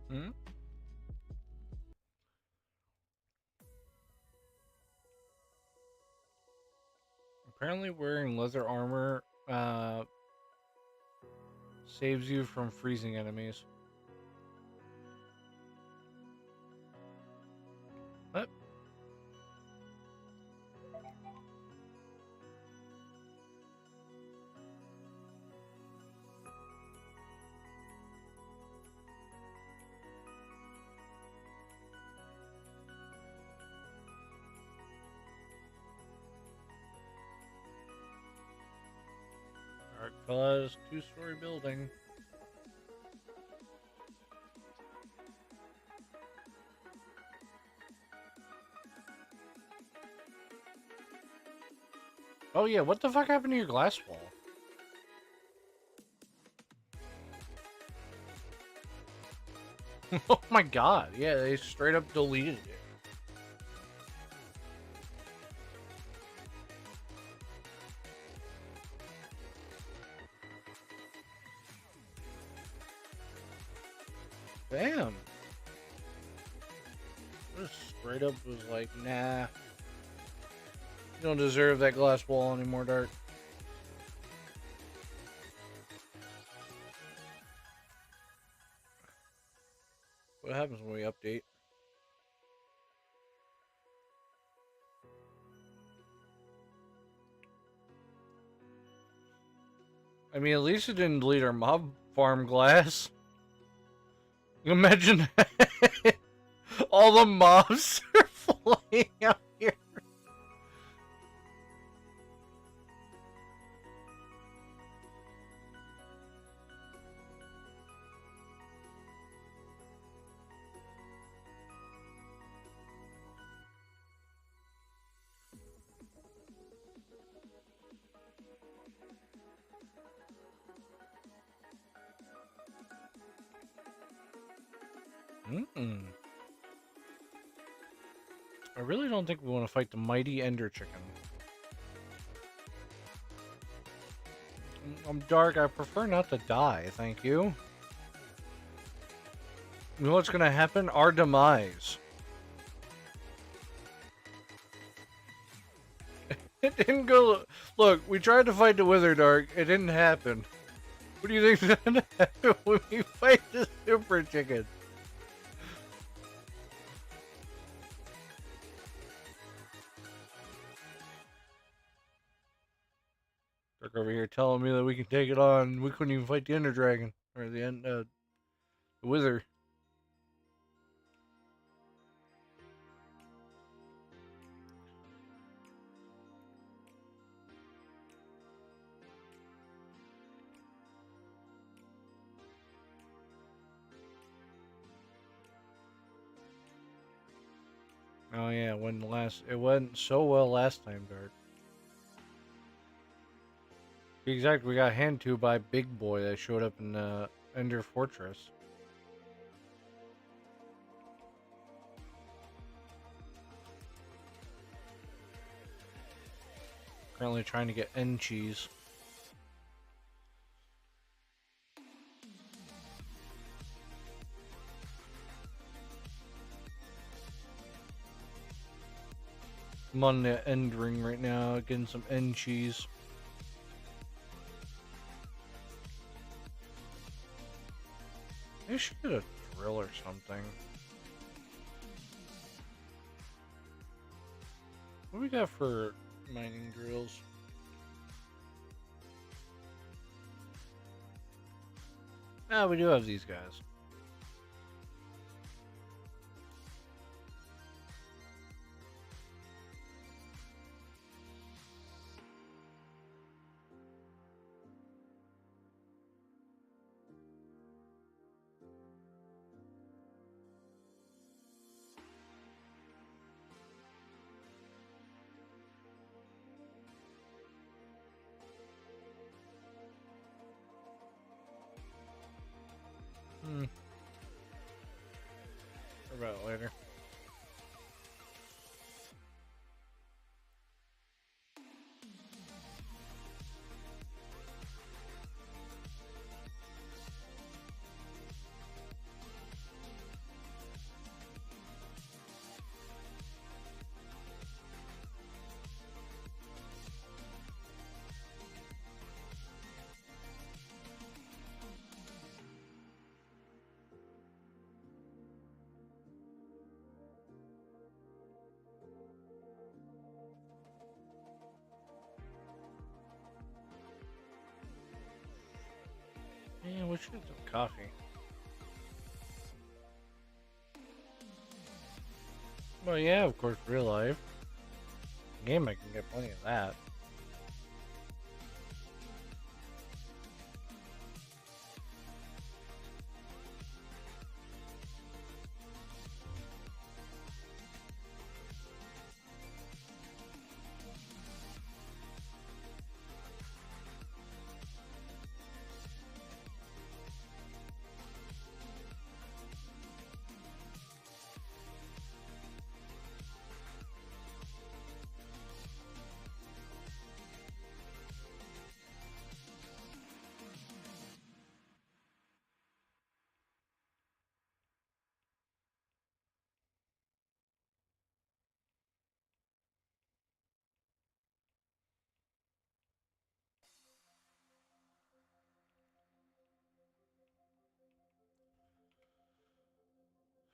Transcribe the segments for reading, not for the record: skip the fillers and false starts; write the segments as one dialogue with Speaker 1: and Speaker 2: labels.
Speaker 1: Hmm? Apparently wearing leather armor saves you from freezing enemies. What? Alright, fellas, two-story building. Oh yeah, what the fuck happened to your glass wall? Oh my god, yeah, they straight up deleted it. Damn. Just straight up was like, nah. You don't deserve that glass wall anymore, Dart. What happens when we update? I mean, at least it didn't delete our mob farm glass. Imagine that. All the mobs are flying out here. I really don't think we want to fight the mighty Ender Chicken. I'm dark. I prefer not to die, thank you. You know what's gonna happen? Our demise. It didn't go. Look, we tried to fight the Wither Dark. It didn't happen. What do you think's gonna happen when we fight the Super Chicken? Dark over here telling me that we can take it on. We couldn't even fight the Ender Dragon or the Wither. Oh yeah, it went so well last time, Dark. Be exact, we got hand to by Big Boy that showed up in Ender Fortress. Currently trying to get N cheese. I'm on the end ring right now, getting some N cheese. They should get a drill or something. What do we got for mining drills? Ah, we do have these guys. What about it later? Yeah, we should get some coffee. Well, yeah, of course, real life. Game, I can get plenty of that.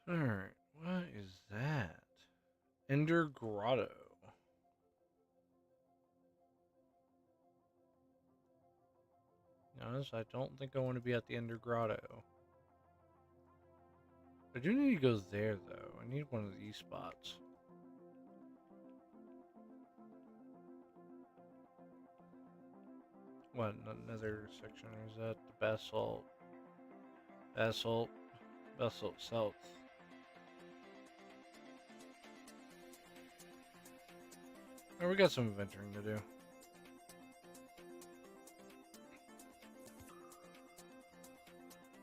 Speaker 1: Alright, what is that? Ender Grotto. Honest, I don't think I want to be at the Ender Grotto. I do need to go there, though. I need one of these spots. What, another section? Is that the basalt? Basalt South. Oh, we got some adventuring to do.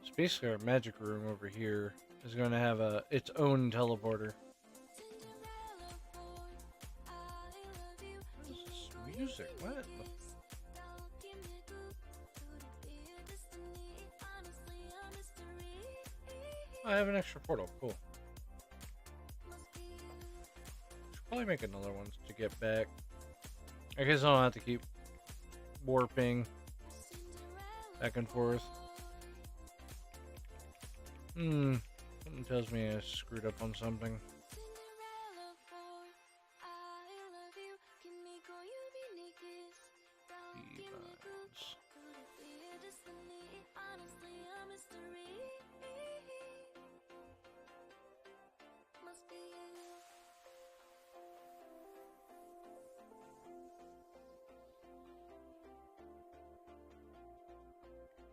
Speaker 1: So basically our magic room over here is going to have its own teleporter. What is this music? What? I have an extra portal. Cool. Should probably make another one to get back. I guess I don't have to keep warping back and forth. Something tells me I screwed up on something.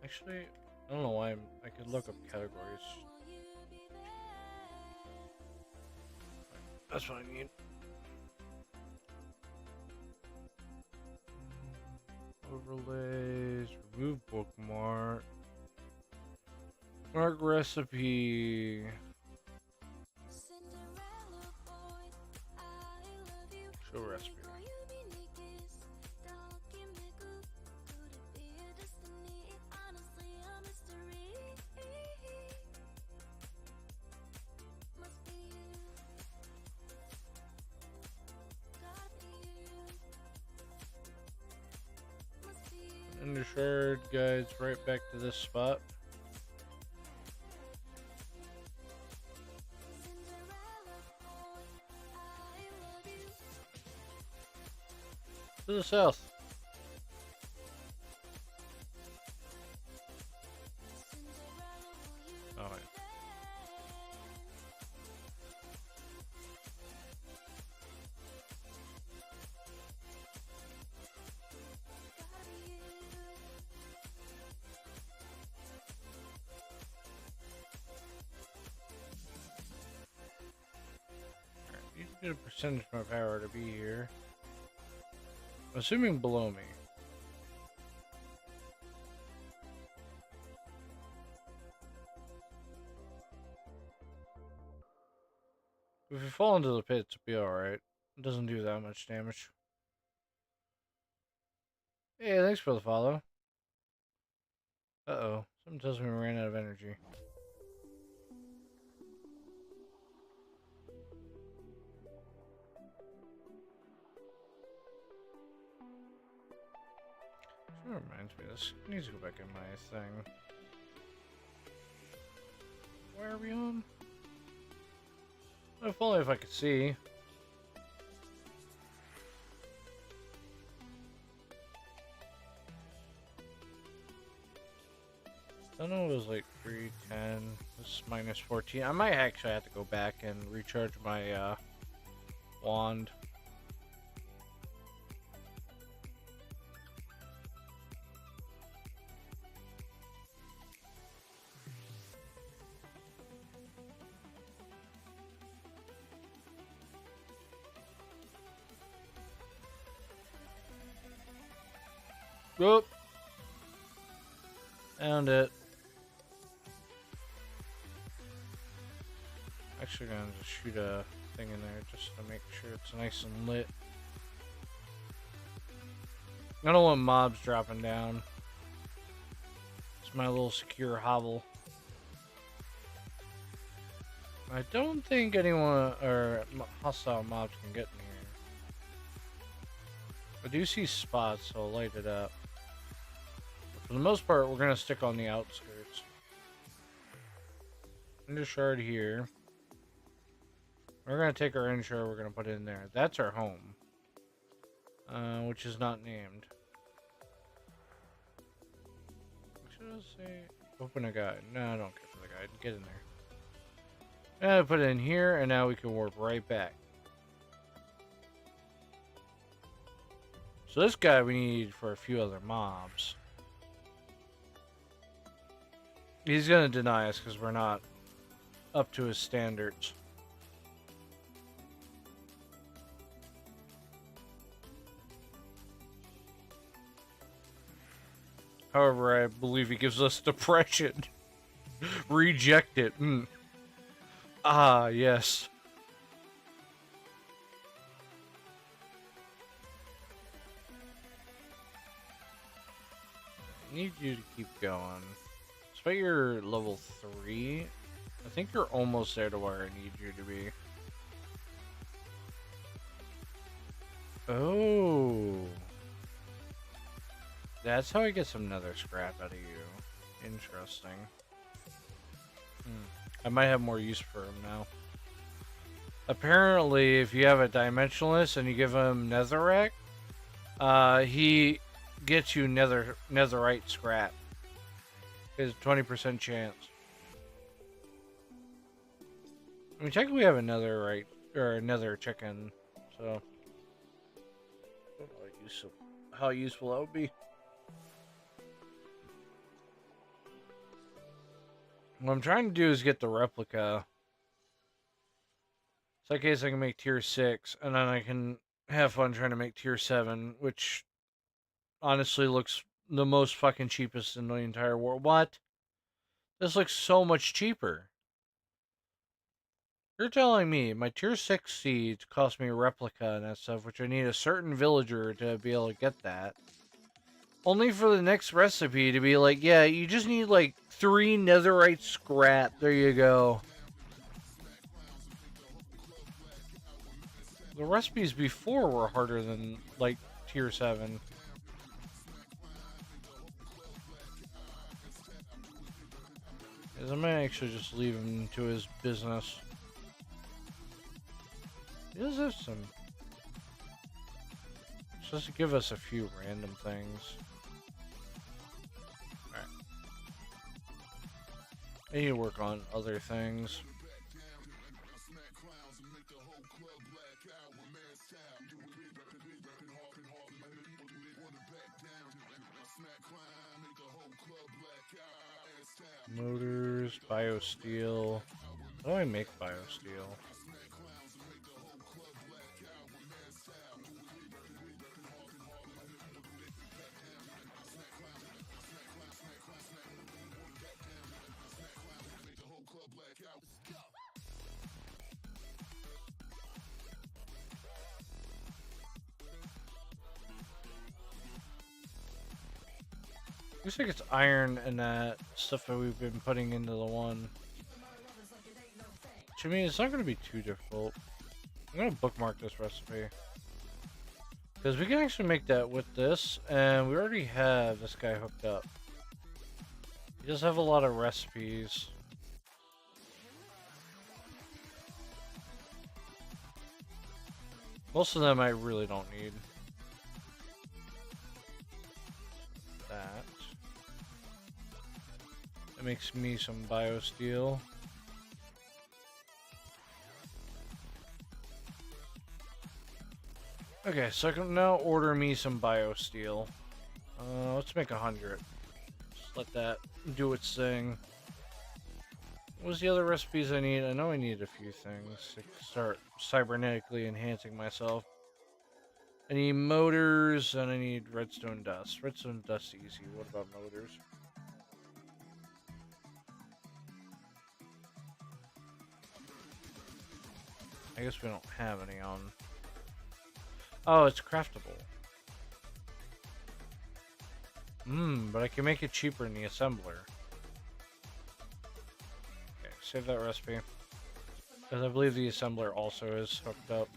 Speaker 1: Actually, I don't know why I could look up categories. That's what I need. Overlays, remove bookmark, mark recipe. Show recipe. Ender Shard guides right back to this spot. To the south. Oh, yeah. You get a percentage of my power to be here. I'm assuming below me. If you fall into the pit, it'll be alright. It doesn't do that much damage. Hey, thanks for the follow. Uh-oh. Something tells me we ran out of energy. That reminds me, this needs to go back in my thing. Where are we on? If only if I could see. Stunner was like 310. This is minus 14. I might actually have to go back and recharge my wand. Whoop. Found it. Actually gonna just shoot a thing in there just to make sure it's nice and lit. I don't want mobs dropping down. It's my little secure hovel. I don't think anyone or hostile mobs can get in here. I do see spots, so I'll light it up. But for the most part, we're gonna stick on the outskirts. Ender shard here. We're gonna take our ender shard, we're gonna put it in there. That's our home. Which is not named. What should I say? Open a guide. No, I don't care for the guide. Get in there. And put it in here, and now we can warp right back. So this guy we need for a few other mobs. He's gonna deny us because we're not up to his standards. However, I believe he gives us depression. Reject it. Ah, yes. I need you to keep going. Despite you're level 3, I think you're almost there to where I need you to be. Oh. That's how I get some nether scrap out of you. Interesting. I might have more use for him now. Apparently, if you have a dimensionalist and you give him netherrack, he gets you netherite scrap. There's a 20% chance. I mean, technically we have a netherite or a nether chicken, so I don't know how useful that would be. What I'm trying to do is get the replica. So in case I can make tier 6, and then I can have fun trying to make tier 7, which honestly looks the most fucking cheapest in the entire world. What? This looks so much cheaper. You're telling me my tier 6 seeds cost me a replica and that stuff, which I need a certain villager to be able to get that. Only for the next recipe to be like, yeah, you just need like 3 netherite scrap. There you go. The recipes before were harder than like tier 7. I might actually just leave him to his business. He does have some. Just to give us a few random things. Alright. I need to work on other things. Motors, biosteel. How do I make biosteel? Looks like it's iron and that stuff that we've been putting into the one. Which, I mean, it's not going to be too difficult. I'm going to bookmark this recipe. Because we can actually make that with this, and we already have this guy hooked up. He does have a lot of recipes. Most of them I really don't need. That. That makes me some biosteel. Okay, so I can now order me some biosteel. Let's make 100. Just let that do its thing. What was the other recipes I need? I know I need a few things to start cybernetically enhancing myself. I need motors, and I need redstone dust. Redstone dust easy. What about motors? I guess we don't have any on. Oh, it's craftable. But I can make it cheaper in the assembler. Okay, save that recipe. Because I believe the assembler also is hooked up.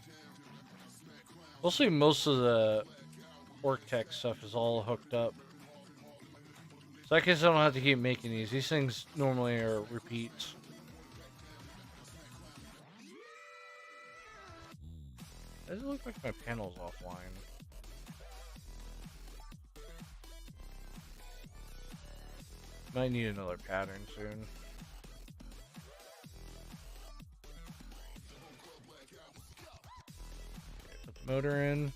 Speaker 1: Mostly most of the orc tech stuff is all hooked up. So I guess I don't have to keep making these. These things normally are repeats. Does it look like my panel's offline? Might need another pattern soon. Okay, put the motor in.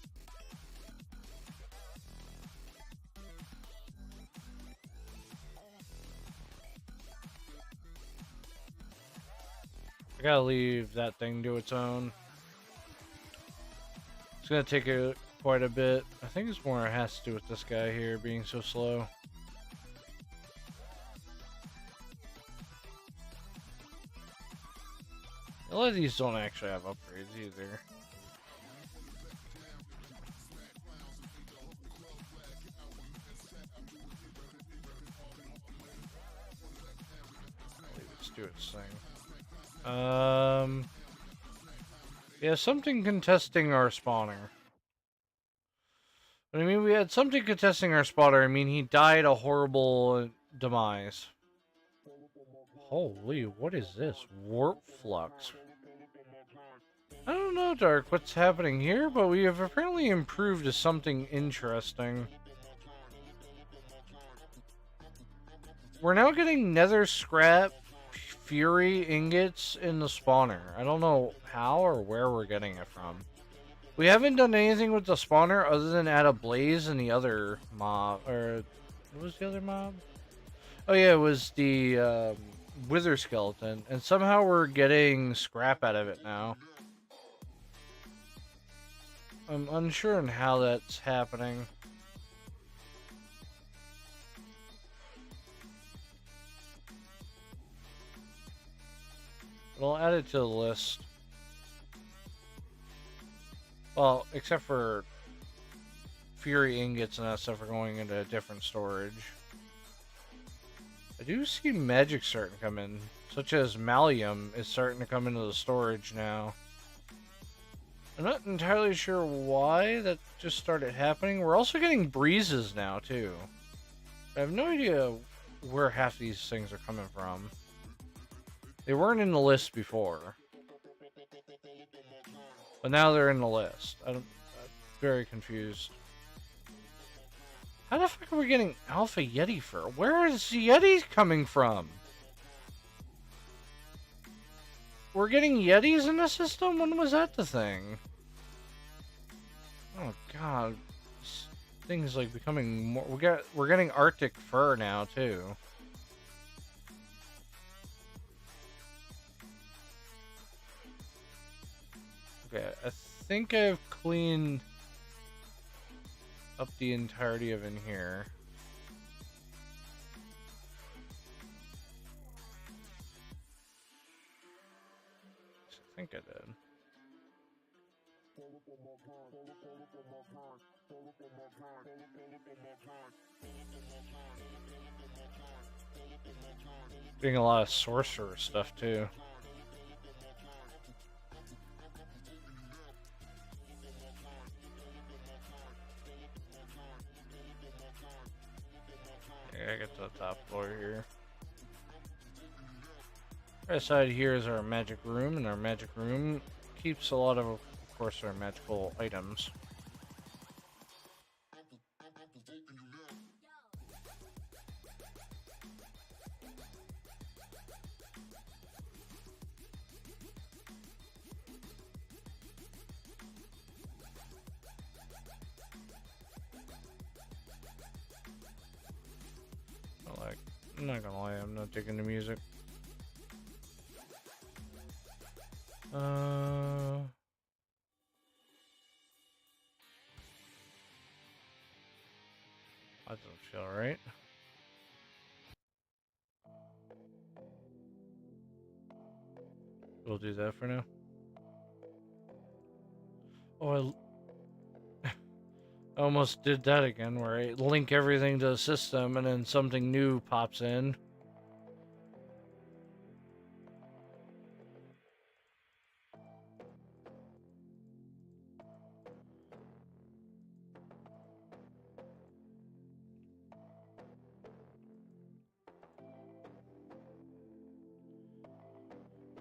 Speaker 1: I gotta leave that thing to its own. It's gonna take quite a bit. I think it's more it has to do with this guy here being so slow. A lot of these don't actually have upgrades either. Let's do its thing. Yeah, something contesting our spawner. But I mean, we had something contesting our spawner. I mean, he died a horrible demise. Holy, what is this? Warp flux. I don't know, Dark, what's happening here, but we have apparently improved to something interesting. We're now getting nether scrap fury ingots in the spawner. I don't know how or where we're getting it from. We haven't done anything with the spawner other than add a blaze in the other mob. Or, what was the other mob? Oh yeah, it was the wither skeleton. And somehow we're getting scrap out of it now. I'm unsure on how that's happening. But I'll add it to the list. Well, except for fury ingots and that stuff are going into different storage. I do see magic starting to come in, such as Malleum is starting to come into the storage now. I'm not entirely sure why that just started happening. We're also getting breezes now, too. I have no idea where half these things are coming from. They weren't in the list before. But now they're in the list. I'm very confused. How the fuck are we getting Alpha Yeti fur? Where is Yeti coming from? We're getting Yetis in the system? When was that the thing? Oh god. This thing's like becoming more... We're getting Arctic fur now, too. Okay, I think I've cleaned up the entirety of in here. I think I did. Getting a lot of sorcerer stuff too. Yeah, I get to the top floor here. Right side here is our magic room, and our magic room keeps a lot of course, our magical items. I'm not gonna lie, I'm not digging the music. That doesn't feel right. We'll do that for now. Oh, I almost did that again, where I link everything to the system and then something new pops in.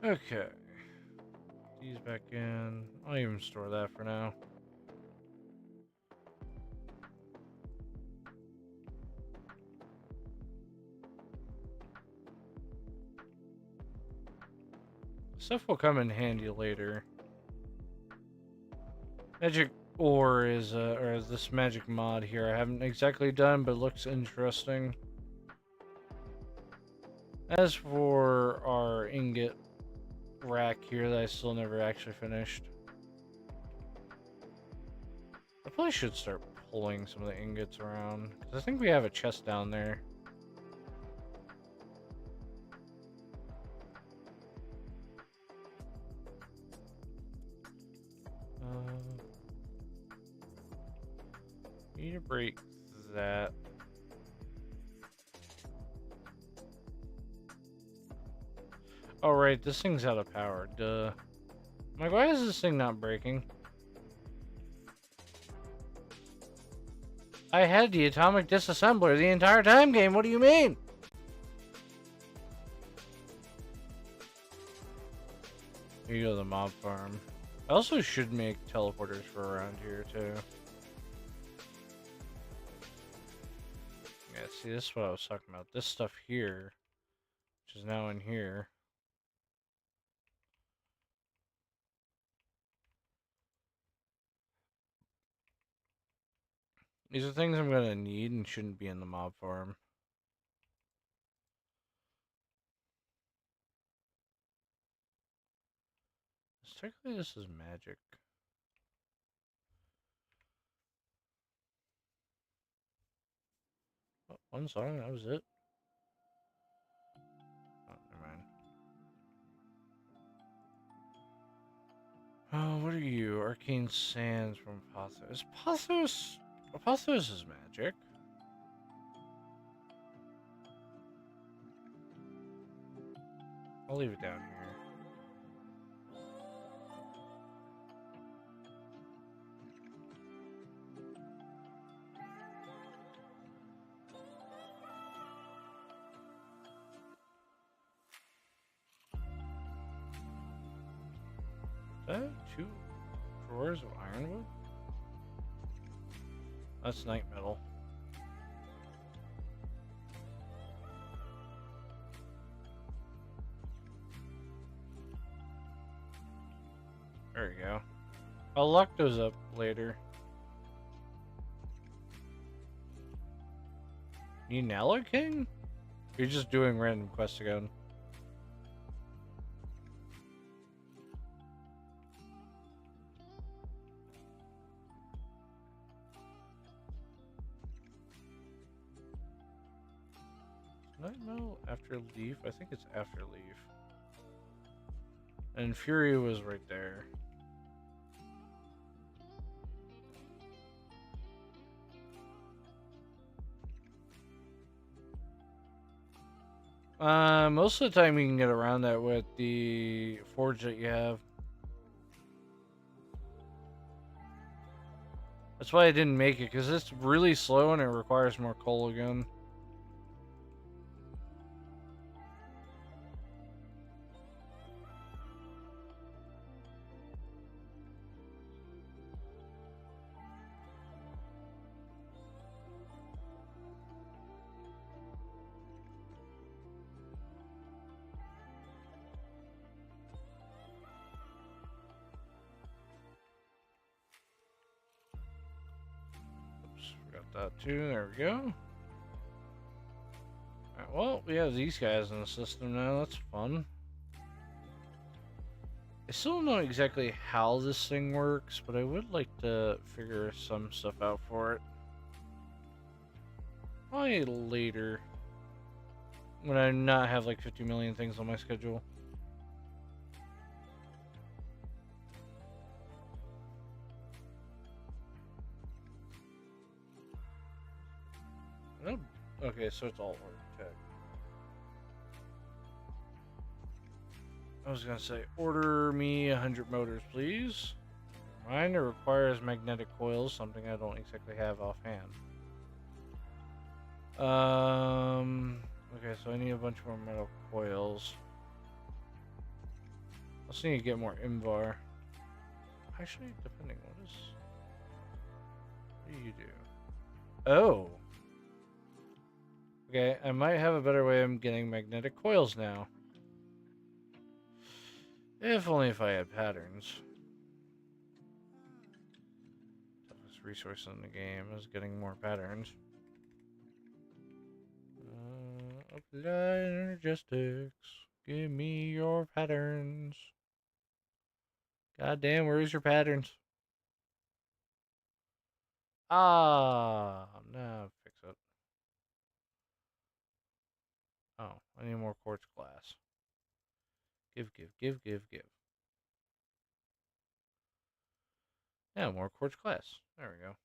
Speaker 1: Okay. These back in. I'll even store that for now. Stuff will come in handy later. Magic ore is or this magic mod here I haven't exactly done, but looks interesting. As for our ingot rack here that I still never actually finished, I probably should start pulling some of the ingots around, because I think we have a chest down there. Need to break that. Oh right, this thing's out of power, duh. I'm like, why is this thing not breaking? I had the atomic disassembler the entire time game, what do you mean? Here you go, the mob farm. I also should make teleporters for around here too. Yeah, see, this is what I was talking about. This stuff here, which is now in here. These are things I'm gonna need and shouldn't be in the mob farm. Technically, this is magic. Oh, one song, that was it. Oh, never mind. Oh, what are you? Arcane Sands from Pothos. Pothos? Pothos is magic. I'll leave it down here. Is that 2 drawers of ironwood? That's night metal. There we go. I'll lock those up later. You Nala King? You're just doing random quests again. Night metal after leaf? I think it's after leaf. And Fury was right there. Most of the time you can get around that with the forge that you have. That's why I didn't make it, because it's really slow and it requires more coal again. Oops, forgot that too. There we go. Oh. well, we have these guys in the system now. That's fun. I still don't know exactly how this thing works, but I would like to figure some stuff out for it. Probably later. When I not have like 50 million things on my schedule. Oh, okay, so it's all architect. I was gonna say, order me 100 motors, please. Mine requires magnetic coils, something I don't exactly have offhand. Okay, so I need a bunch more metal coils. I also need to get more Invar. Actually, depending, what do you do? Oh! Okay, I might have a better way of getting magnetic coils now. If only if I had patterns. Toughest resource in the game is getting more patterns. Apply energistics. Give me your patterns. God damn, where's your patterns? Ah, now fix it. Oh, I need more quartz glass. Give, give, give, give, give. Yeah, more quartz glass. There we go.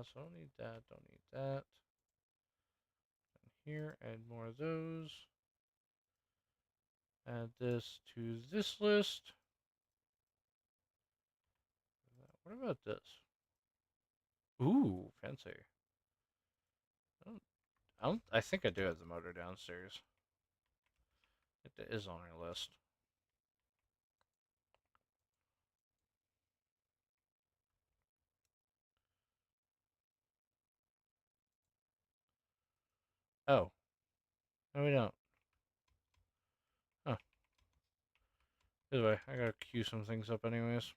Speaker 1: So don't need that, don't need that. And here, add more of those. Add this to this list. What about this? Ooh, fancy. I think I do have the motor downstairs. It is on our list. Oh. No, we don't. Huh. Either way, I gotta queue some things up anyways.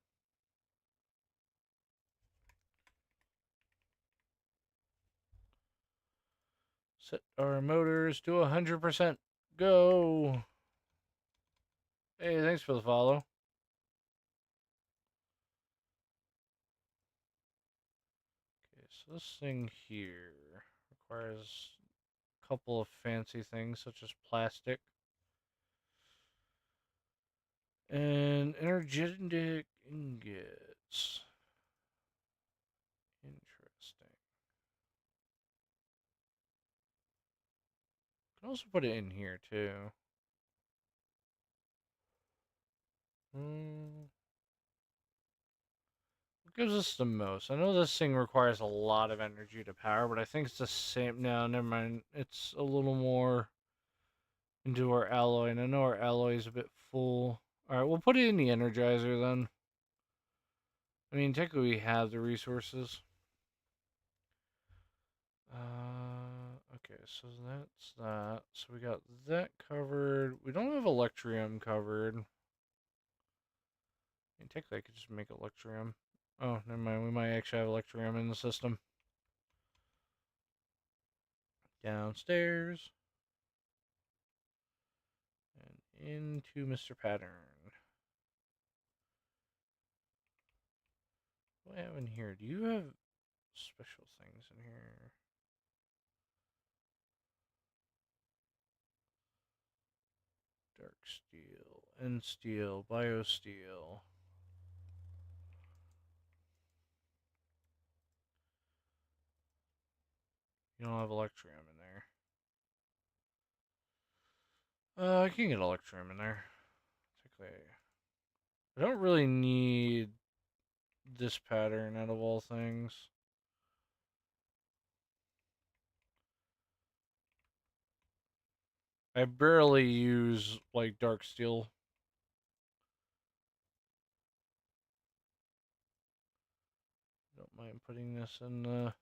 Speaker 1: Set our motors to 100%. Go! Hey, thanks for the follow. Okay, so this thing here requires a couple of fancy things, such as plastic. And energetic ingots. Interesting. Can also put it in here too. What gives us the most? I know this thing requires a lot of energy to power, but I think it's the same. No, never mind. It's a little more into our alloy, and I know our alloy is a bit full. Alright, we'll put it in the energizer then. I mean, technically we have the resources. Okay, so that's that. So we got that covered. We don't have electrium covered. I mean, technically I could just make electrium. Oh, never mind. We might actually have electrium in the system. Downstairs. And into Mr. Pattern. What do I have in here? Do you have special things in here? Dark steel, end steel, bio steel. You don't have electrium in there. I can get electrium in there. Technically, I don't really need this pattern out of all things. I barely use like dark steel. Don't mind putting this in the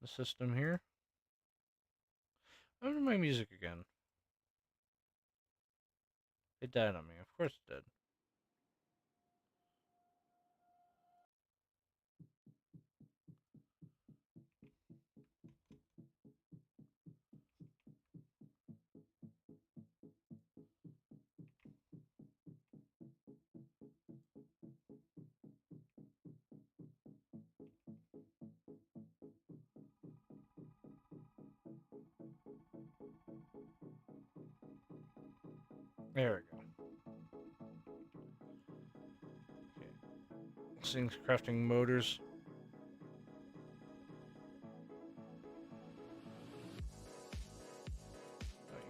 Speaker 1: system here. I my music again. It died on me. Of course it did. There we go. Okay. This thing's crafting motors.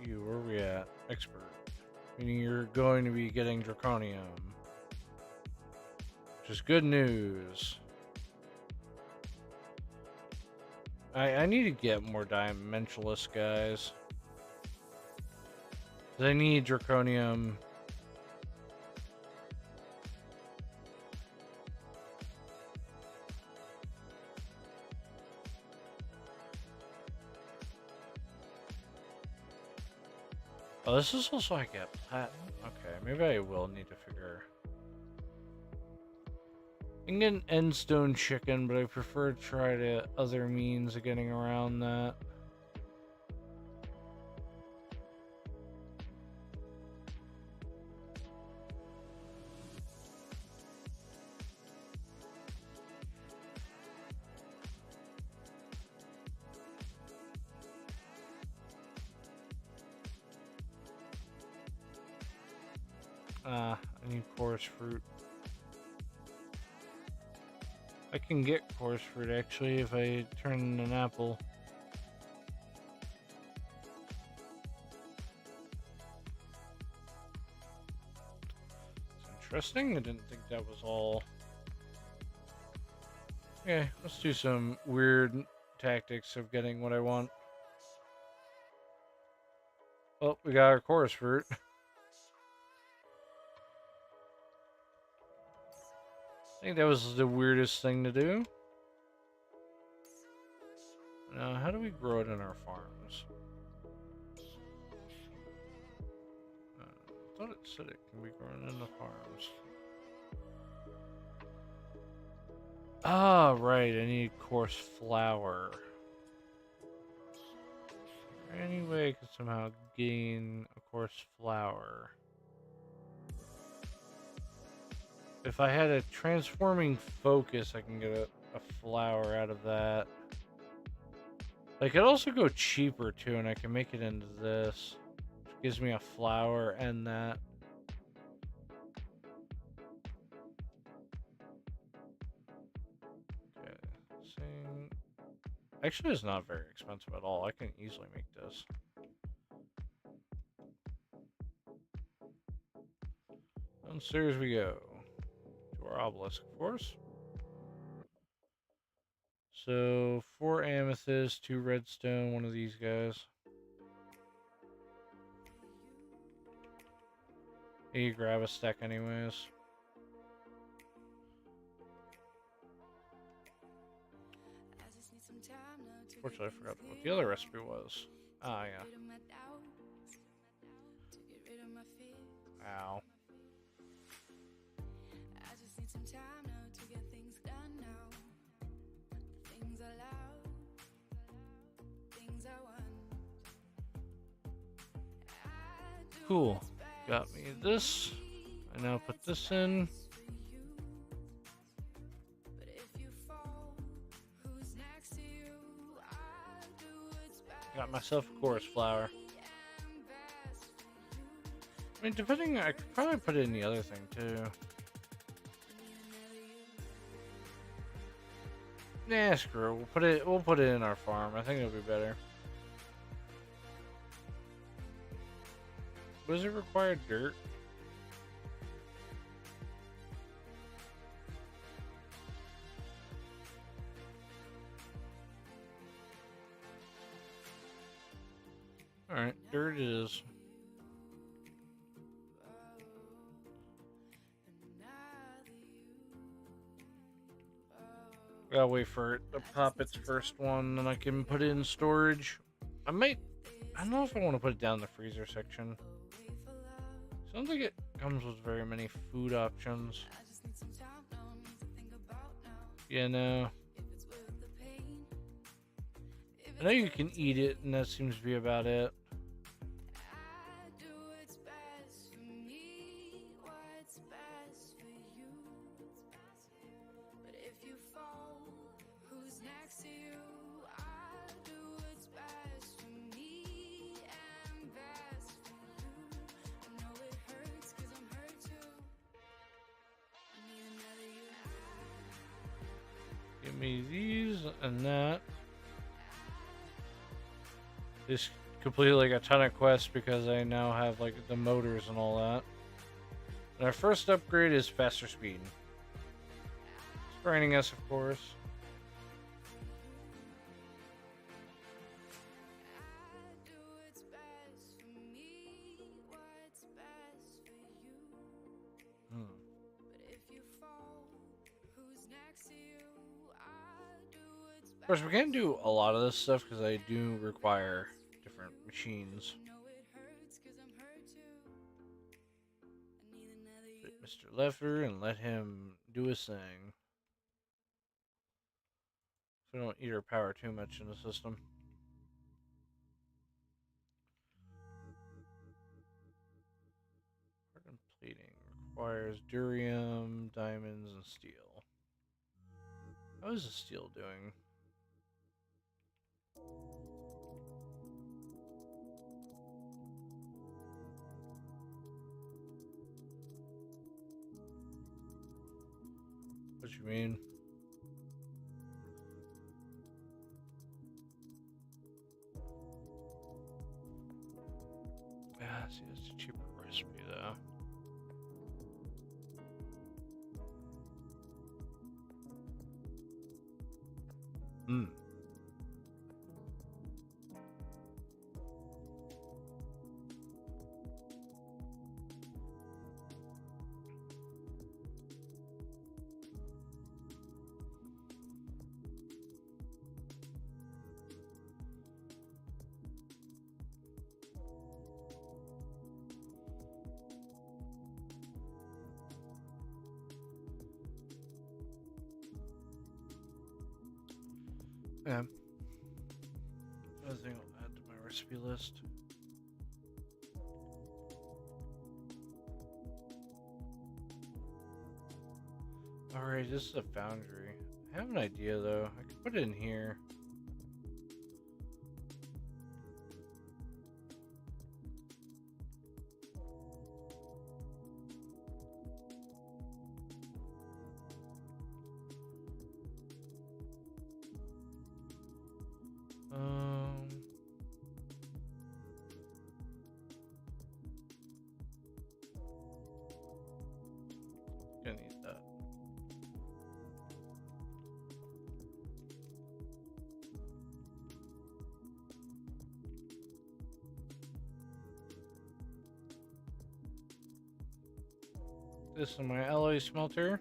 Speaker 1: You, where are we at? Expert. Meaning you're going to be getting draconium. Which is good news. I need to get more dimensionless guys. I need draconium. Oh, this is also I get platinum. Okay, maybe I will need to figure. I can get an endstone chicken, but I prefer to try the other means of getting around that. I need chorus fruit. I can get chorus fruit actually if I turn an apple. It's interesting. I didn't think that was all. Okay, let's do some weird tactics of getting what I want. Oh, we got our chorus fruit. I think that was the weirdest thing to do. Now, how do we grow it in our farms? I thought it said it can be grown in the farms. Ah, right. I need coarse flour. Is there any way I could somehow gain a coarse flour? If I had a transforming focus, I can get a flower out of that. I could also go cheaper too, and I can make it into this. Which gives me a flower and that. Okay, same. Actually, it's not very expensive at all. I can easily make this. Downstairs we go. To our obelisk, of course. So, 4 amethyst, 2 redstone, one of these guys. You grab a stack anyways. Fortunately, I forgot what the other recipe was. Ah, yeah. Ow. Cool. Got me this. I now put this in. Got myself a chorus flower. I mean, depending, I could probably put it in the other thing too. Nah, screw it. We'll put it in our farm. I think it'll be better. Does it require dirt? Alright, dirt it is. Gotta wait for it to pop its first one, then I can put it in storage. I don't know if I want to put it down in the freezer section. I don't think it comes with very many food options. Yeah, no. I know you can eat it, and that seems to be about it. Give me these and that. Just completed like a ton of quests because I now have like the motors and all that. And our first upgrade is faster speed. Spraining us, of course. Of course, we can't do a lot of this stuff because I do require different machines. Fit Mr. Leffer and let him do his thing. So we don't eat our power too much in the system. Hardened plating requires durium, diamonds, and steel. How is the steel doing? What you mean? Yeah, see, that's a cheaper recipe though. Hmm. Yeah. Another thing I'll add to my recipe list. Alright, this is a foundry. I have an idea though. I could put it in here. Gonna need that. This is my alloy smelter.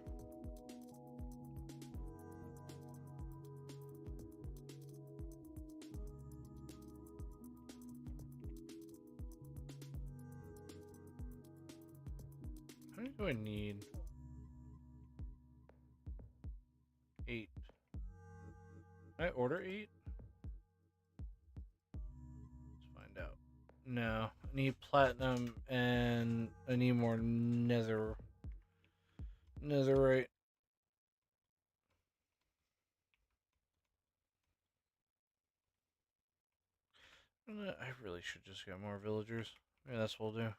Speaker 1: How many do I need? 8. Can I order 8? Let's find out. No, I need platinum and I need more netherite. I really should just get more villagers. Maybe that's what we'll do.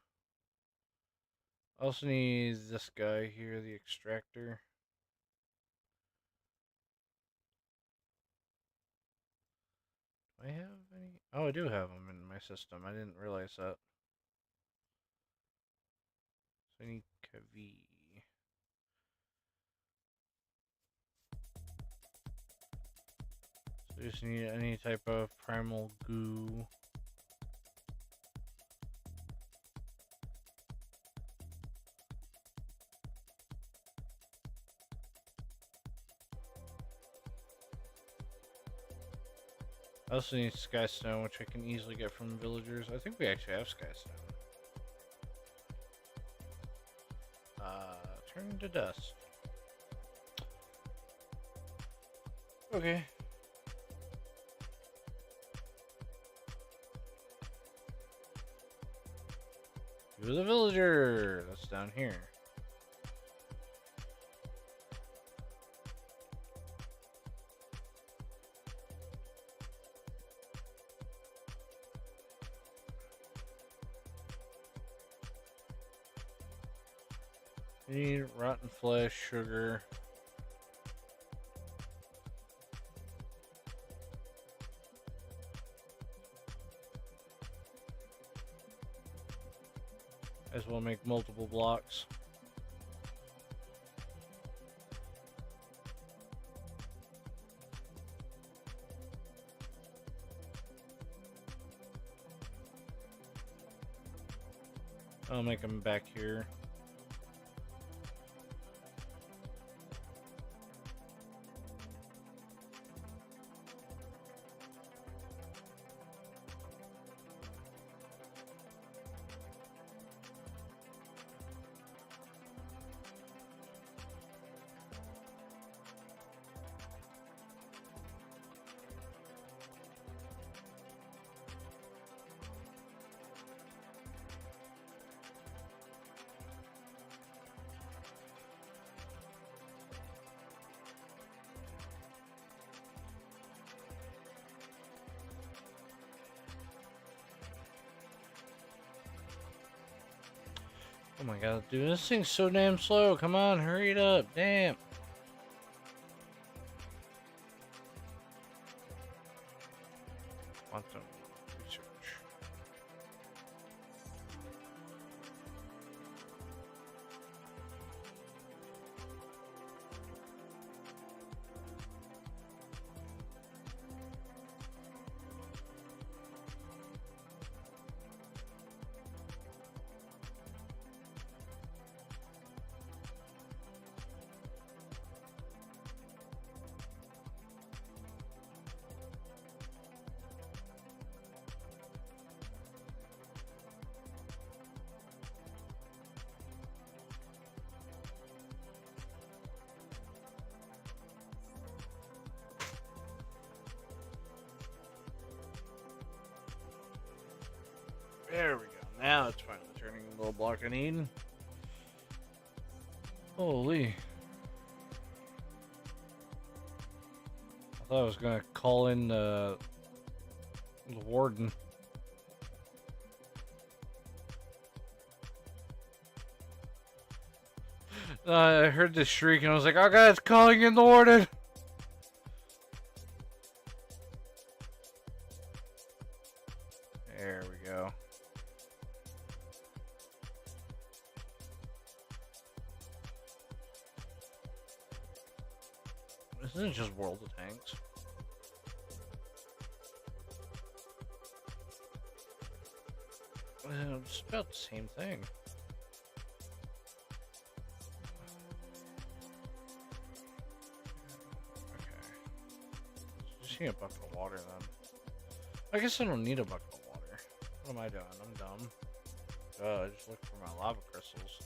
Speaker 1: I also need this guy here, the extractor. Do I have any? Oh, I do have them in my system. I didn't realize that. So I need Kavi. So I just need any type of primal goo. I also need skystone, which I can easily get from villagers. I think we actually have skystone. Turn to dust. Okay. Who's a villager? That's down here. You need rotten flesh, sugar. as well make multiple blocks. I'll make them back here. Oh my god, dude, this thing's so damn slow. Come on, hurry it up. Damn. Quantum research. There we go. Now it's finally turning a little block I need. Holy. I thought I was gonna call in the warden. I heard this shriek and I was like, oh god, it's calling in the warden! There we go. Isn't it just World of Tanks? It's about the same thing. Okay. Just need a bucket of water then. I guess I don't need a bucket of water. What am I doing? I'm dumb. I just looked for my lava crystals.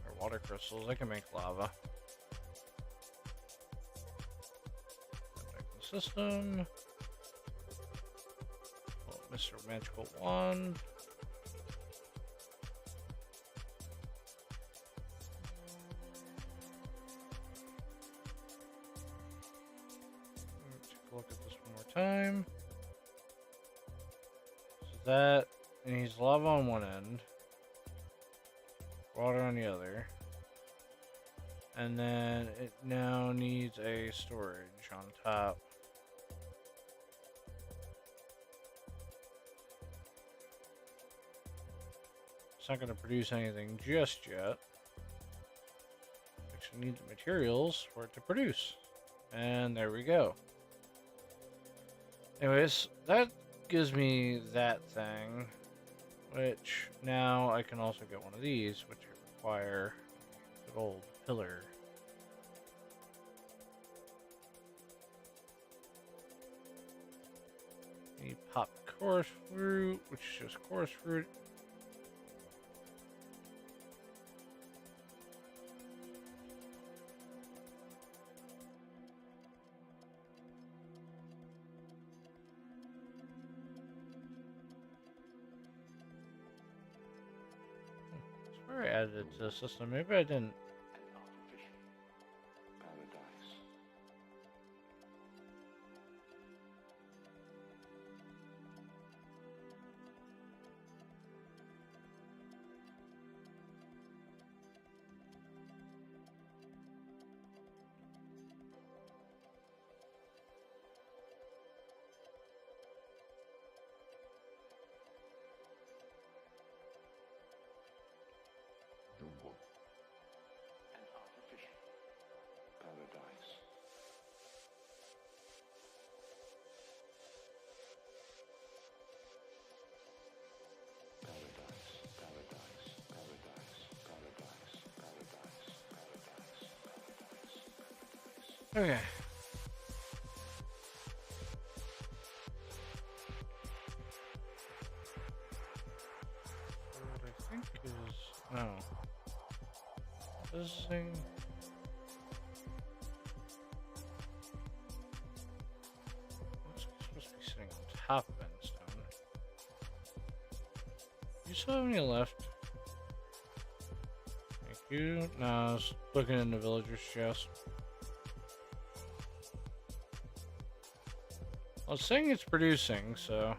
Speaker 1: Or water crystals. I can make lava. System. Oh, Mr. Magical Wand. Take a look at this one more time. So that needs lava on one end, water on the other, and then it now needs a storage on top. It's not going to produce anything just yet. Actually need the materials for it to produce. And there we go. Anyways, that gives me that thing. Which now I can also get one of these, which require a good old pillar. You pop chorus fruit, which is just chorus fruit. I added it to the system. Maybe I didn't. Okay. What I think is no. This thing. It's supposed to be sitting on top of endstone. You still have any left? Thank you. No, I was looking in the villager's chest. Well, it's saying it's producing, so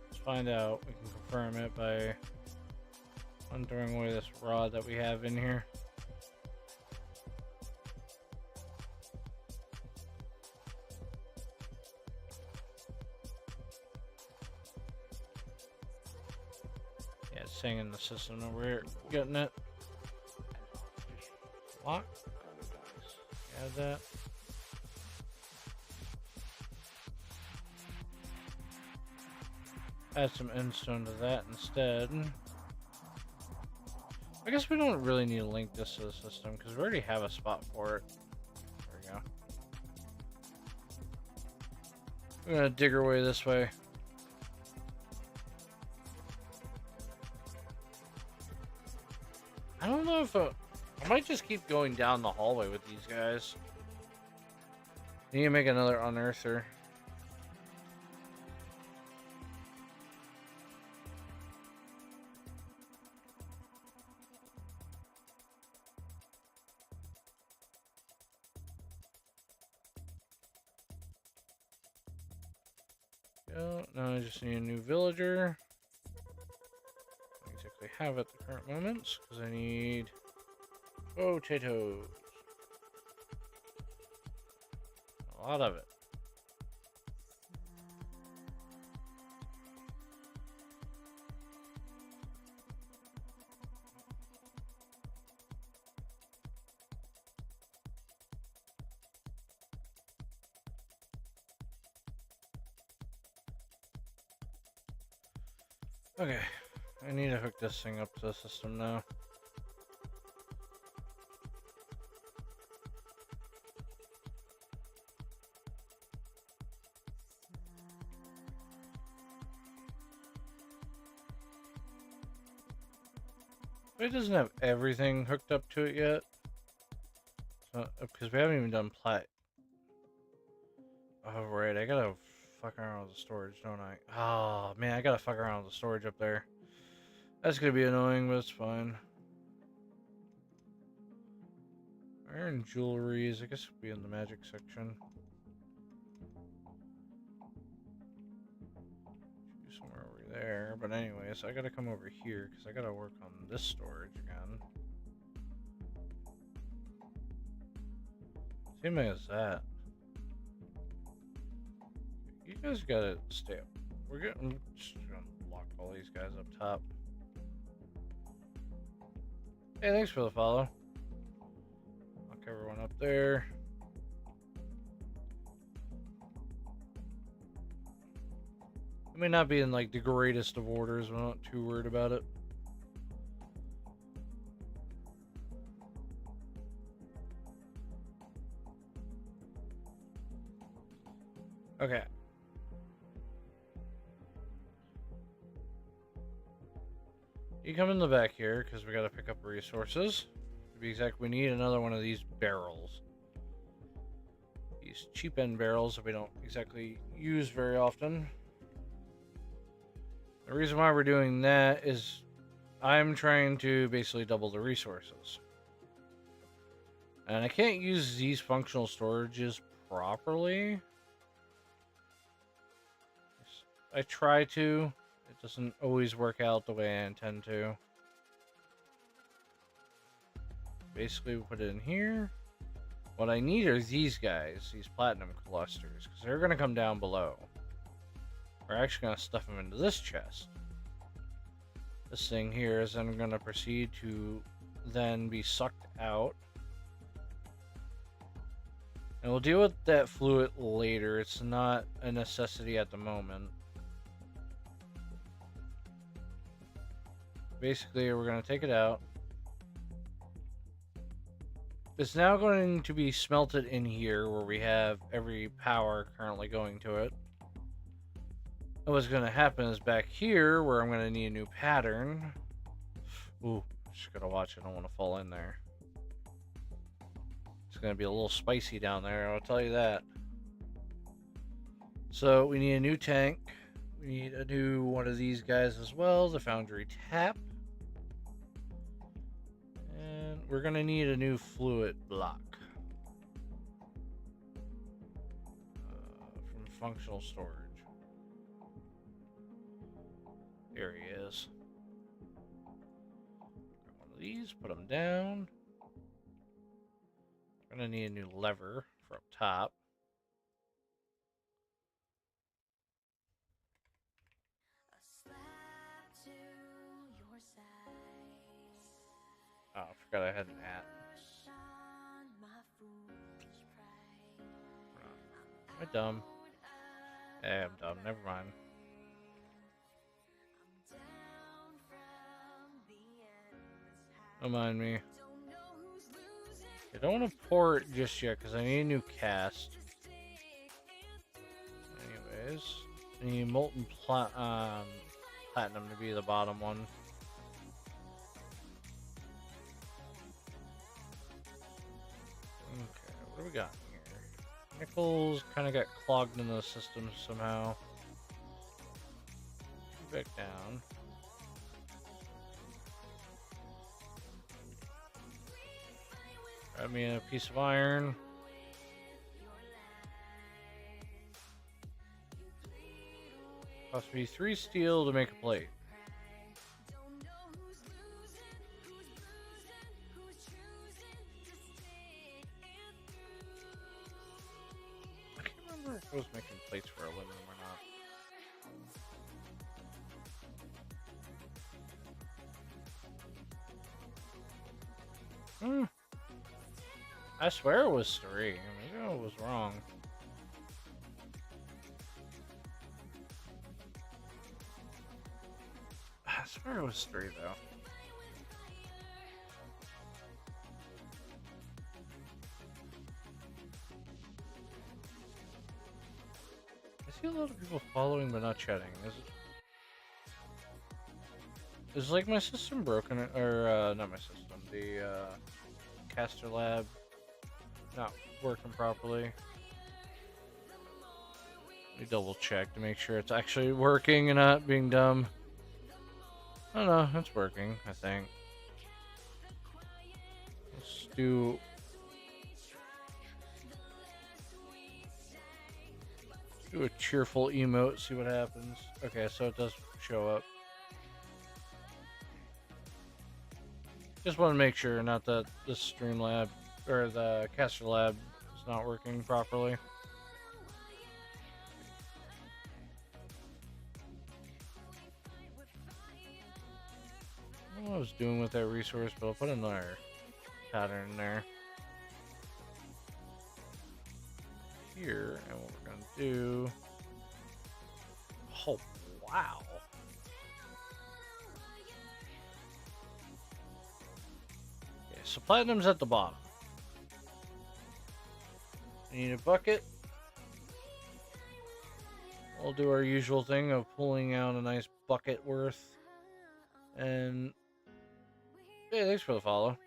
Speaker 1: let's find out. We can confirm it by unthrowing away this rod that we have in here. Yeah, it's saying in the system that we're getting it. Lock. Add that. Add some endstone to that instead. I guess we don't really need to link this to the system because we already have a spot for it. There we go. We're gonna dig our way this way. I don't know if I might just keep going down the hallway with these guys. Need to make another unearther. Now I just need a new villager. I don't exactly have at the current moment because I need potatoes. A lot of it. Okay, I need to hook this thing up to the system now. It doesn't have everything hooked up to it yet. So, because we haven't even done plat. Oh, right, I gotta fuck around with the storage, don't I? Oh, man, I gotta fuck around with the storage up there. That's gonna be annoying, but it's fine. Iron jewelries, I guess it'll be in the magic section. Should be somewhere over there, but anyways, I gotta come over here because I gotta work on this storage again. Same as that. You guys gotta stay up. I'm just gonna lock all these guys up top. Hey, thanks for the follow. Lock everyone up there. It may not be in like the greatest of orders, but I'm not too worried about it. Okay. You come in the back here because we got to pick up resources. To be exact, we need another one of these barrels. These cheap end barrels that we don't exactly use very often. The reason why we're doing that is I'm trying to basically double the resources. And I can't use these functional storages properly. I try to. It doesn't always work out the way I intend to. Basically, we put it in here. What I need are these guys, these platinum clusters, because they're going to come down below. We're actually going to stuff them into this chest. This thing here is then going to proceed to then be sucked out. And we'll deal with that fluid later. It's not a necessity at the moment. Basically, we're going to take it out. It's now going to be smelted in here where we have every power currently going to it. And what's going to happen is back here where I'm going to need a new pattern. Ooh, just gotta watch. I don't want to fall in there. It's going to be a little spicy down there, I'll tell you that. So we need a new tank. We need a new one of these guys as well, the Foundry Tap. And we're going to need a new fluid block. From functional storage. There he is. Grab one of these, put them down. We're going to need a new lever for up top. Oh, I forgot I had an at. Am I dumb? Yeah, I'm dumb. Never mind. Don't mind me. I don't want to pour it just yet because I need a new cast. Anyways, I need molten platinum to be the bottom one. Okay, what do we got here? Nickels kind of got clogged in the system somehow. Back down. Grab me a piece of iron. Cost me 3 steel to make a plate. I can't remember if I was making plates for aluminum or not. I swear it was 3. Maybe I was wrong. I swear it was 3 though. I see a lot of people following but not chatting. Is like my system broken, or not my system, the caster lab not working properly? Let me double check to make sure it's actually working and not being dumb. Oh no, it's working, I think. Let's do a cheerful emote, see what happens. Okay, so it does show up. Just want to make sure, not that the stream lab or the caster lab is not working properly. I don't know what I was doing with that resource, but I'll put another pattern in there. Here, and what we're gonna do. Oh, wow. Okay, so platinum's at the bottom. I need a bucket. We'll do our usual thing of pulling out a nice bucket worth. And hey, thanks for the follow.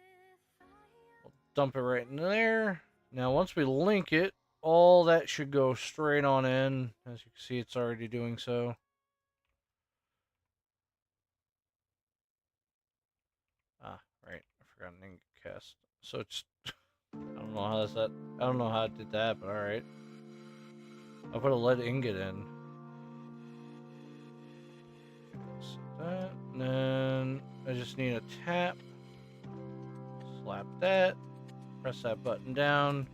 Speaker 1: We'll dump it right in there. Now, once we link it, all that should go straight on in. As you can see, it's already doing so. Ah, right. I forgot an ingot cast. So it's... I don't know how that's that. I don't know how I did that, but alright. I'll put a lead ingot in. So that, and then I just need a tap. Slap that. Press that button down.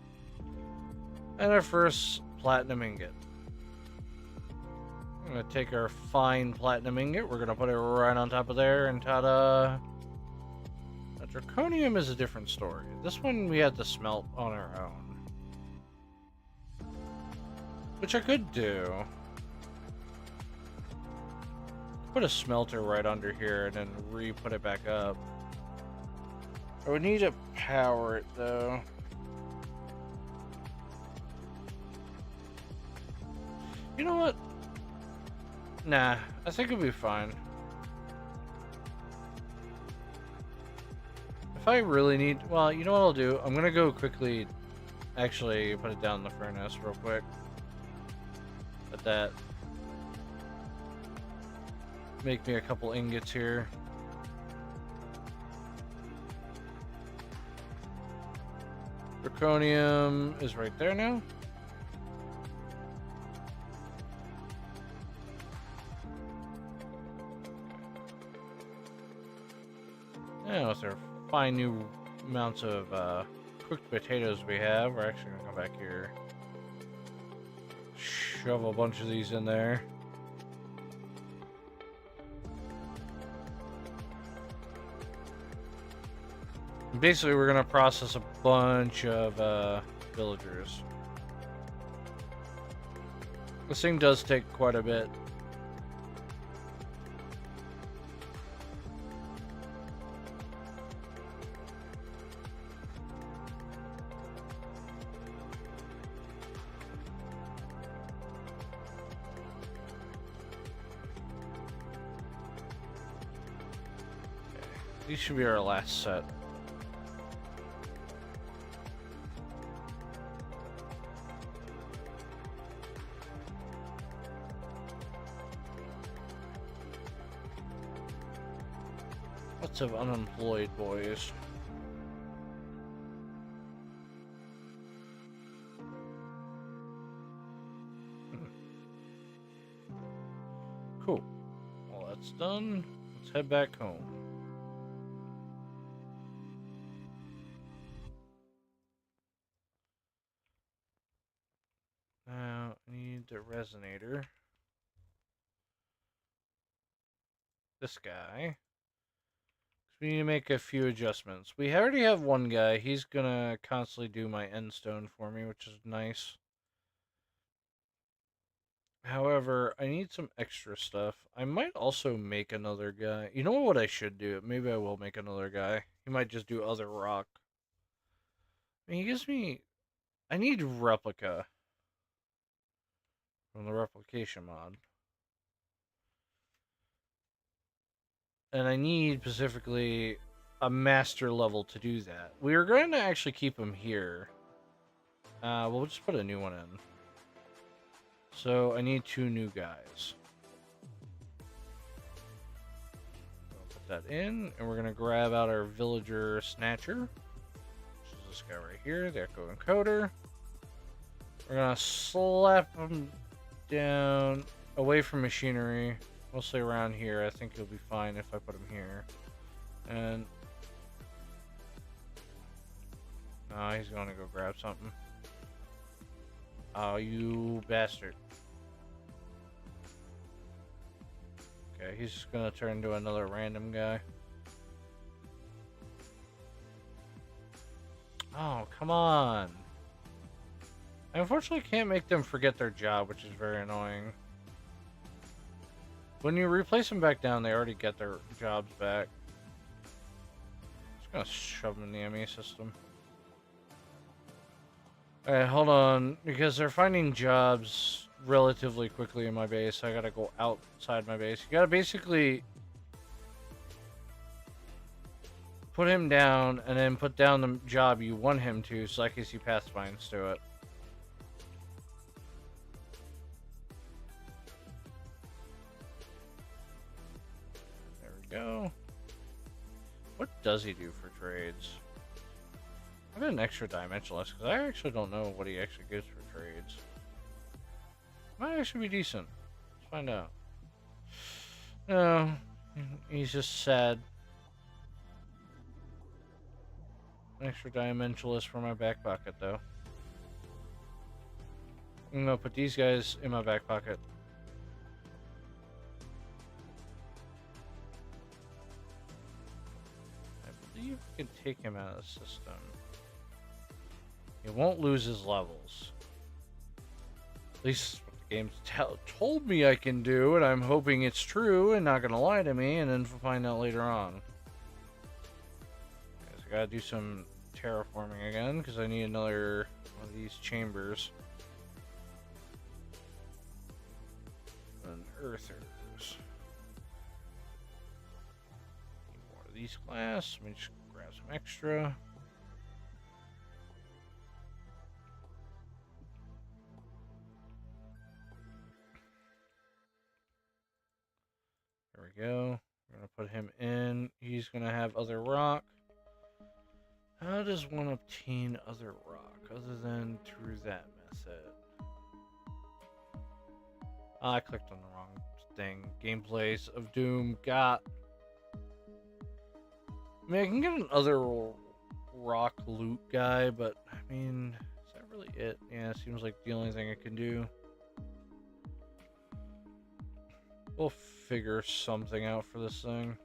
Speaker 1: And our first platinum ingot. I'm going to take our fine platinum ingot. We're going to put it right on top of there, and ta-da! Now, Draconium is a different story. This one we had to smelt on our own. Which I could do. Put a smelter right under here and then re-put it back up. I would need to power it though. You know what? Nah, I think it'll be fine. If I really need... Well, you know what I'll do? I'm gonna go quickly... Actually, put it down in the furnace real quick. Let that... make me a couple ingots here. Zirconium is right there now. Yeah, with our fine new amounts of cooked potatoes we have, we're actually gonna come back here, shove a bunch of these in there. Basically, we're gonna process a bunch of villagers. This thing does take quite a bit. These should be our last set. Lots of unemployed boys. Cool. Well, that's done. Let's head back home. Now, I need the resonator. This guy. We need to make a few adjustments. We already have one guy. He's gonna constantly do my end stone for me, which is nice. However, I need some extra stuff. I might also make another guy. You know what I should do? Maybe I will make another guy. He might just do other rock. I mean, he gives me... I need replica from the replication mod. And I need specifically a master level to do that. We are going to actually keep him here. We'll just put a new one in. So I need 2 new guys. I'll put that in, and we're going to grab out our villager snatcher, which is this guy right here, the echo encoder. We're going to slap him down away from machinery. Mostly around here. I think he'll be fine if I put him here. And... oh, he's going to go grab something. Oh, you bastard. Okay, he's just going to turn into another random guy. Oh, come on. I unfortunately can't make them forget their job, which is very annoying. When you replace them back down, they already get their jobs back. Just gonna shove them in the ME system. Alright, hold on. Because they're finding jobs relatively quickly in my base. I gotta go outside my base. You gotta basically put him down and then put down the job you want him to, so I can see pathfinds to it. Go. What does he do for trades? I got an extra dimensionalist because I actually don't know what he actually gives for trades. Might actually be decent. Let's find out. No, he's just sad. An extra dimensionalist for my back pocket though. I'm gonna put these guys in my back pocket. You can take him out of the system. He won't lose his levels. At least what the game told me I can do, and I'm hoping it's true and not gonna lie to me, and then find out later on. He's I gotta do some terraforming again because I need another one of these chambers. And earthers. Need more of these glass. Let me just grab some extra. There we go. We're gonna put him in. He's gonna have other rock. How does one obtain other rock other than through that method? I clicked on the wrong thing. Gameplays of Doom got. I mean, I can get another rock loot guy, but I mean, is that really it? Yeah, it seems like the only thing I can do. We'll figure something out for this thing.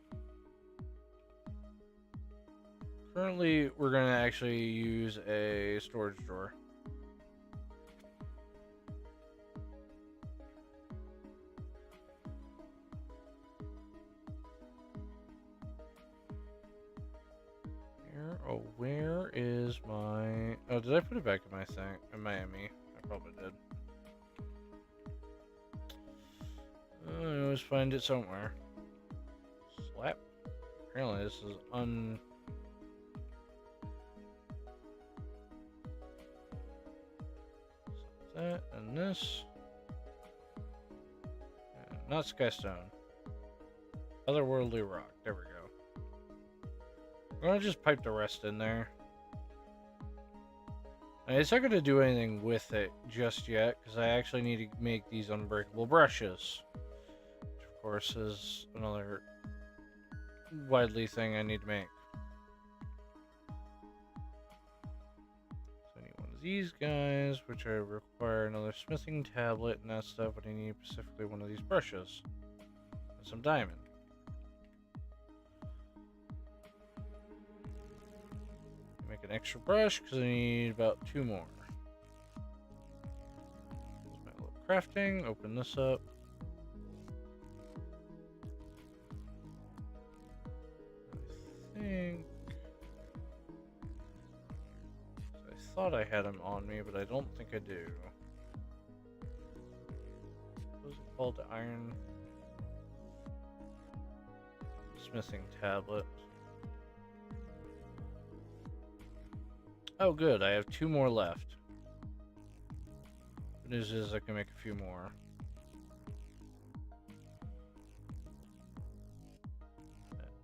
Speaker 1: Currently, we're going to actually use a storage drawer. Where is my... Oh, did I put it back in my thing? In Miami? I probably did. I always find it somewhere. Slap. Apparently this is that and this. And not skystone. Otherworldly rock. There we go. I'm gonna just pipe the rest in there. And it's not gonna do anything with it just yet, because I actually need to make these unbreakable brushes. Which of course is another widely thing I need to make. So I need one of these guys, which I require another smithing tablet and that stuff, but I need specifically one of these brushes. And some diamond. Make an extra brush because I need about 2 more. Here's my little crafting. Open this up. I think I thought I had them on me, but I don't think I do. What is it called? The iron smithing tablet. Oh, good. I have 2 more left. Good news is I can make a few more.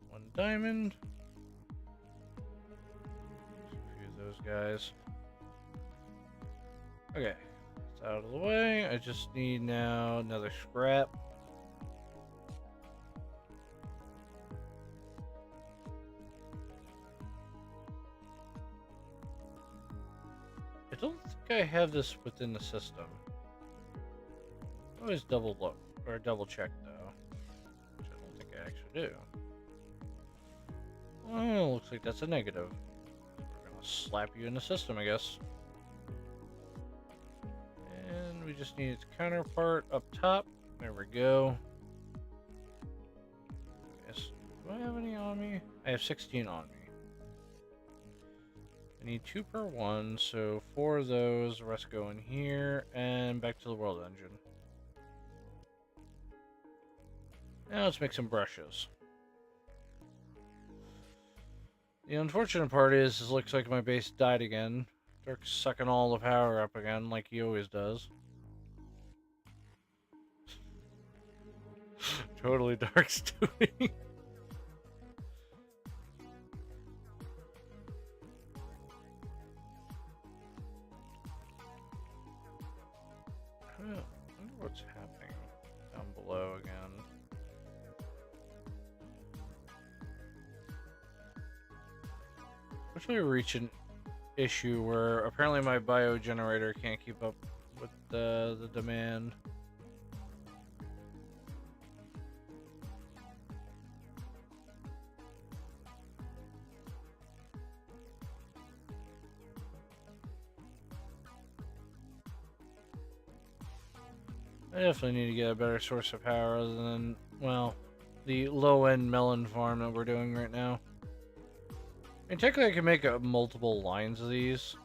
Speaker 1: One diamond. A few of those guys. Okay. It's out of the way. I just need now another scrap. I don't think I have this within the system. I always double look, or double check though. Which I don't think I actually do. Well, looks like that's a negative. We're gonna slap you in the system, I guess. And we just need its counterpart up top. There we go. Yes. Do I have any on me? I have 16 on me. I need 2 per one, so 4 of those. The rest go in here and back to the world engine. Now let's make some brushes. The unfortunate part is it looks like my base died again. Dark's sucking all the power up again, like he always does. Totally Dark's doing. I wonder what's happening down below again. Actually, reach an issue where apparently my bio generator can't keep up with the demand. I definitely need to get a better source of power other than, well, the low-end melon farm that we're doing right now. I mean, technically I can make multiple lines of these.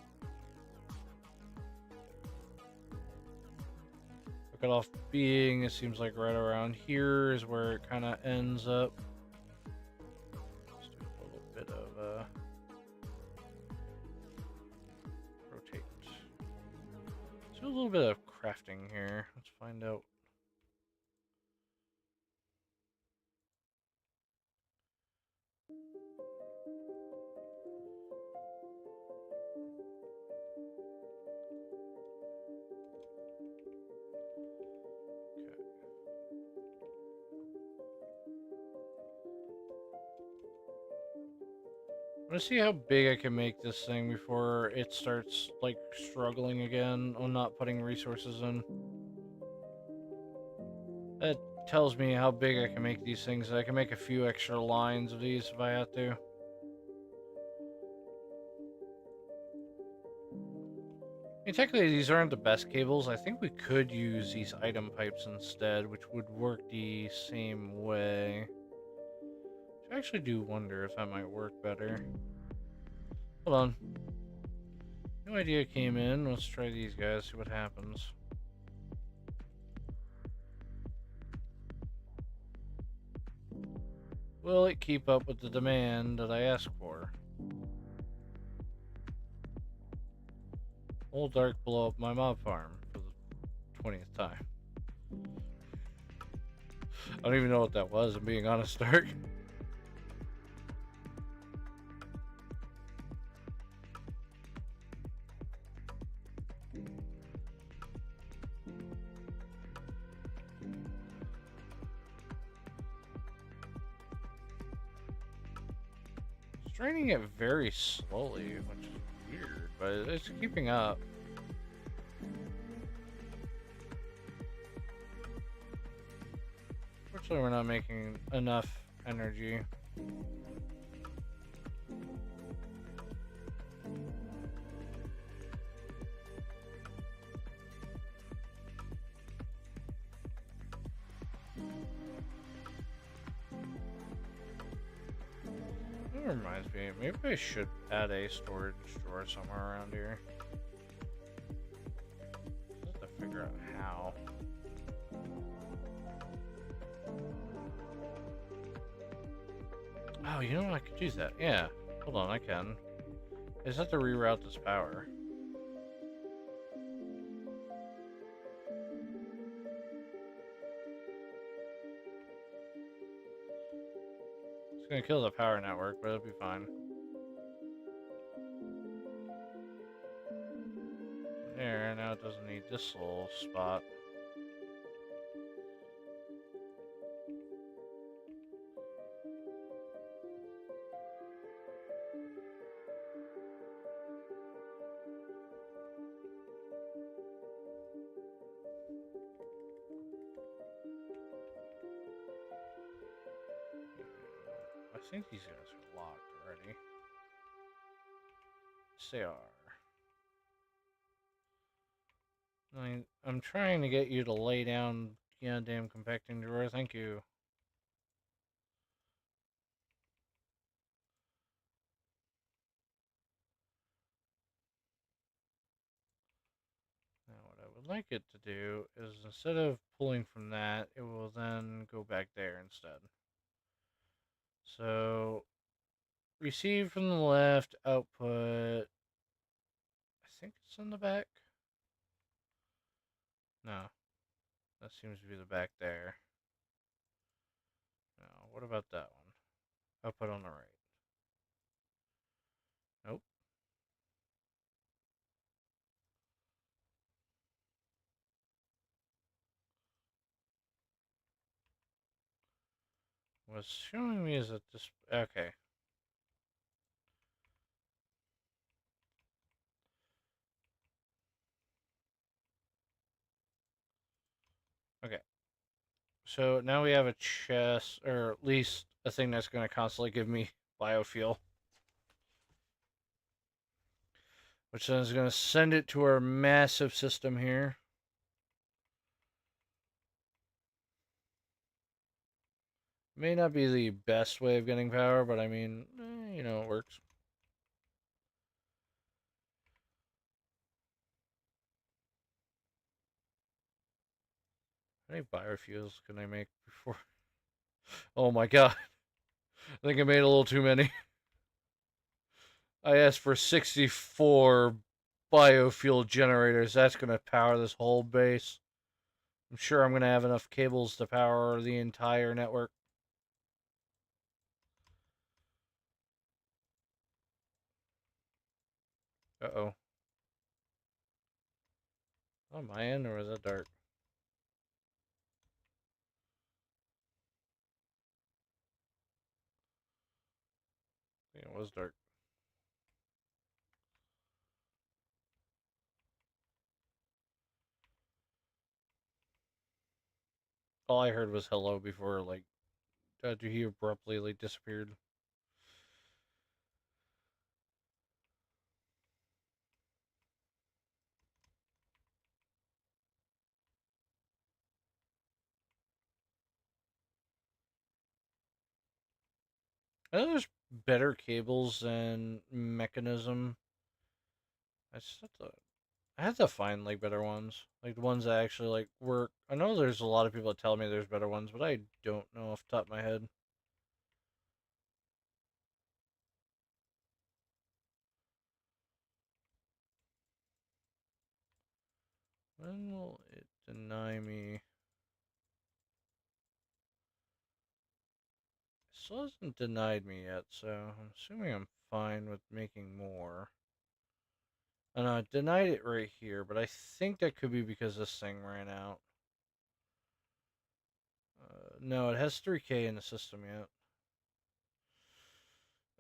Speaker 1: Cut off being, it seems like right around here is where it kind of ends up. Let's do a little bit of rotate. Let's do a little bit of crafting here. Let's find out. I'm gonna see how big I can make this thing before it starts, like, struggling again on not putting resources in. That tells me how big I can make these things. I can make a few extra lines of these if I have to. I mean, technically, these aren't the best cables. I think we could use these item pipes instead, which would work the same way. I actually do wonder if that might work better. Hold on. New idea came in. Let's try these guys, see what happens. Will it keep up with the demand that I asked for? Will Dark blow up my mob farm for the 20th time? I don't even know what that was, I'm being honest, Dark. It's draining it very slowly, which is weird, but it's keeping up. Fortunately, we're not making enough energy. That reminds me, maybe I should add a storage drawer somewhere around here. I have to figure out how. Oh, you know what? I could use that. Yeah. Hold on, I can. I just have to reroute this power. It's gonna kill the power network, but it'll be fine. There, now it doesn't need this little spot. I think these guys are locked already. Yes, they are. I'm trying to get you to lay down goddamn compacting drawer. Thank you. Now, what I would like it to do is instead of pulling from that, it will then go back there instead. So, receive from the left, output. I think it's in the back. No, that seems to be the back there. No, what about that one? Output on the right. Nope. What's showing me is that this. Okay. Okay. So now we have a chest, or at least a thing that's going to constantly give me biofuel. Which then is going to send it to our massive system here. May not be the best way of getting power, but I mean, you know, it works. How many biofuels can I make before? Oh my god. I think I made a little too many. I asked for 64 biofuel generators. That's going to power this whole base. I'm sure I'm going to have enough cables to power the entire network. Uh-oh. On my end, or was that dark? I think it was dark. All I heard was hello before, like, he abruptly, like, disappeared. I know there's better cables and mechanism. I just have to I have to find like better ones, like the ones that actually like work. I know there's a lot of people that tell me there's better ones, but I don't know off the top of my head. When will it deny me? It still hasn't denied me yet, so I'm assuming I'm fine with making more. I know it denied it right here, but I think that could be because this thing ran out. No, it has 3K in the system yet.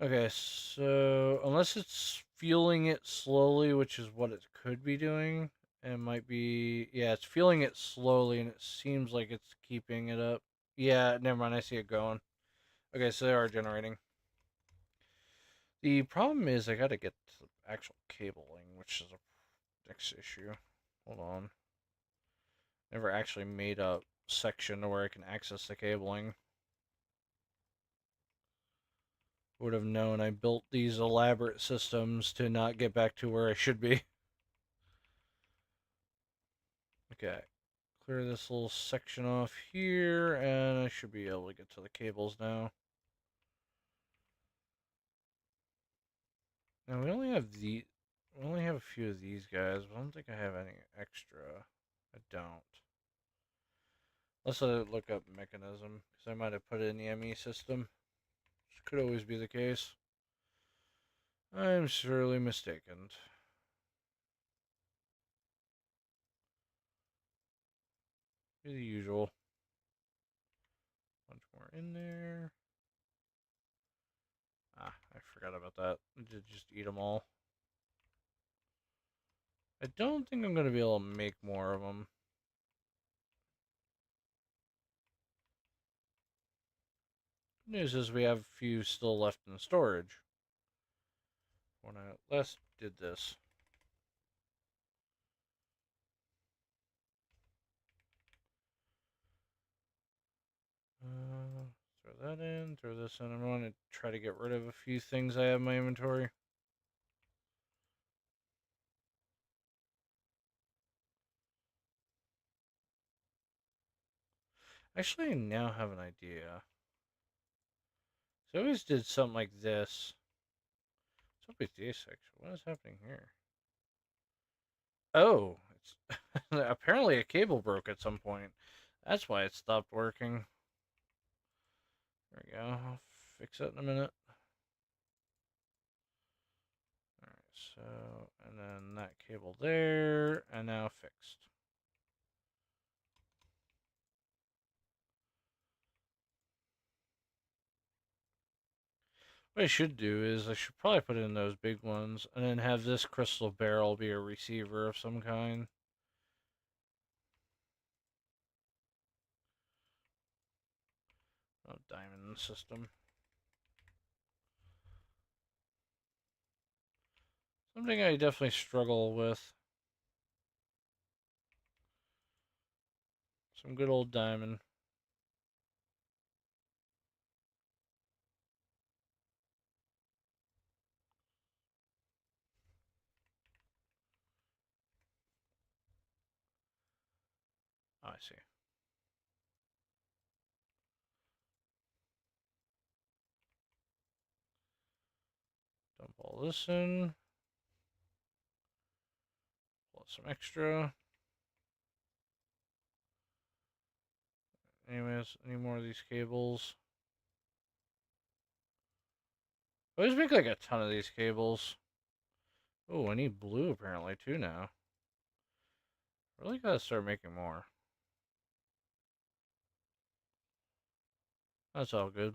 Speaker 1: Okay, so unless it's fueling it slowly, which is what it could be doing, it might be, yeah, it's fueling it slowly and it seems like it's keeping it up. Yeah, never mind, I see it going. Okay, so they are generating. The problem is I gotta get to the actual cabling, which is a next issue. Hold on. Never actually made a section where I can access the cabling. Would have known I built these elaborate systems to not get back to where I should be. Okay, clear this little section off here, and I should be able to get to the cables now. Now we only have we only have a few of these guys, but I don't think I have any extra. I don't. Unless I look up mechanism, because I might have put it in the ME system. Which could always be the case. I'm surely mistaken. The usual. Bunch more in there. Ah, I forgot about that. I did just eat them all. I don't think I'm going to be able to make more of them. News is we have a few still left in storage. When I last did this. Throw that in, throw this in. I'm going to try to get rid of a few things I have in my inventory. Actually, I now have an idea. So I always did something like this. What's up with this section? What is happening here? Oh, it's apparently a cable broke at some point. That's why it stopped working. There we go. I'll fix it in a minute. Alright, so, and then that cable there, and now fixed. What I should do is I should probably put in those big ones and then have this crystal barrel be a receiver of some kind. Oh, diamond system. Something I definitely struggle with. Some good old diamond. Oh, I see. Pull this in. Pull some extra. Anyways, any more of these cables? I always make like a ton of these cables. Oh, I need blue apparently too now. Really gotta start making more. That's all good.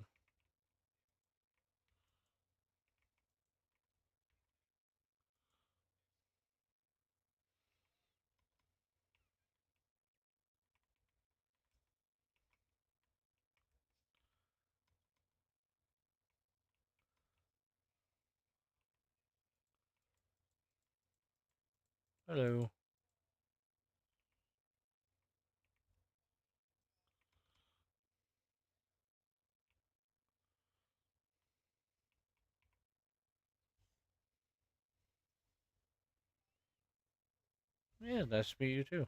Speaker 1: Hello. Yeah, nice to meet you too.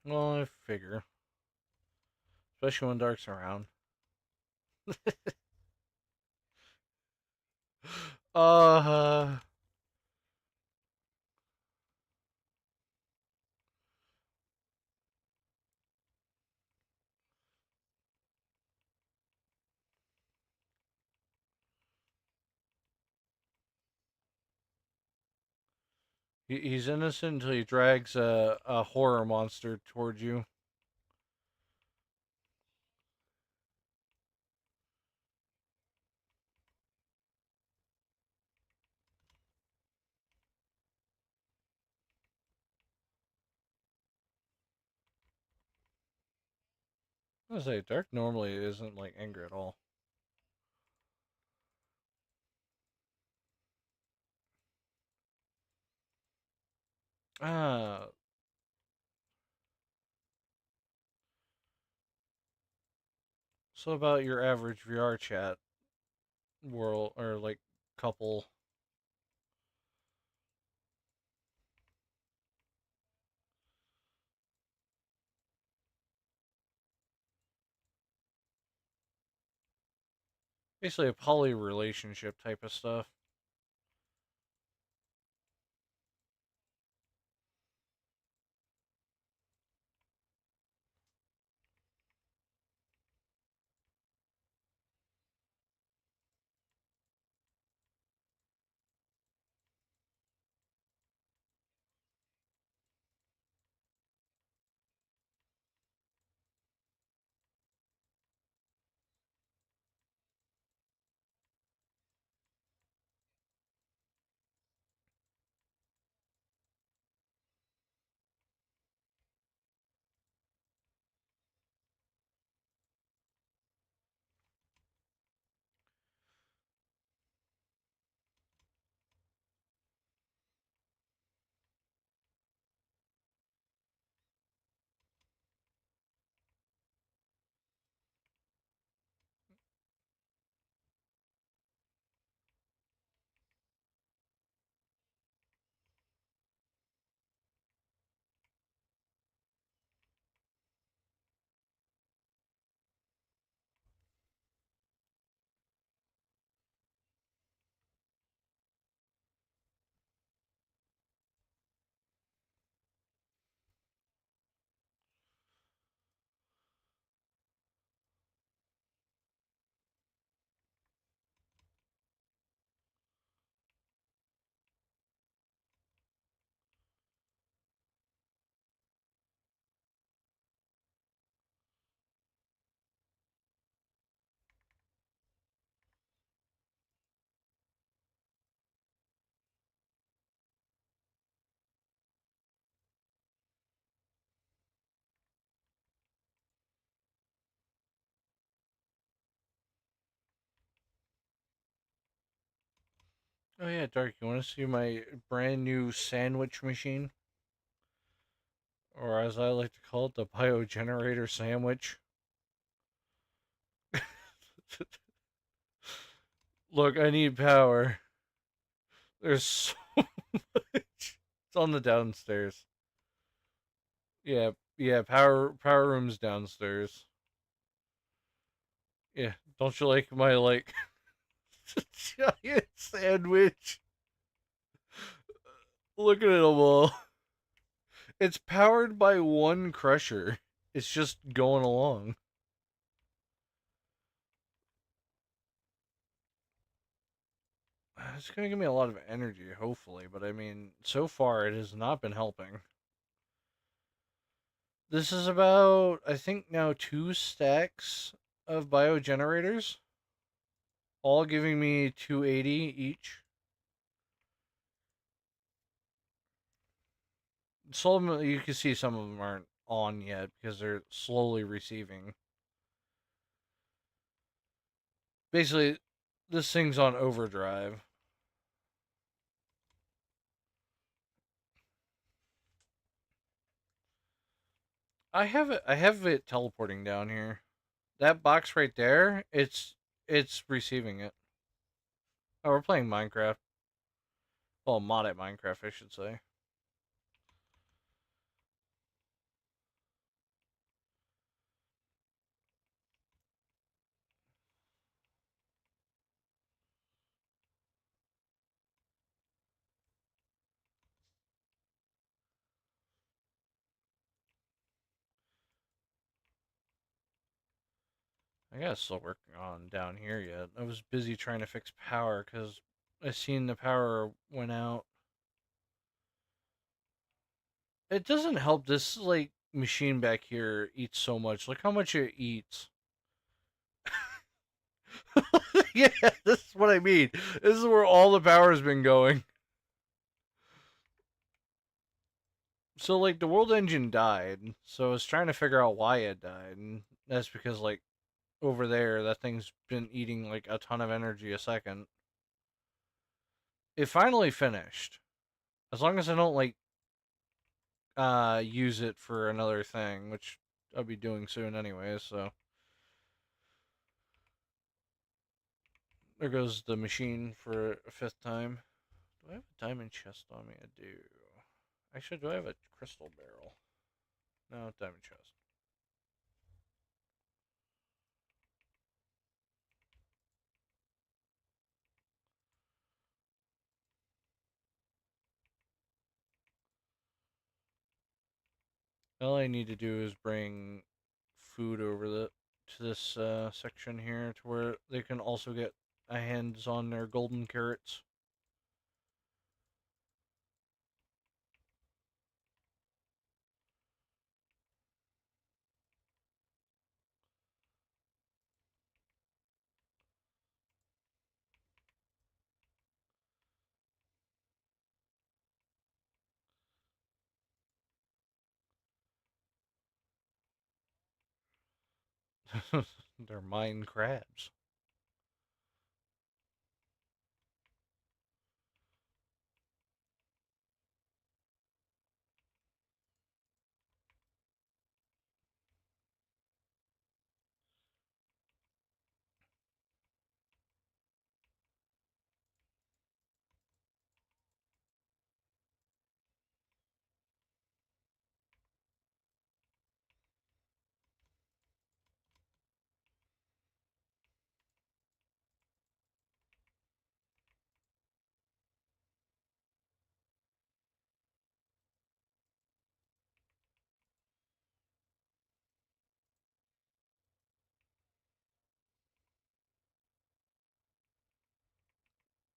Speaker 1: Well, I figure. Especially when Dark's around. Uh, he's innocent until he drags a horror monster towards you. I was say, Dark normally isn't like angry at all. Ah, so about your average VR chat world or like couple. Basically a poly relationship type of stuff. Oh yeah, Dark, you want to see my brand new sandwich machine? Or as I like to call it, the biogenerator sandwich. Look, I need power. There's so much. It's on the downstairs. Yeah, yeah, power room's downstairs. Yeah, don't you like my like giant sandwich? Look at it all. It's powered by one crusher. It's just going along. It's gonna give me a lot of energy, hopefully, but I mean, so far it has not been helping. This is about, I think now 2 stacks of biogenerators, all giving me 280 each. Some of them, you can see some of them aren't on yet because they're slowly receiving. Basically, this thing's on overdrive. I have it teleporting down here. That box right there, it's receiving it. Oh, we're playing Minecraft. Well, modded Minecraft, I should say. I gotta still work on down here yet. I was busy trying to fix power because I seen the power went out. It doesn't help this like machine back here eats so much. Look how much it eats. Yeah, this is what I mean. This is where all the power's been going. So like the world engine died, so I was trying to figure out why it died, and that's because like over there that thing's been eating like a ton of energy a second. It finally finished. As long as I don't like use it for another thing, which I'll be doing soon anyway, so there goes the machine for a fifth time. Do I have a diamond chest on me? I do. Actually, do I have a crystal barrel? No, diamond chest. All I need to do is bring food over to this section here to where they can also get a hands on their golden carrots. They're mine crabs.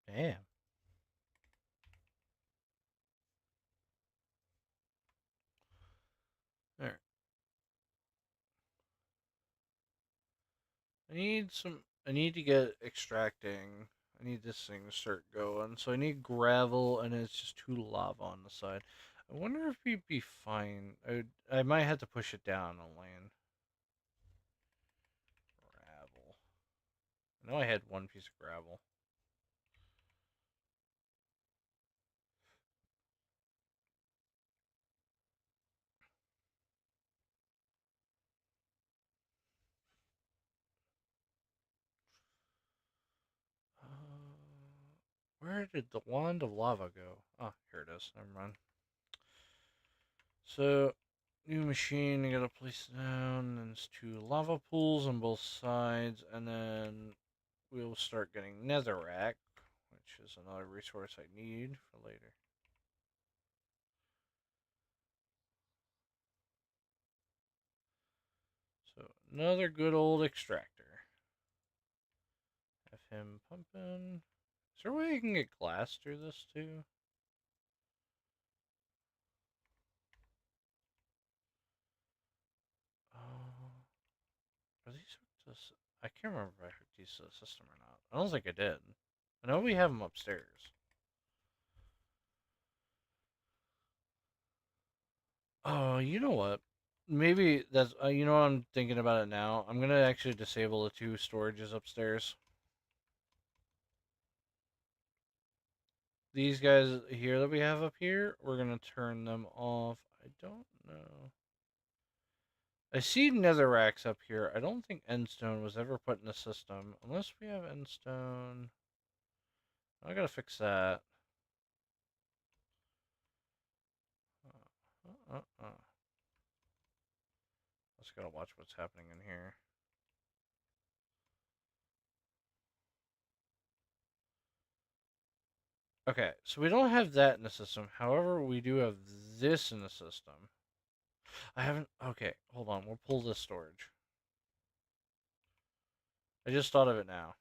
Speaker 1: Damn. There. I need some. I need to get extracting. I need this thing to start going. So I need gravel, and it's just too lava on the side. I wonder if we'd be fine. I might have to push it down on land. Gravel. I know I had one piece of gravel. Where did the wand of lava go? Oh, here it is. Never mind. So, new machine, I gotta place it down. And it's two lava pools on both sides, and then we'll start getting netherrack, which is another resource I need for later. So, another good old extractor. Have him pumping. Is there a way I can get glass through this too? Oh, are these hooked to this? I can't remember if I hooked these to the system or not. I don't think I did. I know we have them upstairs. Oh, you know what? Maybe that's you know what I'm thinking about it now. I'm gonna actually disable the two storages upstairs. These guys here that we have up here, we're gonna turn them off. I don't know. I see netherracks up here. I don't think endstone was ever put in the system unless we have endstone. I gotta fix that. Uh. Just gotta watch what's happening in here. Okay, so we don't have that in the system. However, we do have this in the system. I haven't. Okay, hold on. We'll pull this storage. I just thought of it now.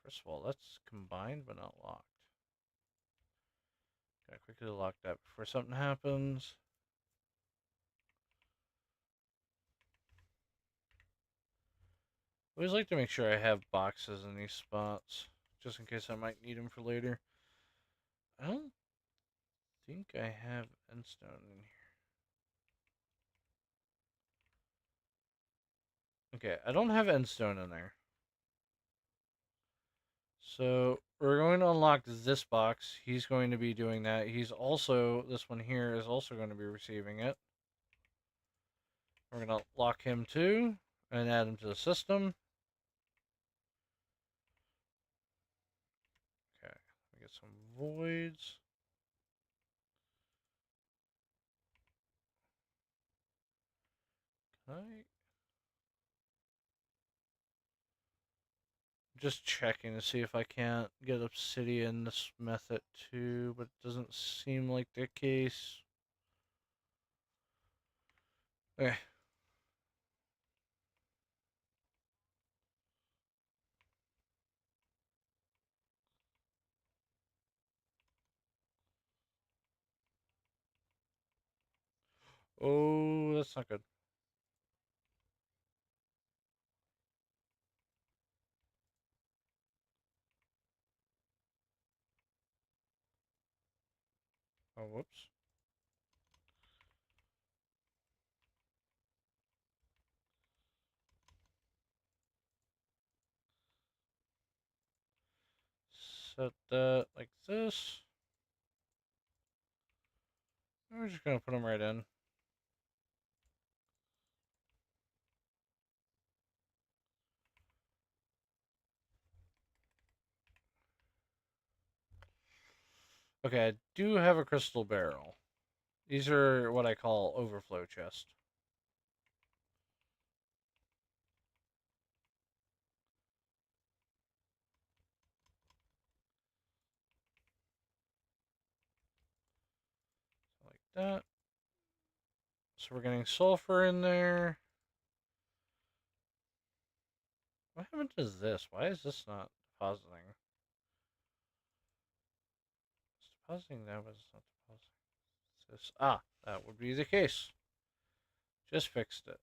Speaker 1: First of all, that's combined but not locked. Gotta quickly lock that before something happens. I always like to make sure I have boxes in these spots, just in case I might need them for later. I don't think I have endstone in here. Okay, I don't have endstone in there. So we're going to unlock this box. He's going to be doing that. He's also, this one here is also going to be receiving it. We're going to lock him too and add him to the system. Okay, we get some voids. Can I? Just checking to see if I can't get obsidian this method too, but it doesn't seem like the case. Okay. Oh, that's not good. Oh, whoops. Set that like this. We're just gonna put them right in. Okay, I do have a crystal barrel. These are what I call overflow chest. Like that. So we're getting sulfur in there. What happened to this? Why is this not depositing? It's depositing that, but it's not depositing this. Ah, that would be the case. Just fixed it.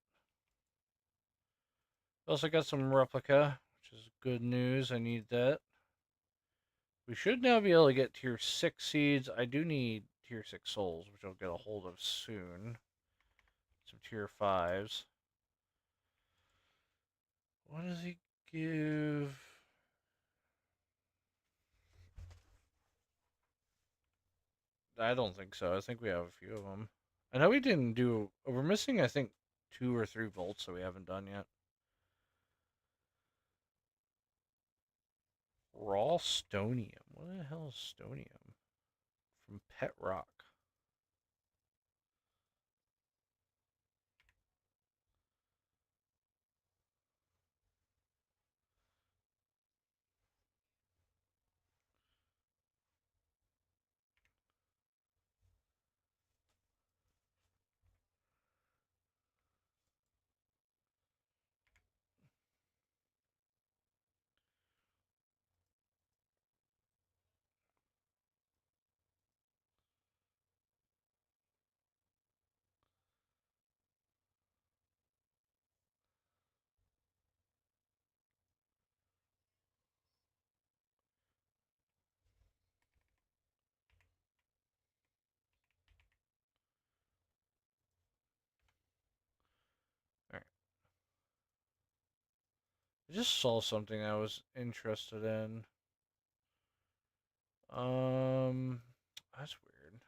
Speaker 1: Also got some replica, which is good news. I need that. We should now be able to get tier 6 seeds. I do need tier 6 souls, which I'll get a hold of soon. Some tier 5s. What does he give? I don't think so. I think we have a few of them. I know we didn't do. We're missing, I think, 2 or 3 volts that we haven't done yet. Raw stonium. What the hell is stonium? From Pet Rock. Alright. I just saw something I was interested in. That's weird.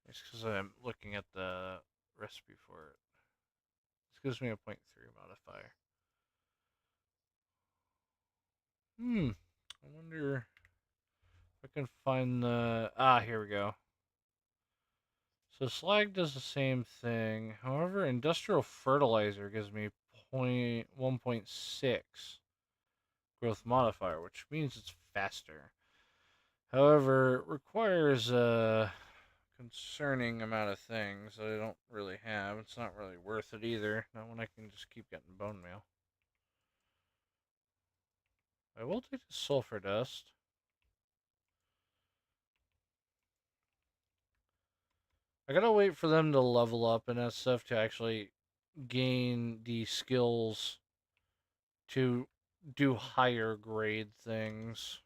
Speaker 1: It's because I'm looking at the recipe for it. This gives me a 0.3 modifier. I wonder if I can find the. Ah, here we go. So slag does the same thing. However, industrial fertilizer gives me 1.6 growth modifier, which means it's faster. However, it requires concerning amount of things that I don't really have. It's not really worth it either. Not when I can just keep getting bone meal. I will take the sulfur dust. I gotta wait for them to level up and that stuff to actually gain the skills to do higher grade things.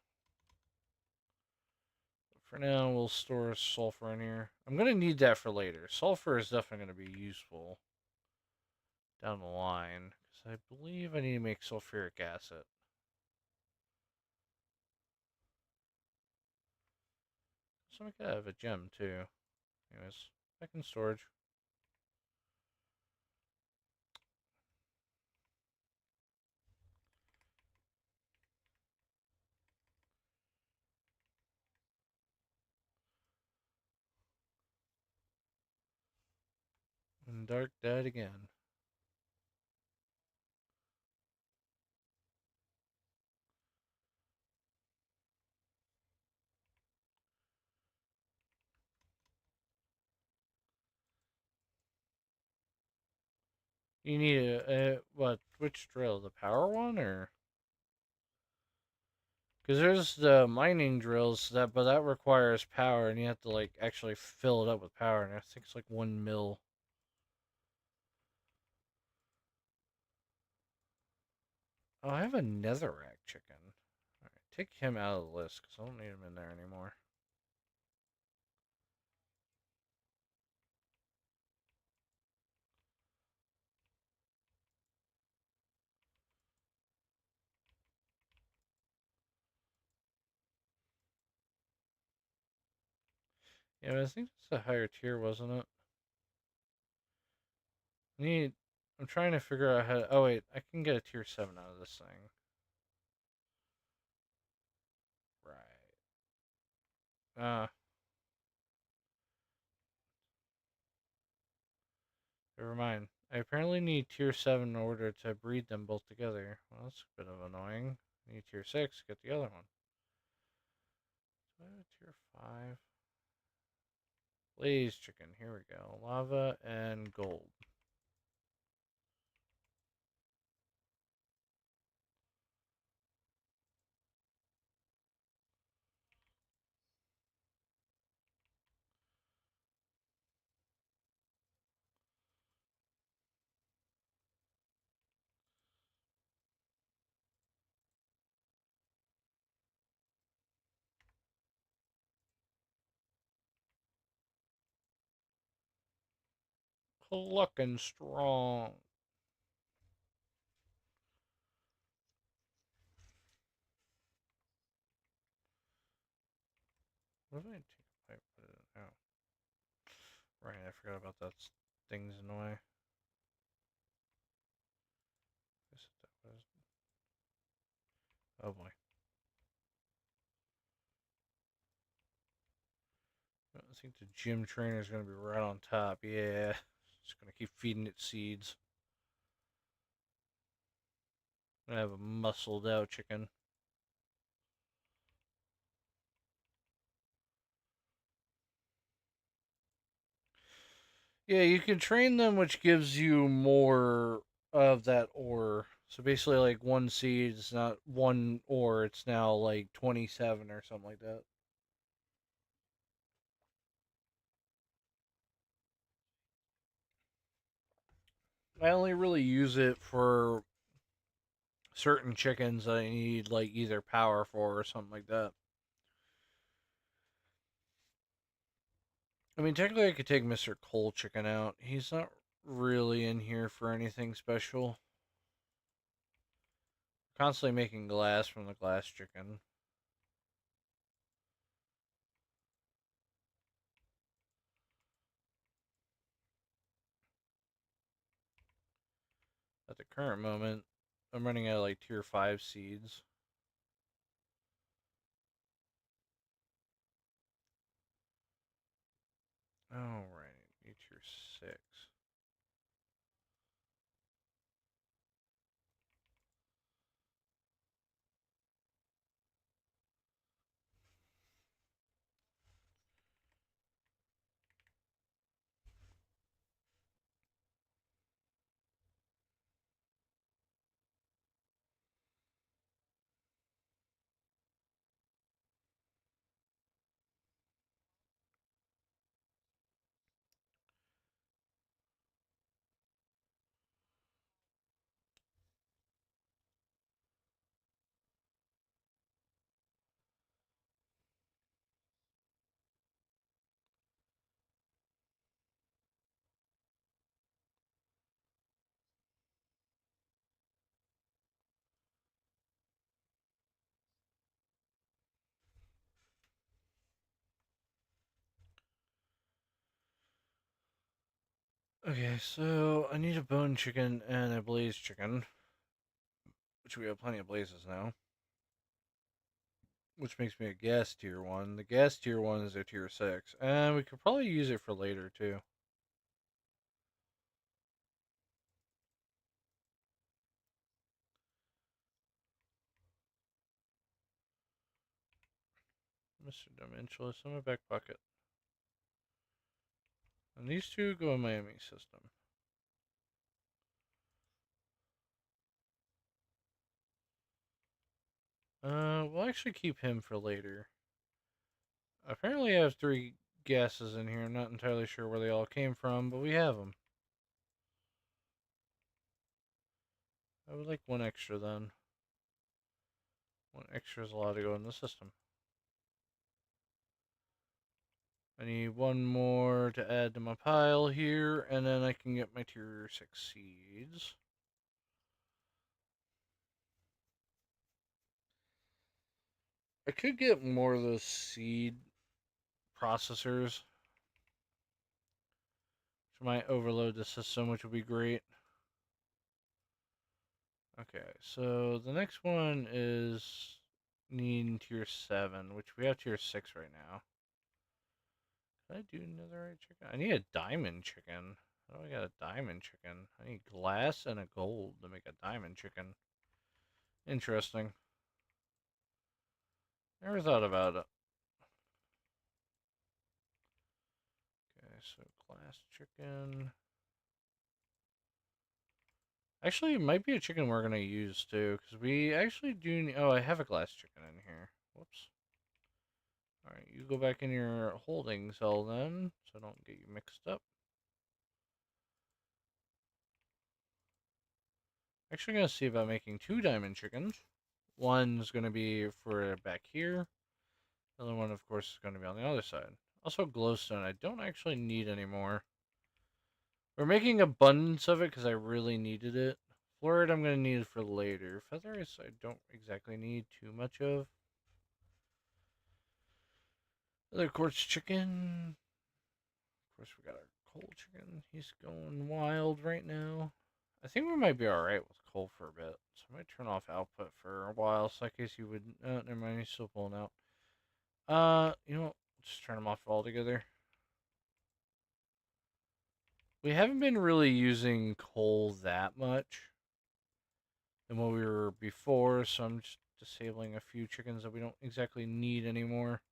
Speaker 1: For now, we'll store sulfur in here. I'm gonna need that for later. Sulfur is definitely gonna be useful down the line because I believe I need to make sulfuric acid. So I could have a gem too. Anyways, back in storage. And Dark dead again. You need what? Which drill? The power one or? Because there's the mining drills but that requires power, and you have to like actually fill it up with power, and I think it's like 1 mil. Oh, I have a netherrack chicken. All right, take him out of the list because I don't need him in there anymore. Yeah, but I think it's a higher tier, wasn't it? I need. I'm trying to figure out how. Oh wait, I can get a tier 7 out of this thing. Right. Never mind. I apparently need tier 7 in order to breed them both together. Well, that's a bit of annoying. I need tier 6 to get the other one. Do I have a tier 5? Blaze chicken. Here we go. Lava and gold. Clucking strong. What did I take a pipe? Put it in? Oh. Right, I forgot about that things in the way. Oh boy. I think the gym trainer is going to be right on top. Yeah. Just going to keep feeding it seeds. I have a muscled out chicken. Yeah, you can train them, which gives you more of that ore. So basically, like one seed is not one ore, it's now like 27 or something like that. I only really use it for certain chickens that I need like either power for or something like that. I mean, technically, I could take Mr. Coal Chicken out. He's not really in here for anything special. Constantly making glass from the glass chicken. At the current moment, I'm running out of like tier 5 seeds. Alright, need tier 6. Okay, so I need a bone chicken and a blaze chicken, which we have plenty of blazes now. Which makes me a gas tier 1. The gas tier 1 is a tier 6. And we could probably use it for later, too. Mr. Dimensionalist in my back pocket. And these two go in my ME system. We'll actually keep him for later. Apparently I have 3 gases in here. I'm not entirely sure where they all came from, but we have them. I would like 1 extra then. 1 extra is allowed to go in the system. I need 1 more to add to my pile here, and then I can get my tier 6 seeds. I could get more of those seed processors, which might overload the system, which would be great. Okay, so the next one is needing tier 7, which we have tier 6 right now. Can I do netherite chicken? I need a diamond chicken. How do I got a diamond chicken? I need glass and a gold to make a diamond chicken. Interesting. Never thought about it. Okay, so glass chicken. Actually, it might be a chicken we're gonna use too, because we actually do need. Oh, I have a glass chicken in here. Whoops. Alright, you go back in your holding cell then, so I don't get you mixed up. Actually, gonna see about making 2 diamond chickens. One's gonna be for back here. The other one, of course, is gonna be on the other side. Also, glowstone. I don't actually need anymore. We're making abundance of it because I really needed it. Fluorite I'm going to need for later. Feathers I don't exactly need too much of. Another quartz chicken. Of course, we got our coal chicken. He's going wild right now. I think we might be alright with coal for a bit. So I might turn off output for a while. So in case you would... never mind, he's still pulling out. You know what? Just turn them off altogether. We haven't been really using coal that much than what we were before, so I'm just disabling a few chickens that we don't exactly need anymore.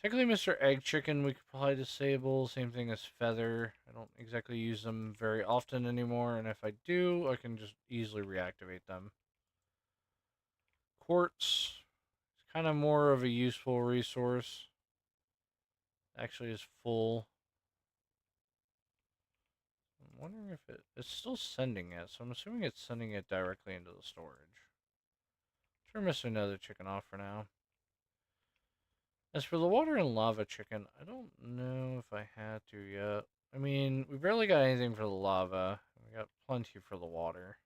Speaker 1: Technically, Mr. Egg Chicken we could probably disable. Same thing as Feather. I don't exactly use them very often anymore, and if I do, I can just easily reactivate them. Quartz is kind of more of a useful resource. Actually, is full. I'm wondering if it's still sending it, so I'm assuming it's sending it directly into the storage. Turn Mr. Nether Chicken off for now. As for the water and lava chicken, I don't know if I had to yet. I mean, we barely got anything for the lava. We got plenty for the water.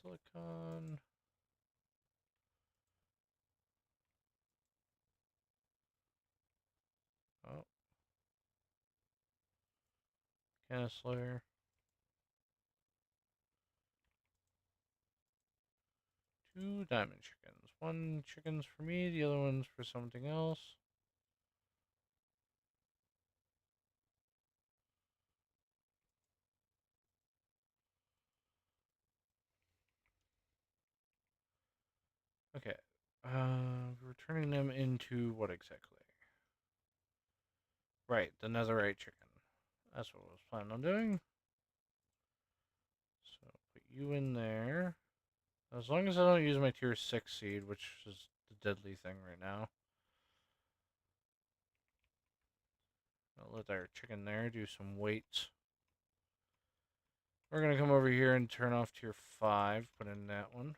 Speaker 1: Silicon. Oh, Canislayer. 2 diamond chickens. 1 chicken's for me, the other one's for something else. Okay. We're turning them into what exactly? Right, the netherite chicken. That's what I was planning on doing. So put you in there. As long as I don't use my tier 6 seed, which is the deadly thing right now. I'll let our chicken there do some weights. We're going to come over here and turn off tier 5, put in that one.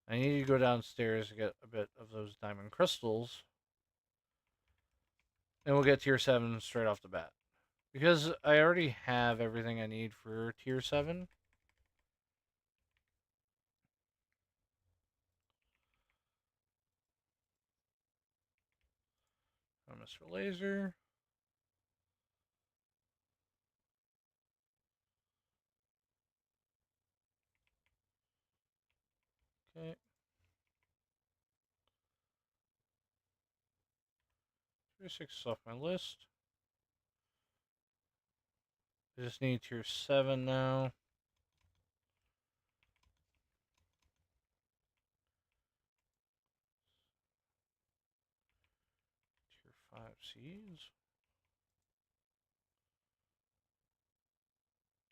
Speaker 1: I need to go downstairs to get a bit of those diamond crystals. And we'll get tier 7 straight off the bat. Because I already have everything I need for tier 7. Mr. Laser. Okay. Tier 6 is off my list. I just need tier 7 now. Tier 5 seeds.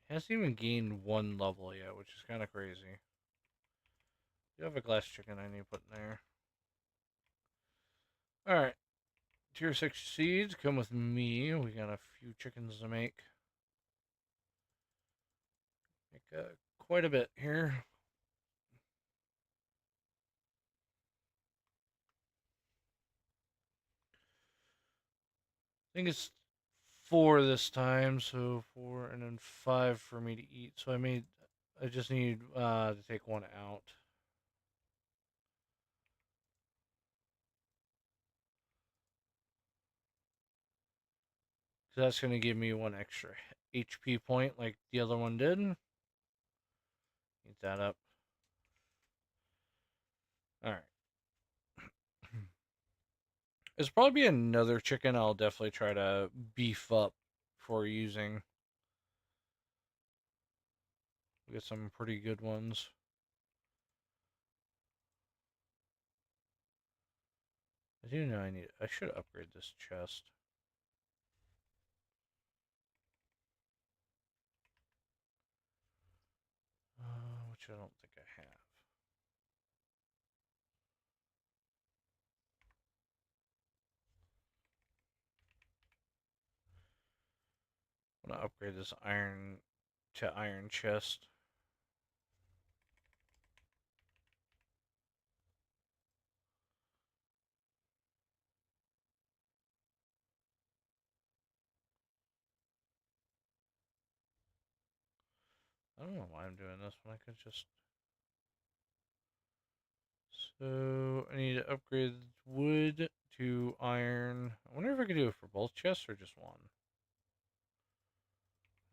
Speaker 1: It hasn't even gained 1 level yet, which is kind of crazy. You have a glass chicken I need to put in there. Alright. Tier 6 seeds come with me. We got a few chickens to make. Make quite a bit here. I think it's 4 this time, so 4 and then 5 for me to eat. So I just need to take 1 out. So that's going to give me 1 extra HP point like the other one did. Eat that up. Alright. There's probably another chicken I'll definitely try to beef up for using. We get some pretty good ones. I do know I should upgrade this chest. Which I don't think I have. I'm gonna upgrade this iron to iron chest. I don't know why I'm doing this when I could just. So I need to upgrade wood to iron. I wonder if I could do it for both chests or just one.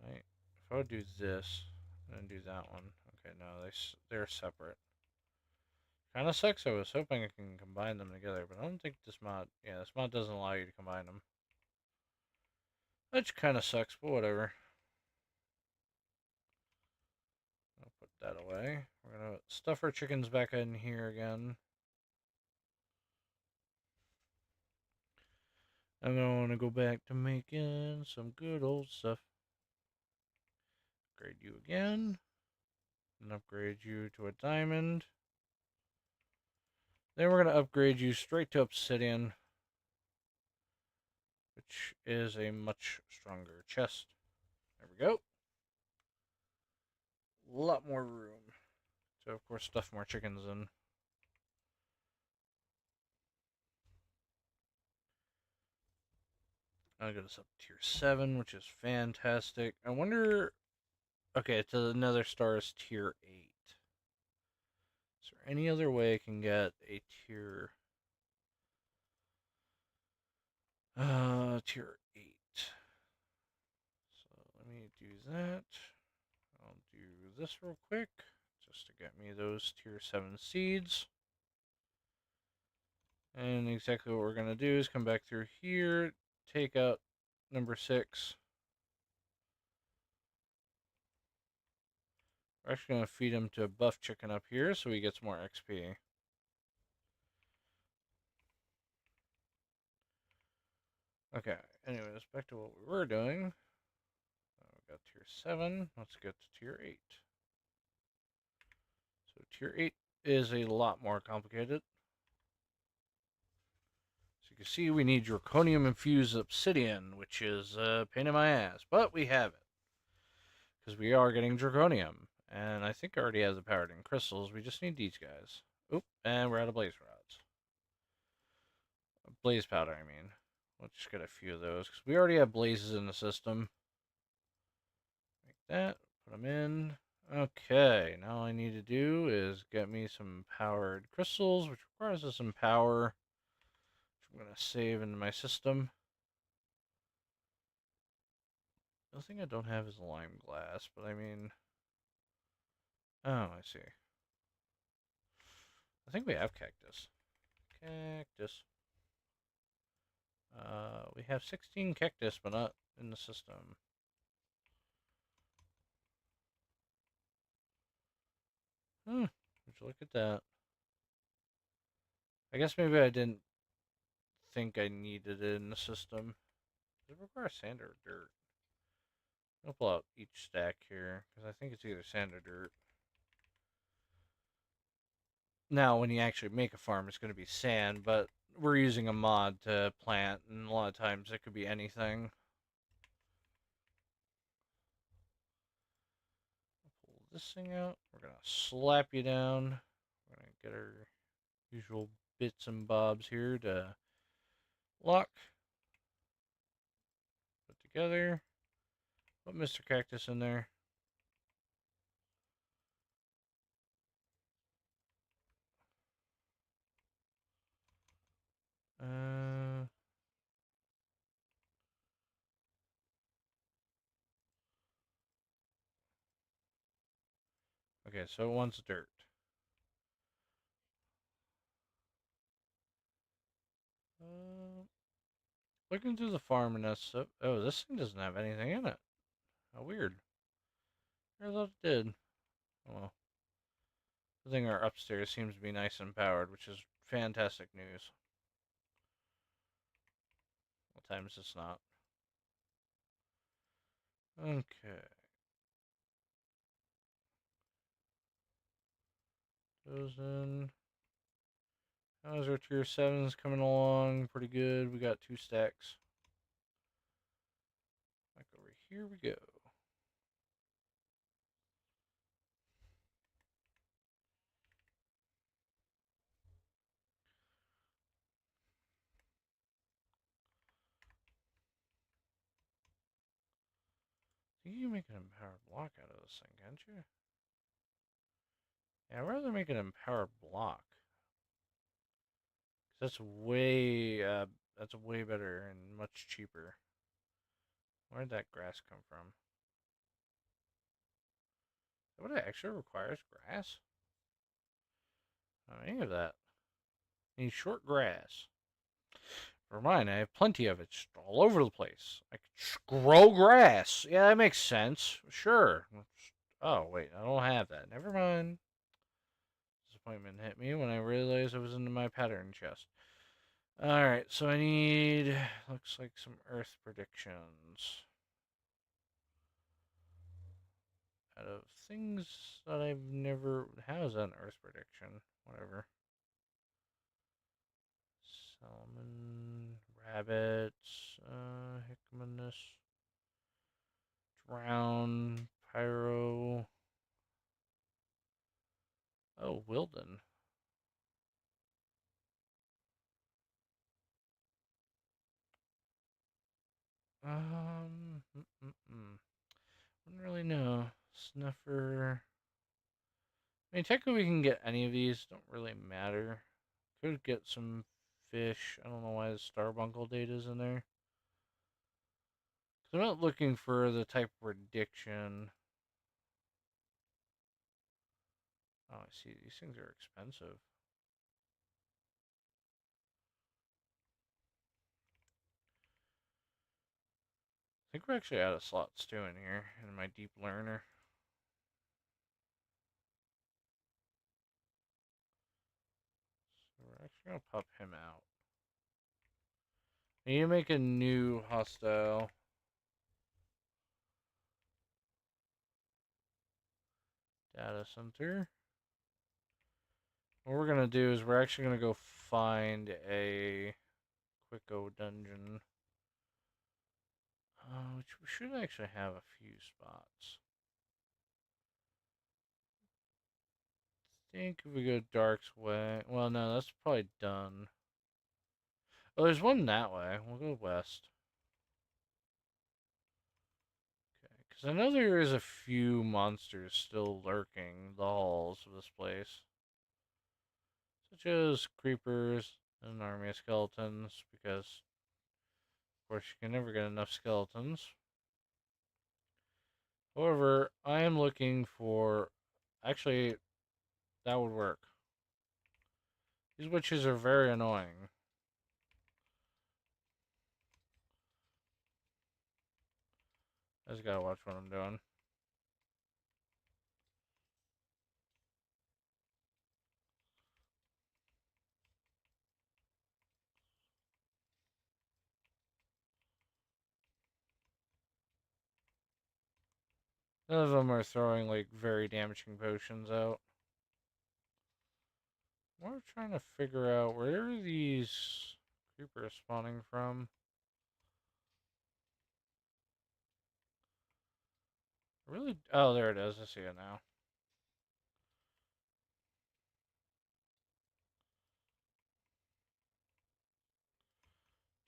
Speaker 1: Right. If I would do this and then do that one. Okay, no, they're separate. Kind of sucks. I was hoping I can combine them together, but I don't think this mod. Yeah, this mod doesn't allow you to combine them. Which kind of sucks, but whatever. I'll put that away. We're gonna stuff our chickens back in here again. I'm gonna want to go back to making some good old stuff. Upgrade you again. And upgrade you to a diamond. Then we're going to upgrade you straight to obsidian, which is a much stronger chest. There we go. A lot more room. So, of course, stuff more chickens in. I'll get us up to tier 7, which is fantastic. I wonder. Okay, to another star is tier 8. Is there any other way I can get a tier. Tier 8. So let me do that. I'll do this real quick just to get me those tier 7 seeds. And exactly what we're going to do is come back through here, take out number 6. We're actually going to feed him to a buff chicken up here so he gets more XP. Okay, anyways, back to what we were doing. We got tier 7. Let's get to tier 8. So tier 8 is a lot more complicated. So you can see we need draconium infused obsidian, which is a pain in my ass, but we have it. Because we are getting draconium. And I think I already have the powered in crystals. We just need these guys. Oop, and we're out of blaze rods. Blaze powder, I mean. We'll just get a few of those. Because we already have blazes in the system. Like that. Put them in. Okay, now all I need to do is get me some powered crystals, which requires us some power. Which I'm gonna save into my system. The thing I don't have is lime glass, but I mean, oh, I see. I think we have cactus. Cactus. We have 16 cactus, but not in the system. Would you look at that? I guess maybe I didn't think I needed it in the system. Does it require sand or dirt? I'll pull out each stack here, because I think it's either sand or dirt. Now, when you actually make a farm, it's going to be sand, but we're using a mod to plant, and a lot of times it could be anything. Pull this thing out. We're going to slap you down. We're going to get our usual bits and bobs here to lock, put together. Put Mr. Cactus in there. Uh, okay, so it wants dirt. Uh, Looking through the farm and that's oh, this thing doesn't have anything in it. How weird. I thought it did. Oh well. The thing our upstairs seems to be nice and powered, which is fantastic news. What times it's not. Okay. Goes in. How's our tier 7s coming along? Pretty good. We got 2 stacks. Back over here we go. I think you can make an empowered block out of this thing, can't you? Yeah, I'd rather make an empowered block. That's way better and much cheaper. Where'd that grass come from? Is that what it actually requires? Grass? Any of that. Need short grass. For mine, I have plenty of it, just all over the place. I could grow grass. Yeah, that makes sense. Sure. Oh wait, I don't have that. Never mind. Disappointment hit me when I realized I was into my pattern chest. Alright, so I need, looks like some earth predictions. Out of things that I've never, how's that an earth prediction? Whatever. Salmon, rabbits, Hickmanus, drown, pyro. Oh, Wilden. Wouldn't really know. Snuffer. I mean, technically we can get any of these. Don't really matter. Could get some fish. I don't know why the Starbuncle data's in there. Because I'm not looking for the type of prediction. Oh, I see. These things are expensive. I think we're actually out of slots too in here in my deep learner. So we're actually gonna pop him out. I need to make a new hostile data center. What we're gonna do is we're actually gonna go find a Quicko dungeon. Which we should actually have a few spots. I think if we go Dark's way, well, no, that's probably done. Oh, there's one that way. We'll go west. Okay, because I know there is a few monsters still lurking the halls of this place, such as creepers. an army of skeletons because, of course, you can never get enough skeletons. However, I am looking for. Actually, that would work. These witches are very annoying. I just gotta watch what I'm doing. None of them are throwing like very damaging potions out. We're trying to figure out where are these creepers spawning from. Really? Oh, there it is. I see it now.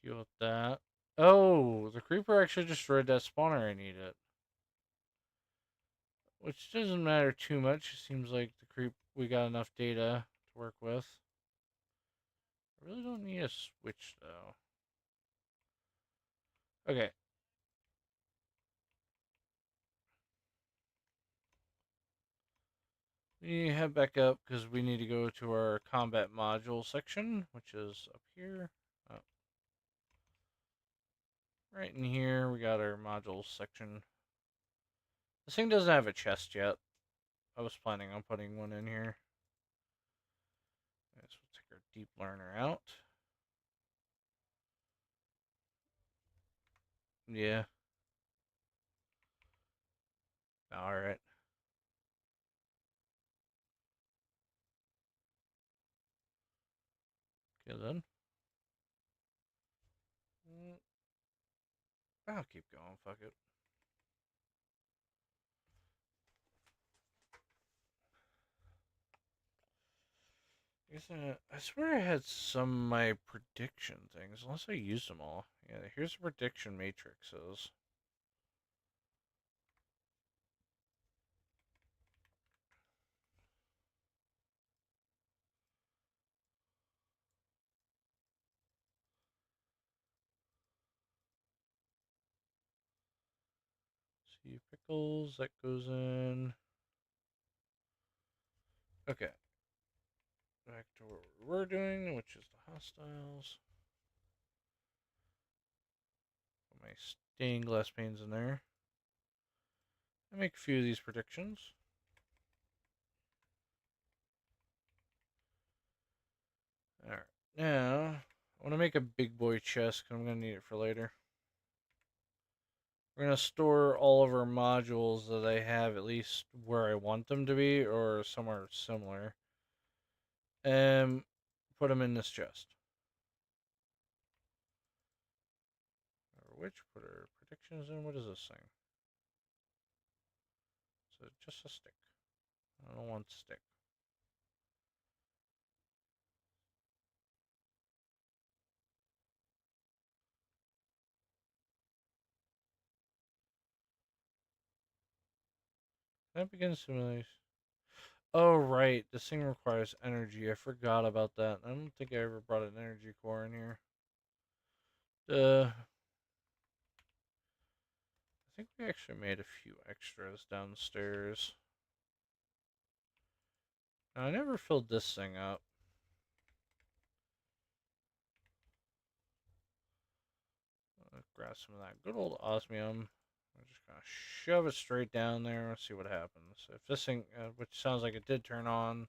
Speaker 1: Deal with that. Oh, the creeper actually destroyed that spawner I needed. Which doesn't matter too much. It seems like the creep we got enough data to work with. I really don't need a switch though. Okay. We head back up because we need to go to our combat module section, which is up here. Oh, right in here, we got our modules section. This thing doesn't have a chest yet. I was planning on putting one in here. Okay, so we'll take our deep learner out. Yeah. Alright. Okay then. I'll keep going. Fuck it. I swear I had some of my prediction things, unless I used them all. Yeah, here's the prediction matrices. See pickles, that goes in. Okay. Back to what we were doing, which is the hostiles. Put my stained glass panes in there. I make a few of these predictions. Alright. Now, I want to make a big boy chest because I'm going to need it for later. We're going to store all of our modules that I have at least where I want them to be or somewhere similar. And put them in this chest. Which put our predictions in? What is this thing? So just a stick. I don't want stick. That begins simulation. Oh, right. This thing requires energy. I forgot about that. I don't think I ever brought an energy core in here. I think we actually made a few extras downstairs. Now, I never filled this thing up. Grab some of that good old osmium. I'm just gonna shove it straight down there. Let's see what happens. If this thing, which sounds like it did turn on.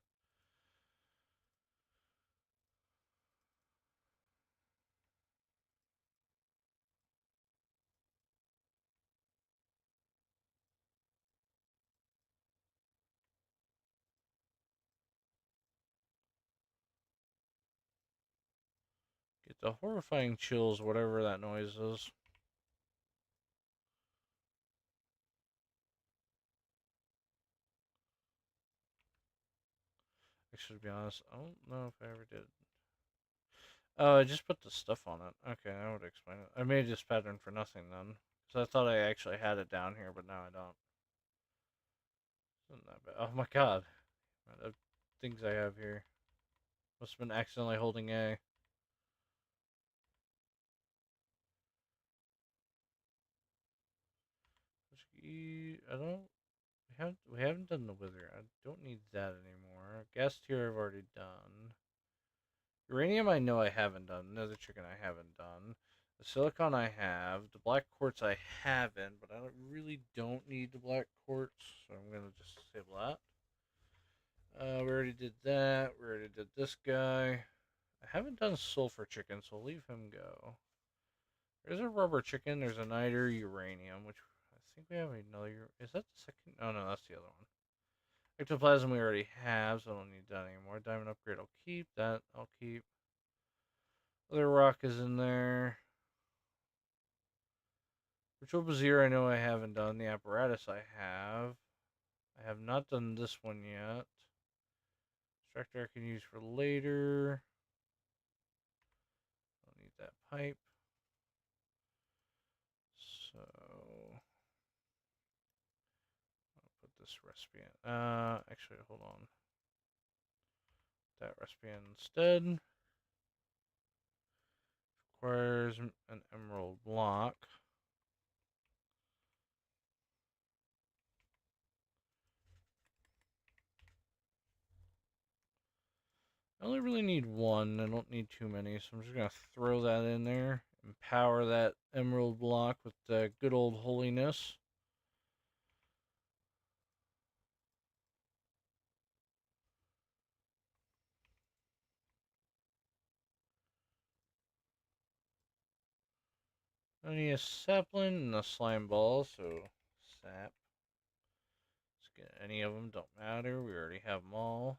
Speaker 1: Get the horrifying chills, whatever that noise is. Actually, to be honest, I don't know if I ever did. Oh, I just put the stuff on it. Okay, that would explain it. I made this pattern for nothing then. Because I thought I actually had it down here, but now I don't. Isn't that bad? Oh my god. The things I have here. Must have been accidentally holding A. I don't. We haven't done the wither. I don't need that anymore. Gas tier I've already done. Uranium I know I haven't done. Another chicken I haven't done. The silicon I have. The black quartz I haven't, but I really don't need the black quartz, so I'm gonna just disable that. We already did that. We already did this guy. I haven't done sulfur chicken, so I'll leave him go. There's a rubber chicken. There's a niter uranium, which I think we have another. Is that the second? Oh no, that's the other one. Ectoplasm we already have, so I don't need that anymore. Diamond upgrade I'll keep. That I'll keep. Other rock is in there. Ritual Bazier I know I haven't done. The apparatus I have. I have not done this one yet. Extractor I can use for later. Don't need that pipe. So I'll put this recipe in. Actually, hold on. That recipe in instead. Requires an emerald block. I only really need one. I don't need too many, so I'm just going to throw that in there. Empower that emerald block with the good old holiness. I need a sapling and a slime ball, so sap. Let's get any of them, don't matter. We already have them all.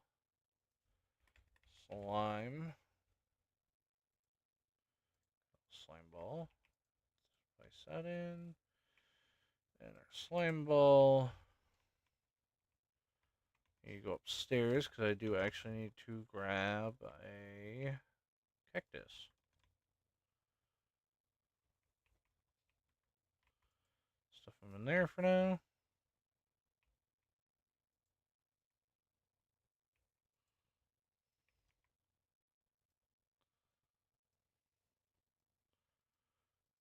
Speaker 1: Slime. Slime ball. Place that in. And our slime ball. You go upstairs because I do actually need to grab a cactus. Stuff them in there for now.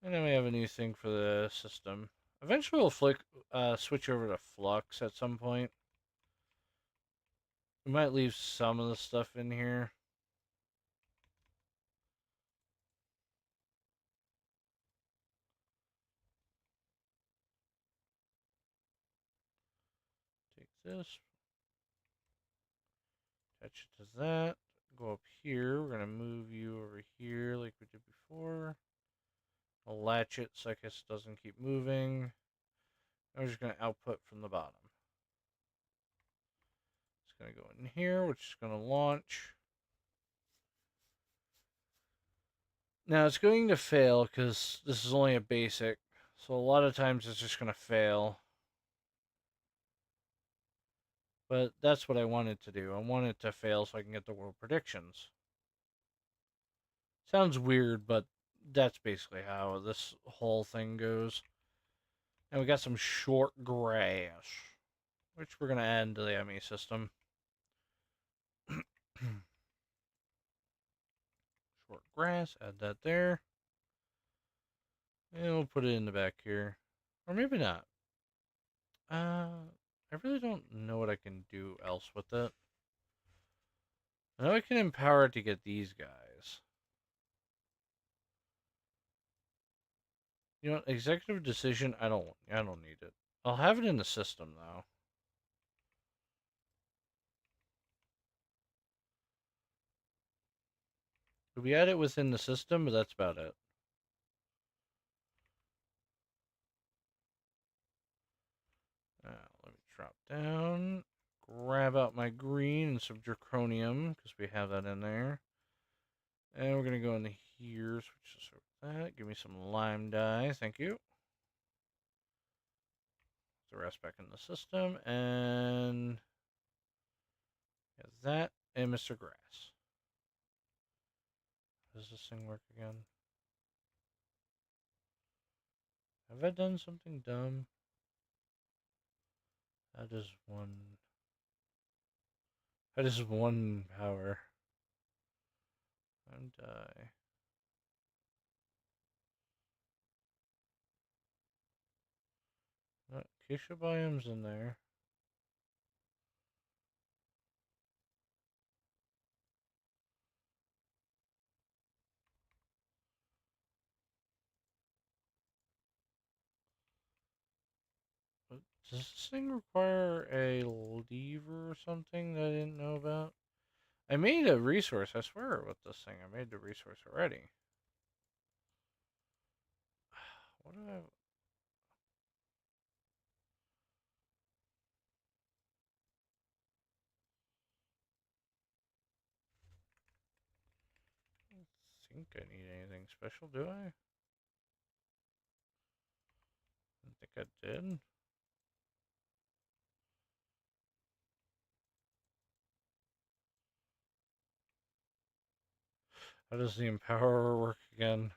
Speaker 1: And then we have a new thing for the system. Eventually we'll switch over to flux at some point. We might leave some of the stuff in here. Take this. Attach it to that. Go up here. We're going to move you over here like we did before. I'll latch it so I guess it doesn't keep moving. I'm just going to output from the bottom. It's going to go in here, which is going to launch. Now it's going to fail because this is only a basic. So a lot of times it's just going to fail. But that's what I wanted to do. I want it to fail so I can get the world predictions. Sounds weird, but that's basically how this whole thing goes. And we got some short grass, which we're going to add into the ME system. Short grass, add that there. And we'll put it in the back here. Or maybe not. I really don't know what I can do else with it. I know I can empower it to get these guys. You know, executive decision, I don't need it. I'll have it in the system though. We add it within the system, but that's about it. Let me drop down, grab out my green and some draconium, because we have that in there. And we're going to go into here, switch this over that. Give me some lime dye, thank you. The rest back in the system, and that, and Mr. Grass. Does this thing work again? Have I done something dumb? That is one. That is one power. And die. acacia biomes in there. But does this thing require a lever or something that I didn't know about? I made a resource, I swear, with this thing. I made the resource already. What do I... I don't think I need anything special, do I? I think I did. How does the empower work again?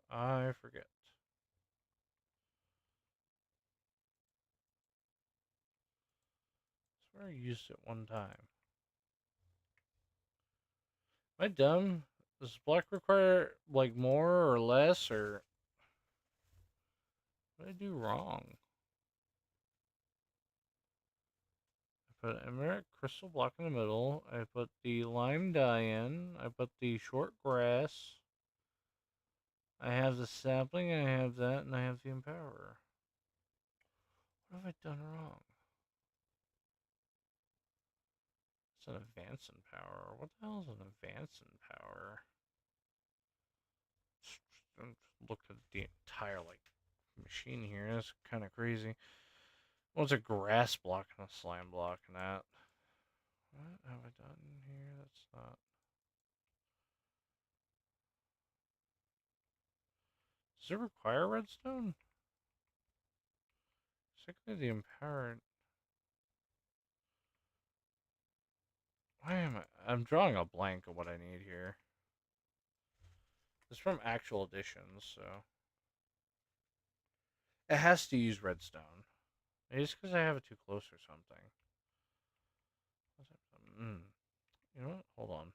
Speaker 1: I forget. I swear I used it one time. Am I dumb? Does block require like more or less, or what did I do wrong? I put emerald crystal block in the middle. I put the lime dye in. I put the short grass. I have the sapling. I have that, and I have the empower. What have I done wrong? It's an advance in power. What the hell is an advance in power? Look at the entire like machine here. That's kind of crazy. What's a grass block and a slime block and that? What have I done here? That's not. Does it require redstone? Particularly the empowered. Why am I? I'm drawing a blank of what I need here. It's from actual editions, so it has to use redstone. Maybe it's because I have it too close or something. You know what? Hold on.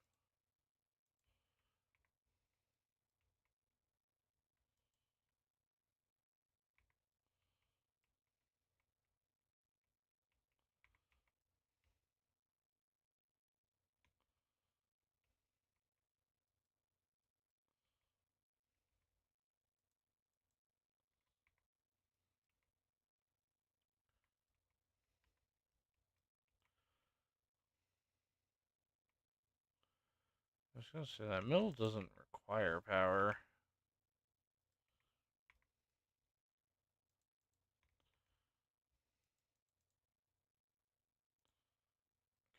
Speaker 1: I was gonna say that middle doesn't require power.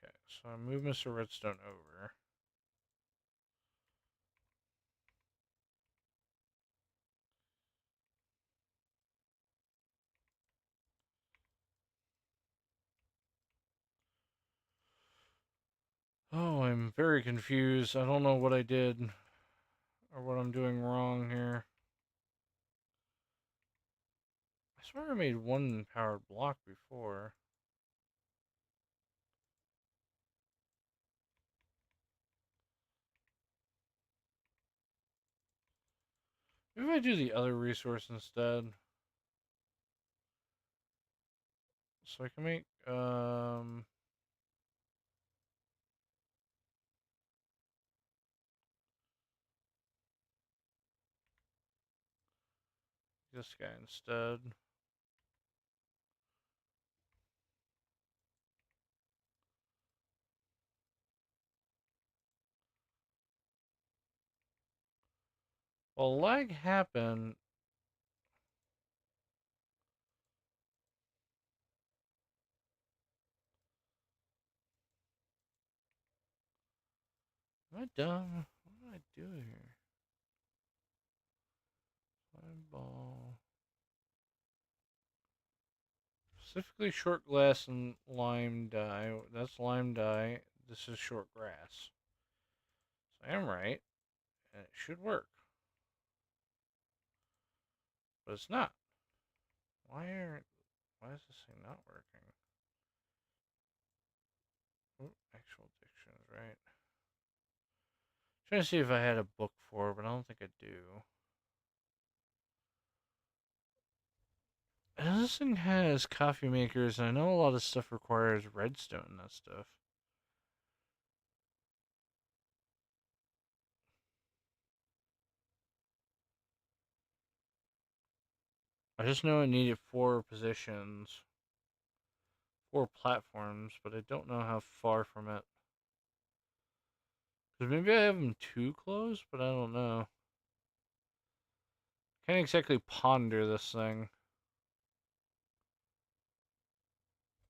Speaker 1: Okay, so I move Mr. Redstone over. Oh, I'm very confused. I don't know what I did or what I'm doing wrong here. I swear I made one powered block before. Maybe I do the other resource instead. So I can make this guy instead. Well, lag happened. Am I dumb? What did I do here? Fireball. Specifically short glass and lime dye. That's lime dye. This is short grass. So I am right. And it should work. But it's not. Why is this thing not working? Oh, actual dictions, right? Trying to see if I had a book for it, but I don't think I do. This thing has coffee makers, and I know a lot of stuff requires redstone and that stuff. I just know I needed 4 positions, 4 platforms, but I don't know how far from it. Because maybe I have them too close, but I don't know. Can't exactly ponder this thing.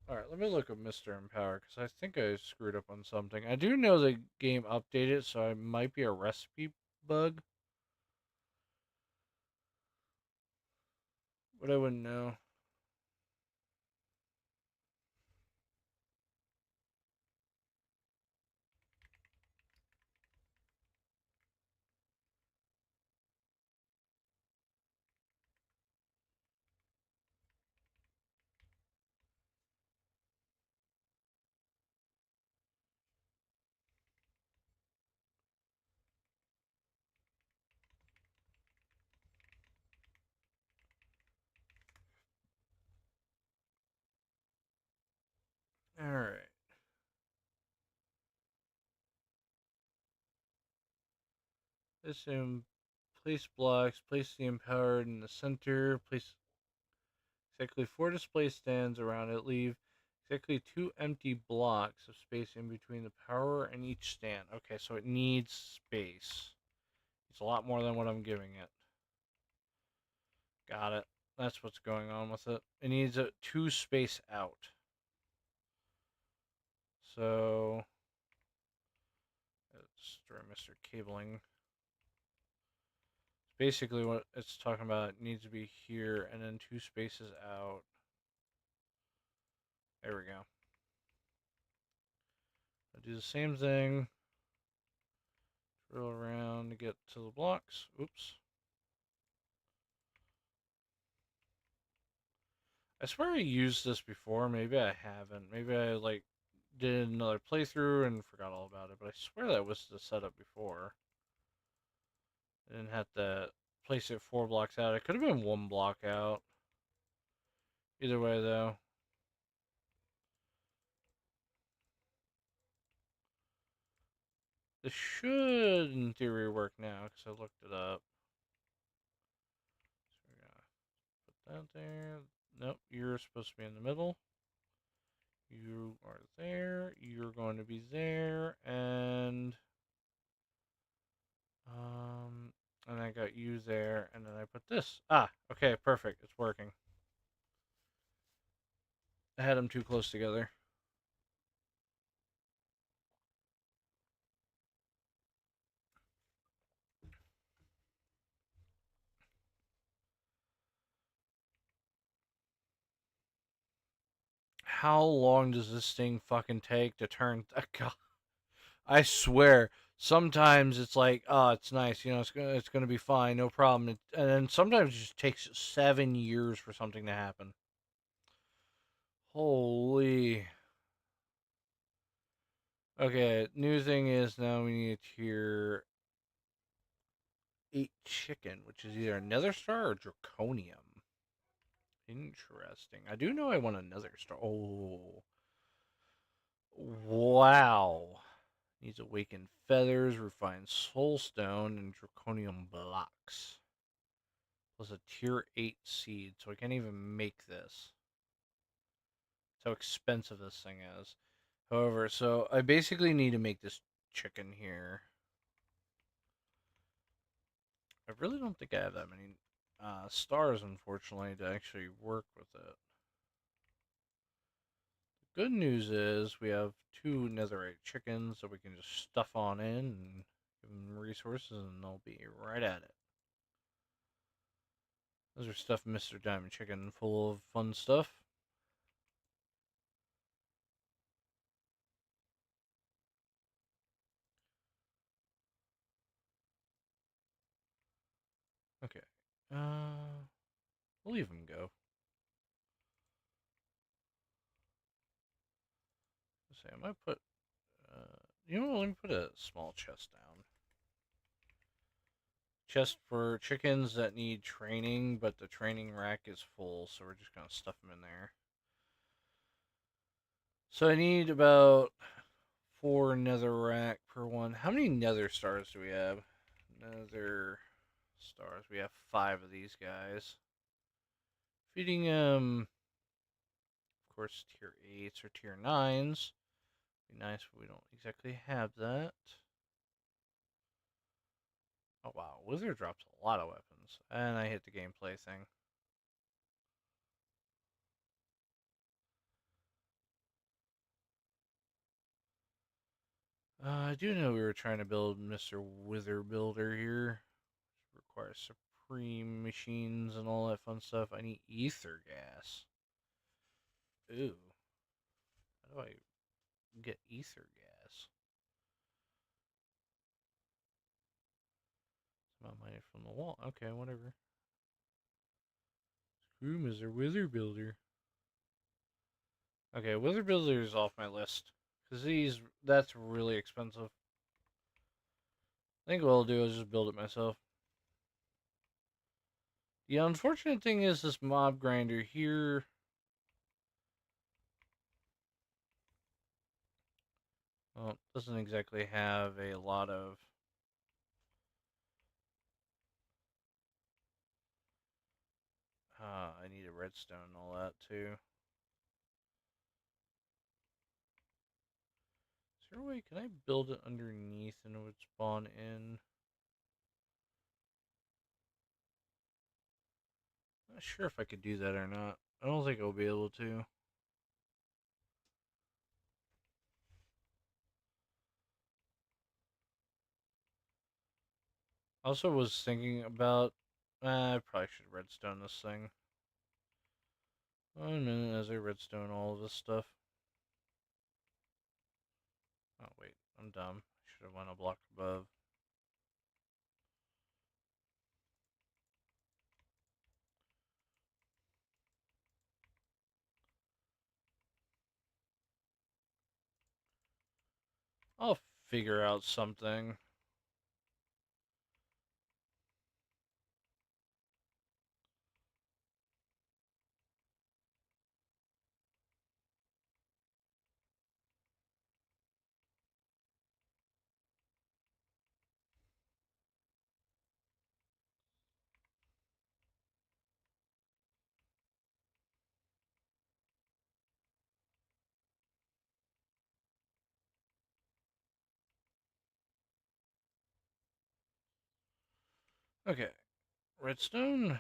Speaker 1: Alright, let me look up Mr. Empower, because I think I screwed up on something. I do know the game updated, so it might be a recipe bug, but I wouldn't know. Alright. Assume place blocks, place the empowered in the center, place exactly 4 display stands around it, leave exactly 2 empty blocks of space in between the power and each stand. Okay, so it needs space. It's a lot more than what I'm giving it. Got it. That's what's going on with it. It needs a 2 space out. So let's destroy Mr. Cabling. Basically, what it's talking about, it needs to be here and then 2 spaces out. There we go. I'll do the same thing. Drill around to get to the blocks. Oops. I swear I used this before. Maybe I haven't. Maybe I like did another playthrough and forgot all about it. But I swear that was the setup before. I didn't have to place it 4 blocks out. It could have been 1 block out. Either way, though. This should, in theory, work now because I looked it up. So we're gonna put that there. Nope, you're supposed to be in the middle. You are there. You're going to be there, um, and I got you there, and then I put this. Ah, okay, perfect. It's working. I had them too close together. How long does this thing fucking take to turn? God, I swear. Sometimes it's like, oh, it's nice, it's gonna be fine, no problem. And then sometimes it just takes 7 years for something to happen. Holy. Okay, new thing is now we need to tier 8 chicken, which is either another star or draconium. Interesting. I do know I want another star. Oh, wow. Needs awakened feathers, refined soulstone, and draconium blocks. Plus a tier 8 seed, so I can't even make this. That's how expensive this thing is. However, so I basically need to make this chicken here. I really don't think I have that many stars, unfortunately, to actually work with it. The good news is we have 2 netherite chickens that we can just stuff on in and give them resources, and they'll be right at it. Those are stuffed Mr. Diamond Chicken, full of fun stuff. Okay. We'll leave them go. Let's say I might put, let me put a small chest down. chest for chickens that need training, but the training rack is full, so we're just gonna stuff them in there. So I need about 4 nether rack per one. How many nether stars do we have? Nether stars. We have 5 of these guys. Feeding of course, tier 8s or tier 9s. Be nice, but we don't exactly have that. Oh wow, Wizard drops a lot of weapons. And I hit the gameplay thing. I do know we were trying to build Mr. Wither Builder here. Which requires supreme machines and all that fun stuff. I need ether gas. Ooh. How do I get ether gas? It's not mining from the wall. Okay, whatever. Screw Mr. Wither Builder. Okay, Wither Builder is off my list. Because that's really expensive. I think what I'll do is just build it myself. The unfortunate thing is this mob grinder here. Well, doesn't exactly have a lot of I need a redstone and all that too. Is there a way, can I build it underneath and it would spawn in? Not sure if I could do that or not. I don't think I'll be able to. Also was thinking about, I probably should redstone this thing. 1 minute as I redstone all of this stuff. Oh wait, I'm dumb. I should have went a block above. I'll figure out something. Okay, redstone.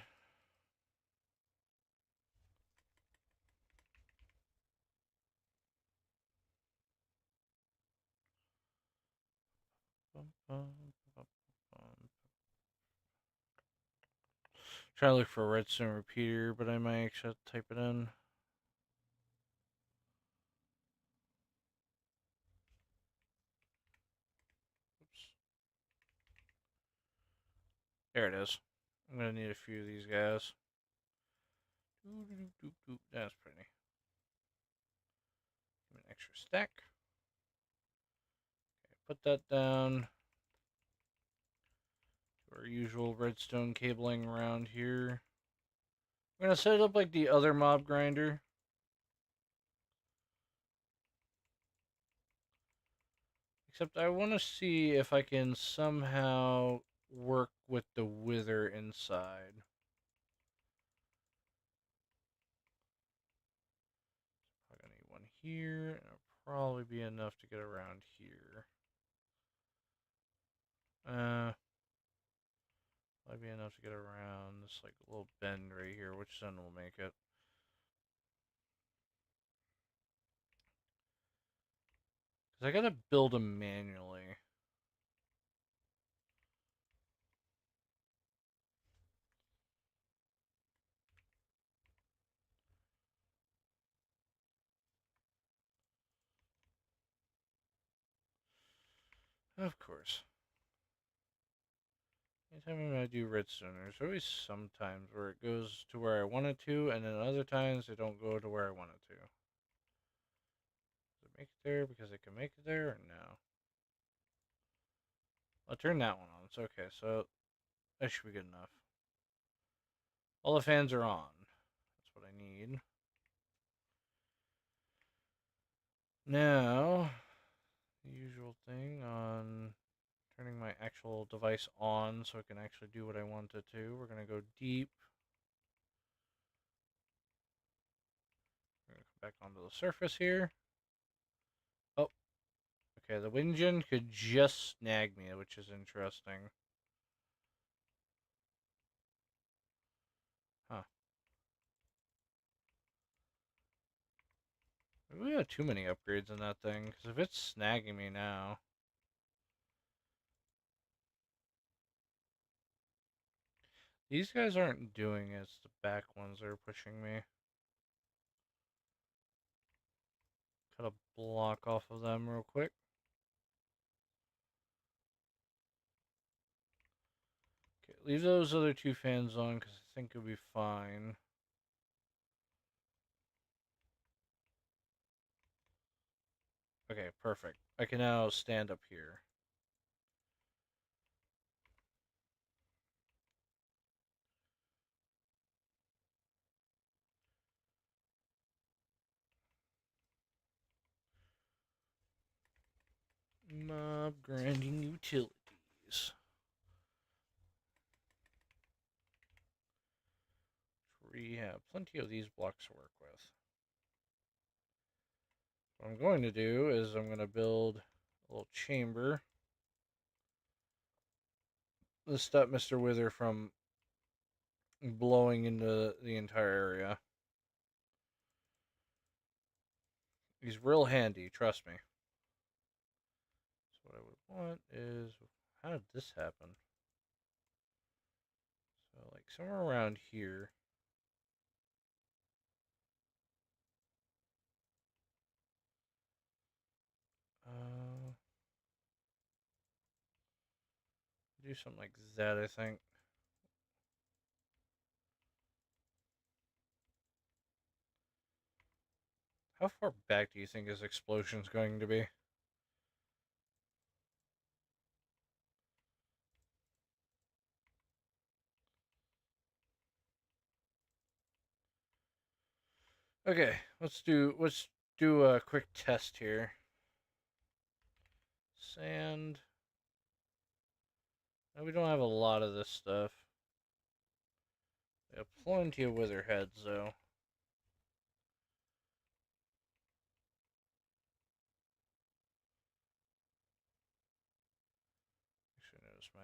Speaker 1: Try to look for a redstone repeater, but I might actually have to type it in. Oops. There it is. I'm gonna need a few of these guys. That's pretty. Give me an extra stack. Okay, put that down. Our usual redstone cabling around here. I'm gonna set it up like the other mob grinder. Except I want to see if I can somehow work with the wither inside. I'm gonna need one here, and it'll probably be enough to get around here. Might be enough to get around this like little bend right here, which then will make it. Cause I gotta build them manually. Of course. Anytime I do redstone, there's always sometimes where it goes to where I want it to, and then other times it don't go to where I want it to. Does it make it there because it can make it there, or no? I'll turn that one on. It's okay. So That should be good enough. All the fans are on. That's what I need. Now, the usual thing on turning my actual device on so it can actually do what I want it to. We're going to go deep. We're going to come back onto the surface here. Oh, okay. The wind gen could just snag me, which is interesting. Huh. Maybe we have too many upgrades in that thing, because if it's snagging me now... These guys aren't doing it, it's the back ones that are pushing me. Cut a block off of them real quick. Okay, leave those other two fans on, because I think it'll be fine. Okay, perfect. I can now stand up here. Mob grinding utilities. We have plenty of these blocks to work with. What I'm going to do is I'm going to build a little chamber to stop Mr. Wither from blowing into the entire area. He's real handy, trust me. So what I would want is, how did this happen? So like somewhere around here. Uh, do something like that, I think. How far back do you think his explosion's going to be? Okay, let's do a quick test here. Sand. No, we don't have a lot of this stuff. We have plenty of wither heads, though. Actually, notice my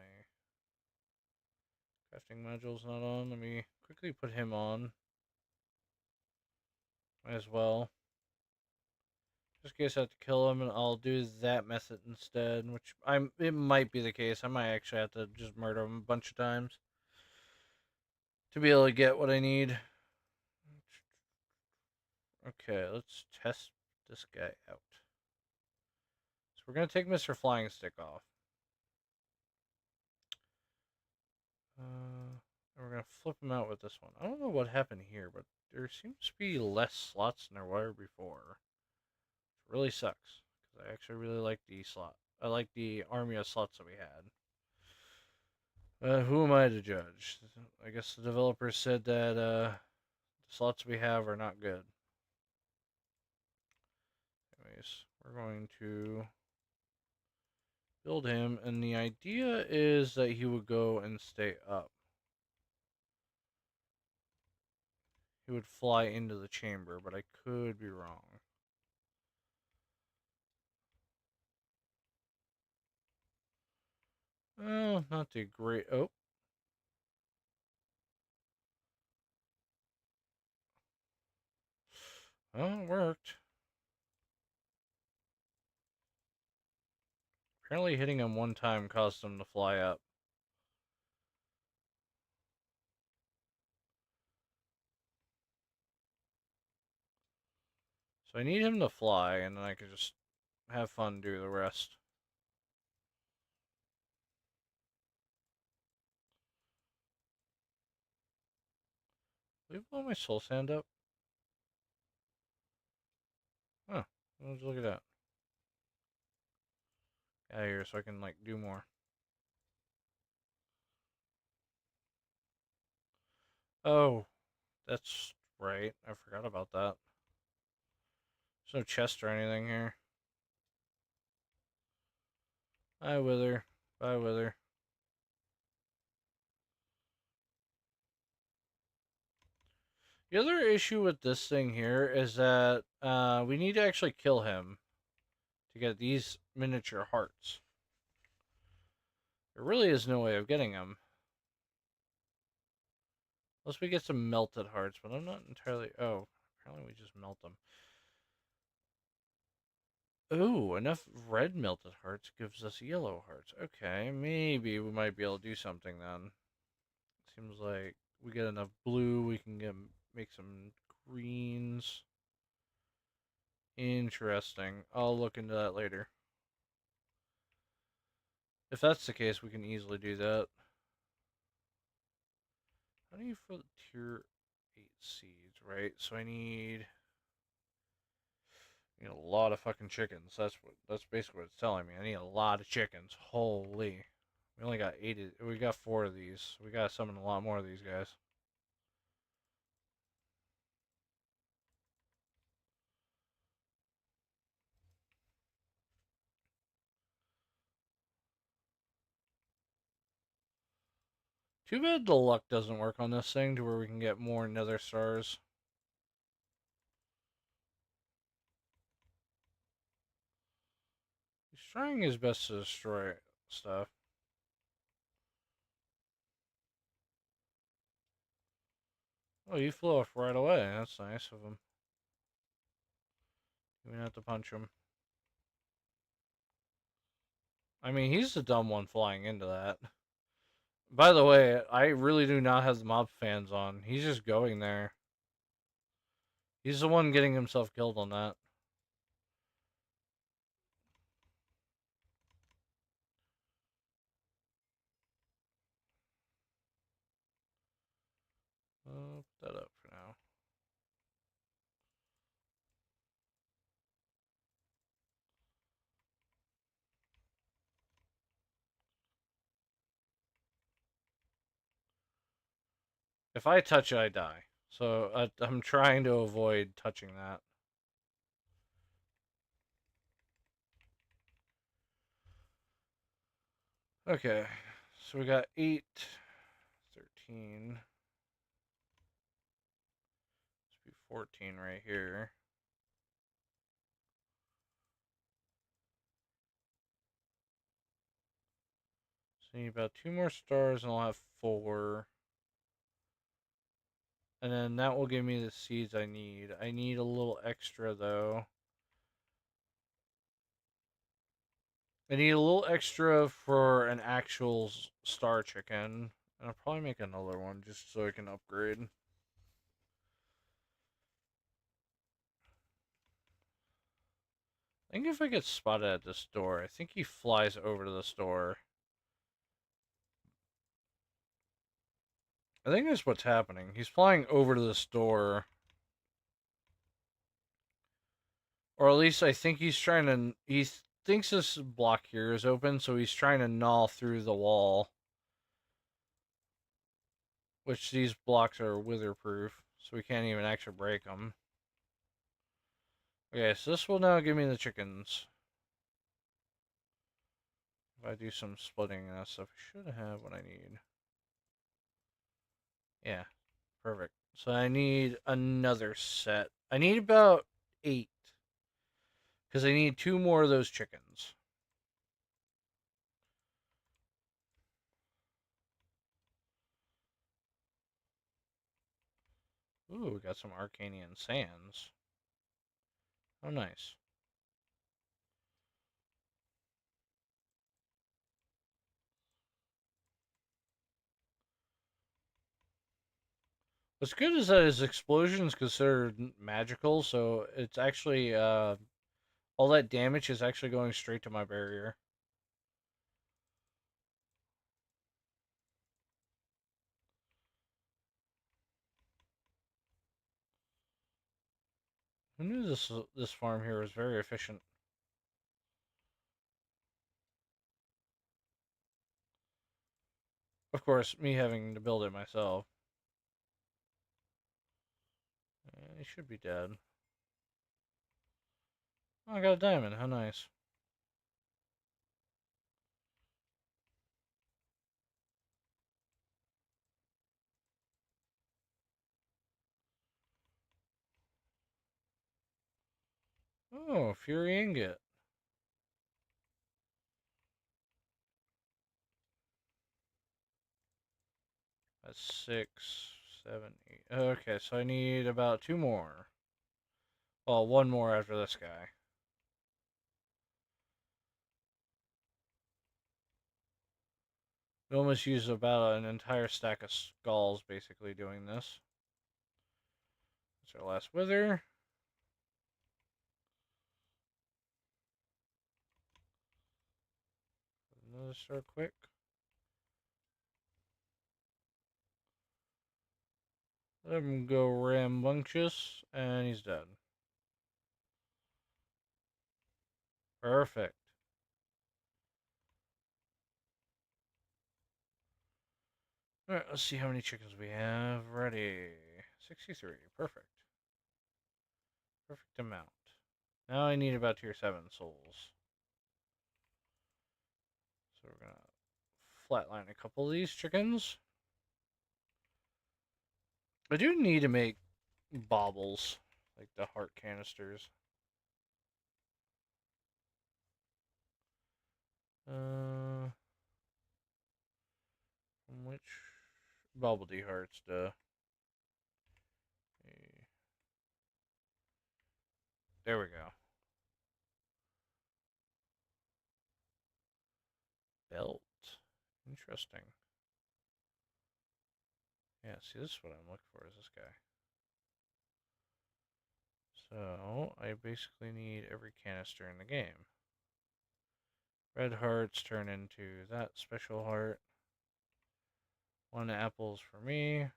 Speaker 1: crafting module's not on. Let me quickly put him on. Might as well. Just in case I have to kill him, and I'll do that method instead. Which it might be the case. I might actually have to just murder him a bunch of times to be able to get what I need. Okay, let's test this guy out. So we're gonna take Mr. Flying Stick off. And we're gonna flip him out with this one. I don't know what happened here, but there seems to be less slots than there were before. It really sucks, because I actually really like the slot. I like the army of slots that we had. Who am I to judge? I guess the developers said that the slots we have are not good. Anyways, we're going to build him, and the idea is that he would go and stay up. He would fly into the chamber, but I could be wrong. Oh, not the great. Oh. Well, it worked. Apparently hitting him one time caused him to fly up. So I need him to fly, and then I can just have fun do the rest. Did we blow my soul sand up? Huh. Let's look at that. Out of here so I can, like, do more. Oh, that's right. I forgot about that. There's no chest or anything here. Bye, Wither. Bye, Wither. The other issue with this thing here is that we need to actually kill him to get these miniature hearts. There really is no way of getting them. Unless we get some melted hearts, but I'm not entirely... Oh, apparently we just melt them. Ooh, enough red melted hearts gives us yellow hearts. Okay, maybe we might be able to do something then. Seems like we get enough blue, we can make some greens. Interesting. I'll look into that later. If that's the case, we can easily do that. How do you fill tier 8 seeds, right? So I need a lot of fucking chickens. That's basically what it's telling me. I need a lot of chickens. Holy. We only got 8 we got 4 of these. We gotta summon a lot more of these guys. Too bad the luck doesn't work on this thing to where we can get more nether stars. He's trying his best to destroy stuff. Oh, you flew off right away. That's nice of him. You didn't have to punch him. I mean, he's the dumb one flying into that. By the way, I really do not have the mob fans on. He's just going there. He's the one getting himself killed on that. I'll put that up for now. If I touch it, I die. So I'm trying to avoid touching that. Okay, so we got 8, 13. This be 14 right here. So I need about 2 more stars and I'll have 4. And then that will give me the seeds I need. I need a little extra though. I need a little extra for an actual star chicken. And I'll probably make another one just so I can upgrade. I think if I get spotted at this door, I think he flies over to the store. I think that's what's happening. He's flying over to the store. Or at least I think he's trying to... He thinks this block here is open, so he's trying to gnaw through the wall. Which these blocks are witherproof, so we can't even actually break them. Okay, so this will now give me the chickens. If I do some splitting and that stuff, I should have what I need. Yeah, perfect. So I need another set. I need about 8. Because I need 2 more of those chickens. Ooh, we got some Arcanian sands. Oh, nice. What's good is that his explosion is considered magical, so it's actually, all that damage is actually going straight to my barrier. Who knew this farm here was very efficient? Of course, me having to build it myself. He should be dead. Oh, I got a diamond. How nice. Oh, Fury Ingot. That's 6, 7, 8. Okay, so I need about 2 more. Well, 1 more after this guy. We almost used about an entire stack of skulls basically doing this. That's our last wither. Another star quick. Let him go rambunctious, and he's dead. Perfect. Alright, let's see how many chickens we have. Ready. 63. Perfect. Perfect amount. Now I need about tier 7 souls. So we're going to flatline a couple of these chickens. I do need to make baubles, like the heart canisters. Which bubbledy hearts, duh. There we go. Belt. Interesting. Yeah, see, this is what I'm looking for, is this guy. So, I basically need every canister in the game. Red hearts turn into that special heart. 1 apples for me.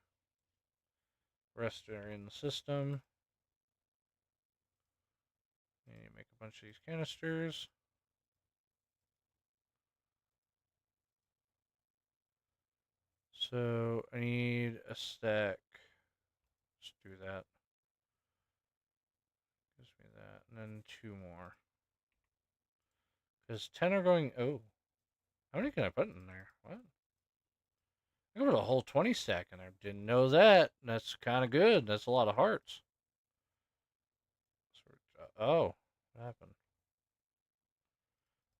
Speaker 1: Rest are in the system. I need to make a bunch of these canisters. So, I need a stack. Let's do that. Gives me that. And then 2 more. Because 10 are going... Oh. How many can I put in there? What? I can put a whole 20 stack in there. Didn't know that. That's kind of good. That's a lot of hearts. Oh. What happened?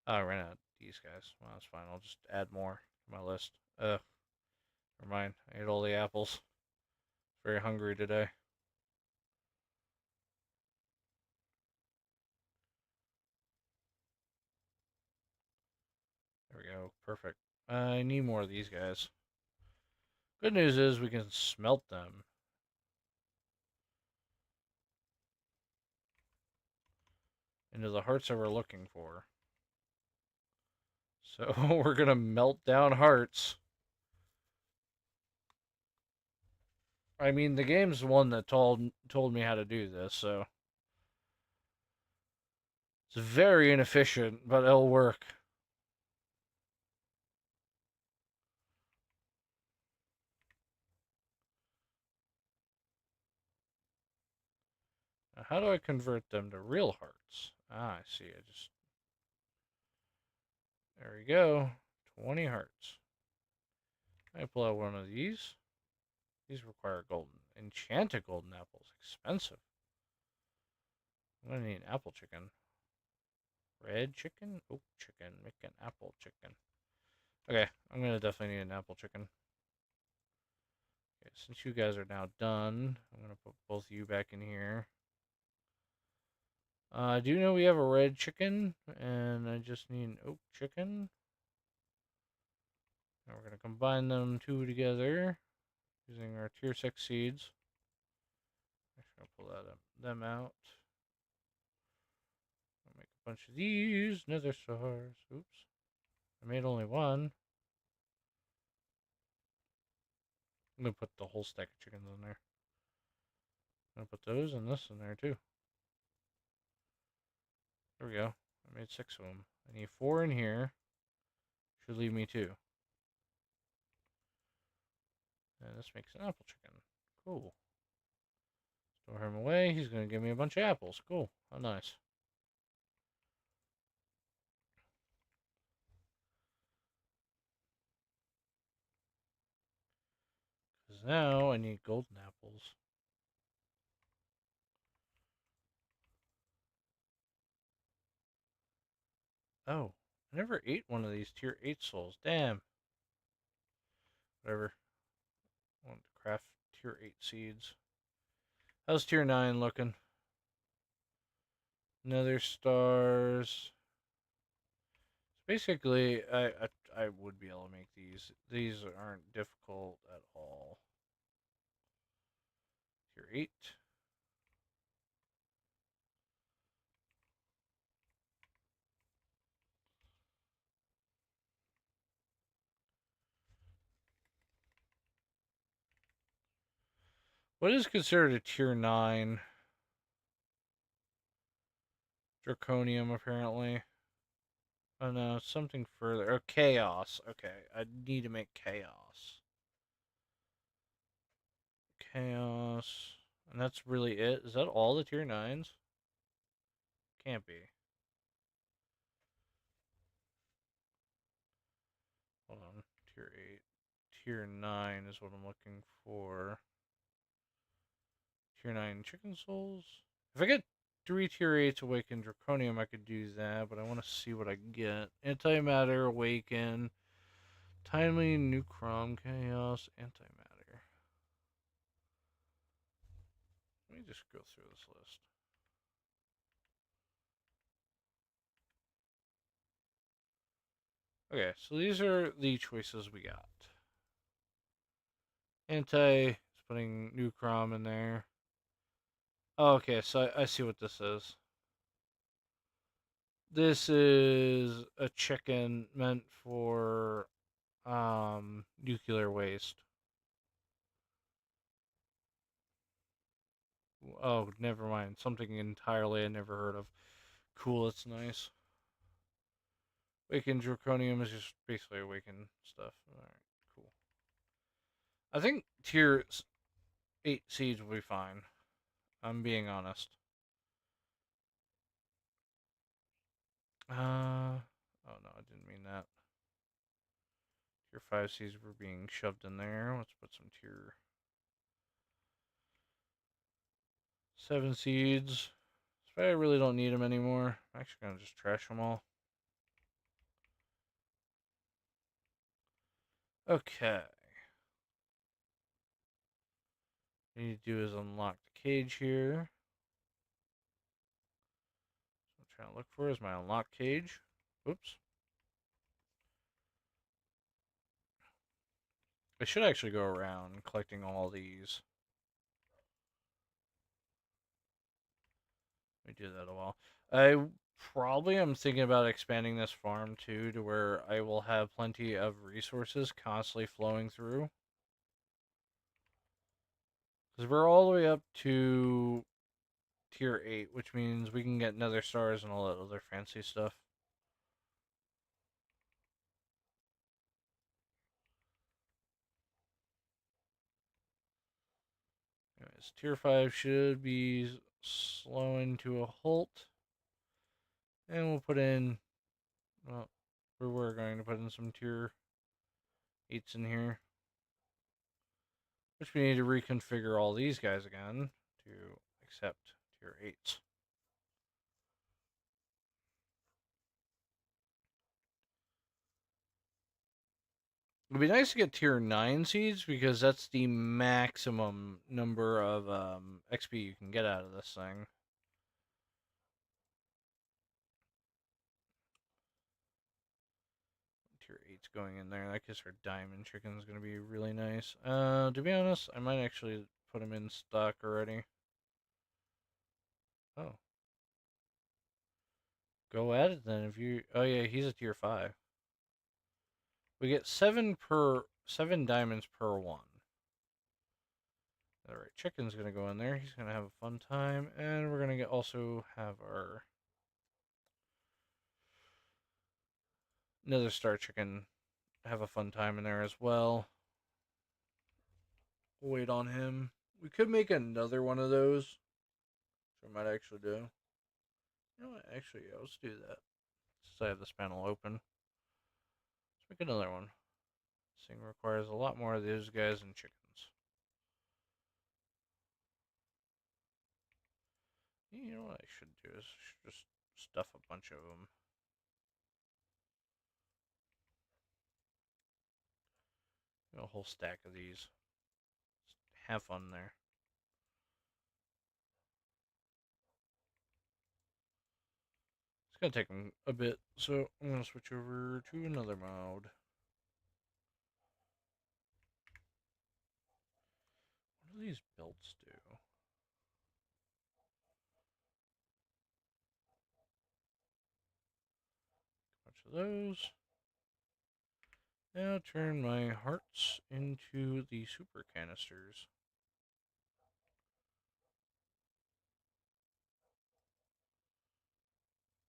Speaker 1: Oh, I ran out of these guys. Well, that's fine. I'll just add more to my list. Ugh. Never mind. I ate all the apples. Very hungry today. There we go. Perfect. I need more of these guys. Good news is we can smelt them into the hearts that we're looking for. So we're going to melt down hearts. I mean, the game's the one that told me how to do this, so it's very inefficient, but it'll work. Now, how do I convert them to real hearts? Ah, I see. There we go. 20 hearts. I pull out one of these. These require golden. Enchanted golden apples. Expensive. I'm gonna need an apple chicken. Red chicken? Oh, chicken. Make an apple chicken. Okay, I'm gonna definitely need an apple chicken. Okay, since you guys are now done, I'm gonna put both of you back in here. I do know we have a red chicken, and I just need an oak chicken. And we're gonna combine them two together using our tier 6 seeds. Actually, I'll pull them out. I'll make a bunch of these nether stars. Oops. I made only one. I'm gonna put the whole stack of chickens in there. I'm gonna put those and this in there too. There we go. I made 6 of them. I need 4 in here. Should leave me 2. And this makes an apple chicken. Cool. Throw him away. He's going to give me a bunch of apples. Cool. How nice. Because now I need golden apples. Oh, I never ate one of these tier 8 souls. Damn. Whatever. I want to craft tier 8 seeds. How's tier 9 looking? Nether stars. Basically, I would be able to make these. These aren't difficult at all. Tier 8. What is considered a tier 9? Draconium, apparently. Oh no, something further. Oh, chaos. Okay, I need to make chaos. Chaos. And that's really it? Is that all the tier 9s? Can't be. Hold on. Tier 8. Tier 9 is what I'm looking for. Tier 9 chicken souls? If I get 3 tier 8s awakened draconium, I could do that, but I want to see what I get. Antimatter, awaken. Timely, Nucrom, chaos, antimatter. Let me just go through this list. Okay, so these are the choices we got. Anti is putting Nucrom in there. Oh, okay, so I see what this is. This is a chicken meant for nuclear waste. Oh, never mind. Something entirely I never heard of. Cool, that's nice. Awakened Draconium is just basically awakened stuff. Alright, cool. I think tier 8 seeds will be fine. I'm being honest. Oh no, I didn't mean that. Tier 5 seeds were being shoved in there. Let's put some tier 7 seeds. I really don't need them anymore. I'm actually going to just trash them all. Okay. What you need to do is unlock the cage here. What I'm trying to look for is my unlock cage. Oops. I should actually go around collecting all these. We do that a while. I probably am thinking about expanding this farm too to where I will have plenty of resources constantly flowing through. Because we're all the way up to tier 8, which means we can get nether stars and all that other fancy stuff. Anyways, tier 5 should be slowing to a halt. And we'll put in, well, we're going to put in some tier 8s in here. Which we need to reconfigure all these guys again to accept tier 8s. It'd be nice to get tier 9 seeds because that's the maximum number of XP you can get out of this thing. Tier 8's going in there. I guess our diamond chicken is going to be really nice. To be honest, I might actually put him in stock already. Oh. Go at it then if you... Oh yeah, he's a tier 5. We get 7 diamonds per one. Alright, chicken's gonna go in there. He's gonna have a fun time. And we're gonna also have our Nether Star chicken have a fun time in there as well. We'll wait on him. We could make another one of those. Which I might actually do. You know what? Actually, yeah, let's do that. Since I have this panel open. Let's make another one. This thing requires a lot more of those guys and chickens. You know what I should do is I should just stuff a bunch of them. A whole stack of these. Just have fun there. It's gonna take them a bit, so I'm gonna switch over to another mode. What do these belts do? A bunch of those. Now turn my hearts into the super canisters.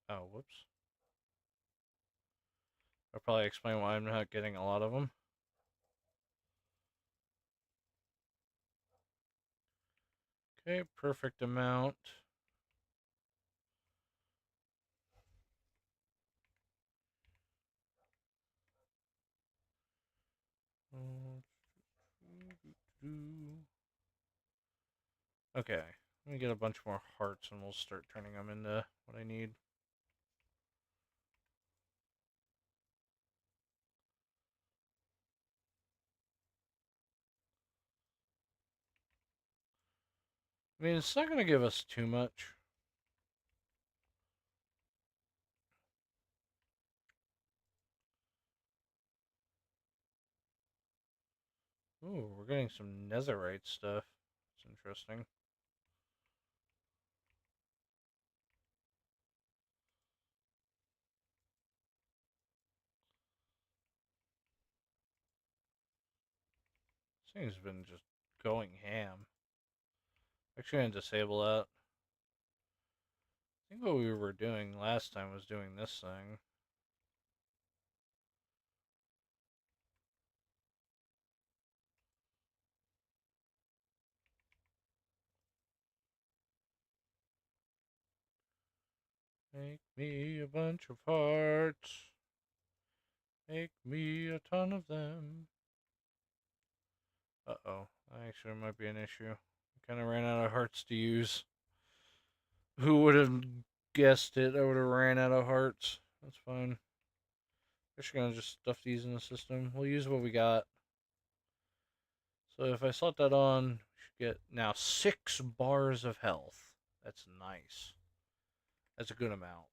Speaker 1: Oh, whoops. I'll probably explain why I'm not getting a lot of them. Okay, perfect amount. Okay, let me get a bunch more hearts and we'll start turning them into what I need. I mean, it's not going to give us too much. Ooh, we're getting some netherite stuff. It's interesting. This thing's been just going ham. Actually, I'm going to disable that. I think what we were doing last time was doing this thing. Make me a bunch of hearts. Make me a ton of them. Uh-oh. Actually, might be an issue. I kind of ran out of hearts to use. Who would have guessed it? I would have ran out of hearts. That's fine. We're gonna just stuff these in the system. We'll use what we got. So if I slot that on, we should get now 6 bars of health. That's nice. That's a good amount.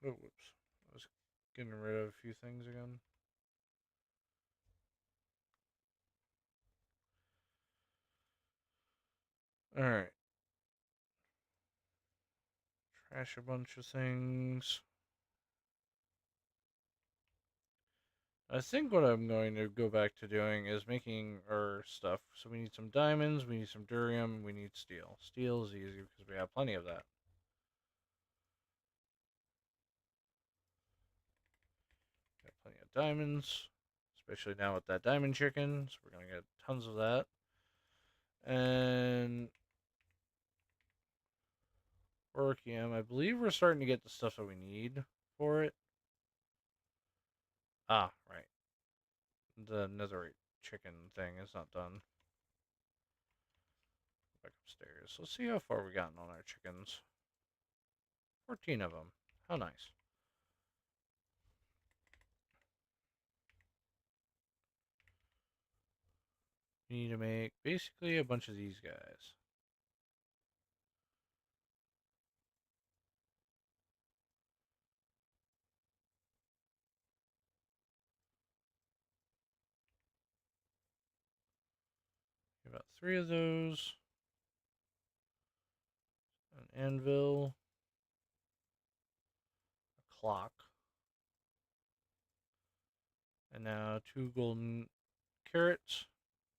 Speaker 1: Oh, whoops. I was getting rid of a few things again. Alright. Trash a bunch of things. I think what I'm going to go back to doing is making our stuff. So we need some diamonds, we need some durium, we need steel. Steel is easy because we have plenty of that. Got plenty of diamonds, especially now with that diamond chicken. So we're going to get tons of that. And Orchium, I believe we're starting to get the stuff that we need for it. Ah, right. The netherite chicken thing is not done. Back upstairs. Let's see how far we gotten on our chickens. 14 of them. How nice. We need to make basically a bunch of these guys. About 3 of those. An anvil. A clock. And now 2 golden carrots.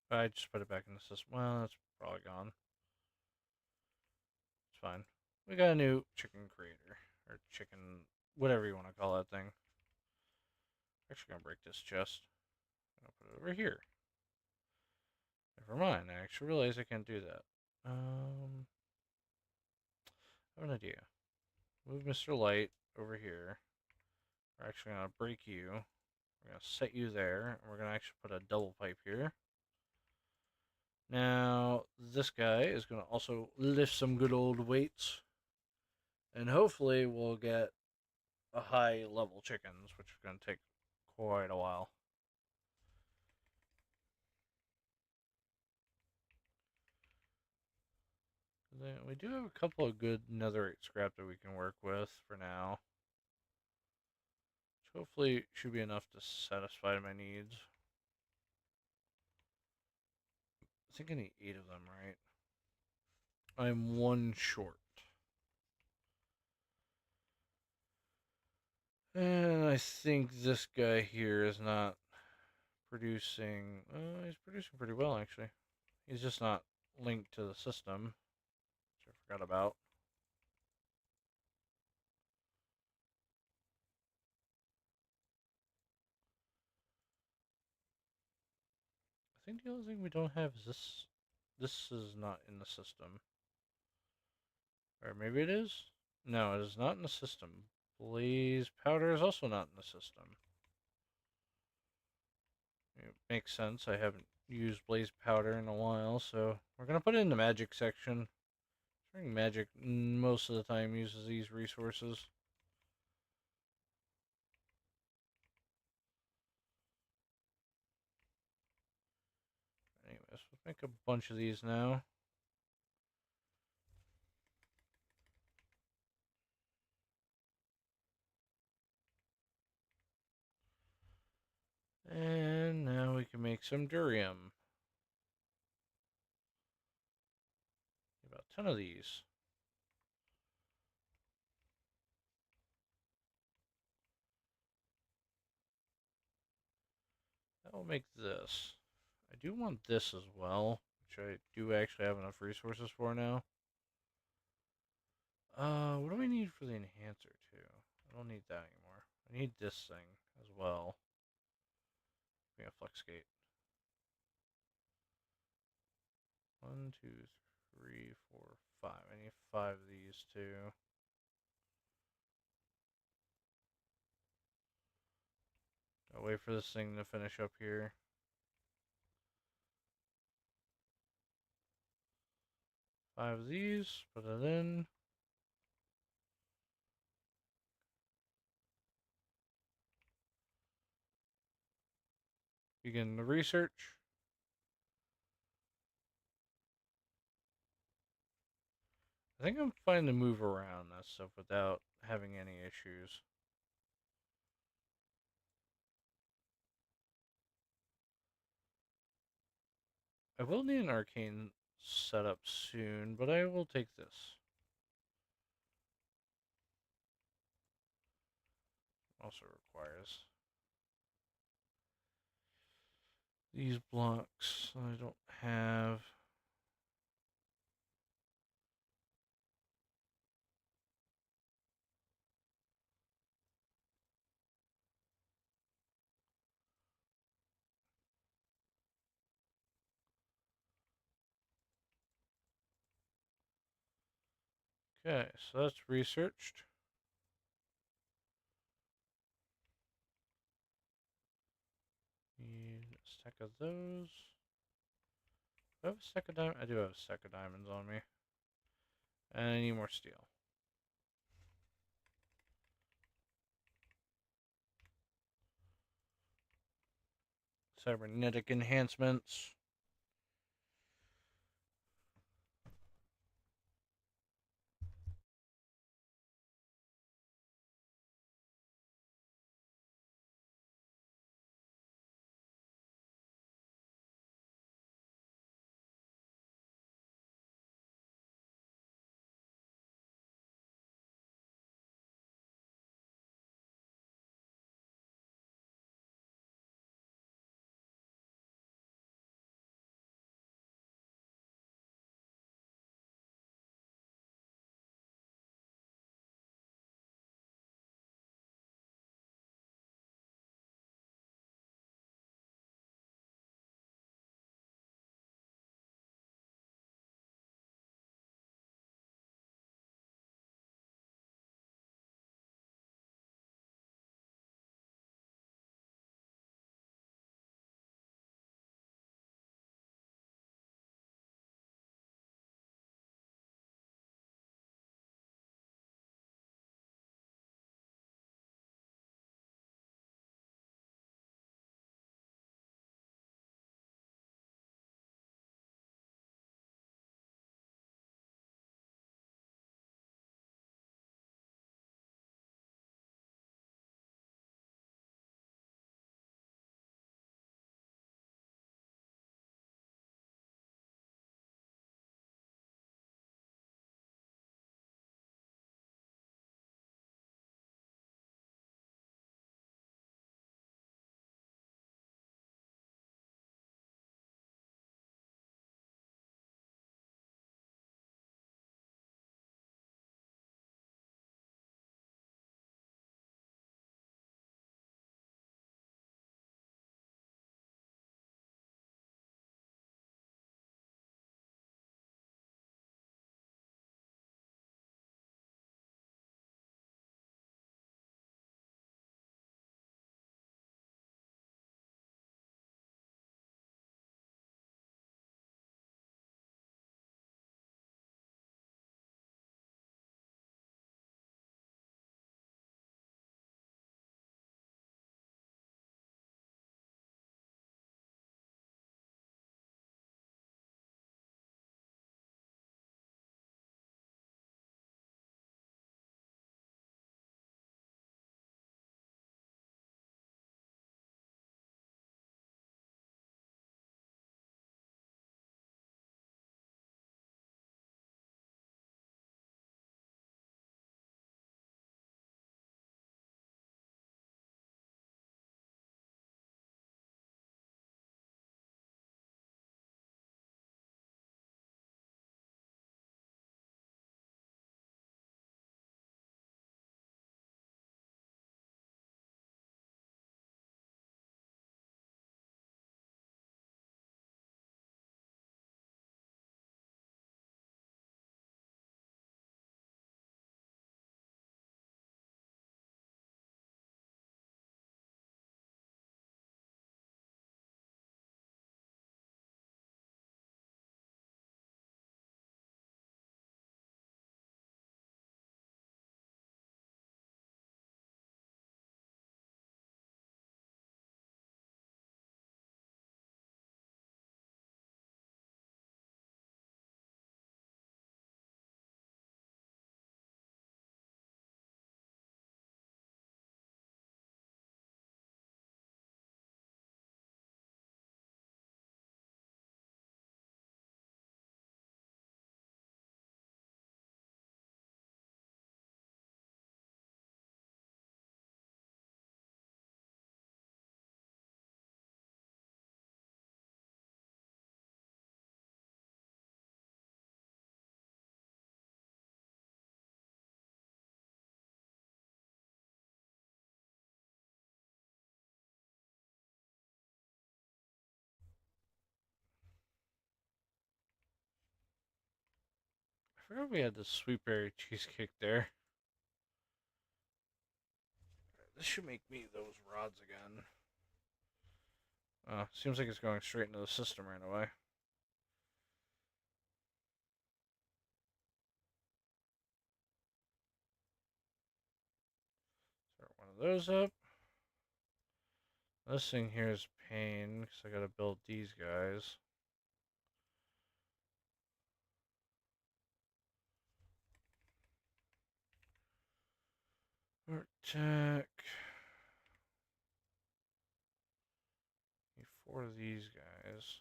Speaker 1: I just put it back in the system. Well, that's probably gone. It's fine. We got a new chicken creator. Or chicken, whatever you want to call that thing. Actually gonna break this chest. I'll put it over here. Never mind. I actually realized I can't do that. I have an idea. Move Mr. Light over here. We're actually going to break you. We're going to set you there. And we're going to actually put a double pipe here. Now, this guy is going to also lift some good old weights. And hopefully we'll get a high level chickens, which is going to take quite a while. Then we do have a couple of good netherite scrap that we can work with for now. Which hopefully should be enough to satisfy my needs. I think I need 8 of them, right? I'm 1 short. And I think this guy here is not producing... he's producing pretty well, actually. He's just not linked to the system, which I forgot about. I think the other thing we don't have is this. This is not in the system. Or maybe it is? No, it is not in the system. Blaze powder is also not in the system. It makes sense. I haven't used blaze powder in a while, so we're going to put it in the magic section. I think magic most of the time uses these resources. Anyways, let's make a bunch of these now. And now we can make some durium. About 10 of these. That will make this. I do want this as well, which I do actually have enough resources for now. What do we need for the enhancer too? I don't need that anymore. I need this thing as well. We have flex gate. 1, 2, 3, 4, 5. I need 5 of these too. I'll wait for this thing to finish up here. Five of these, put it in. Begin the research. I think I'm fine to move around that stuff without having any issues. I will need an arcane setup soon, but I will take this. Also requires these blocks I don't have. Okay, so that's researched. Need a stack of those. Do I have a stack of diamonds? I do have a stack of diamonds on me. And I need more steel. Cybernetic enhancements. forgot we had the sweet berry cheesecake there. This should make me those rods again. Seems like it's going straight into the system right away. Start one of those up. This thing here is pain because I gotta build these guys. Tech. Need 4 of these guys.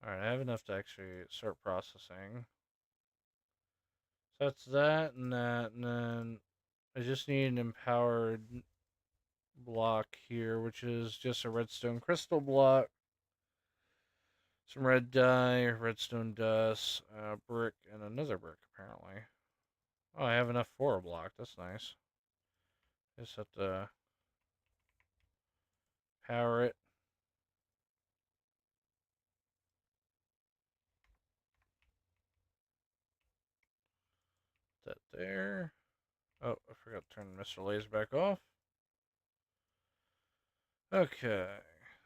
Speaker 1: Alright, I have enough to actually start processing. So that's that, and then I just need an empowered block here, which is just a redstone crystal block, some red dye, redstone dust, brick, and another brick, apparently. Oh, I have enough for a block. That's nice. Just have to power it. That there. Oh, I forgot to turn Mr. Laser back off. Okay.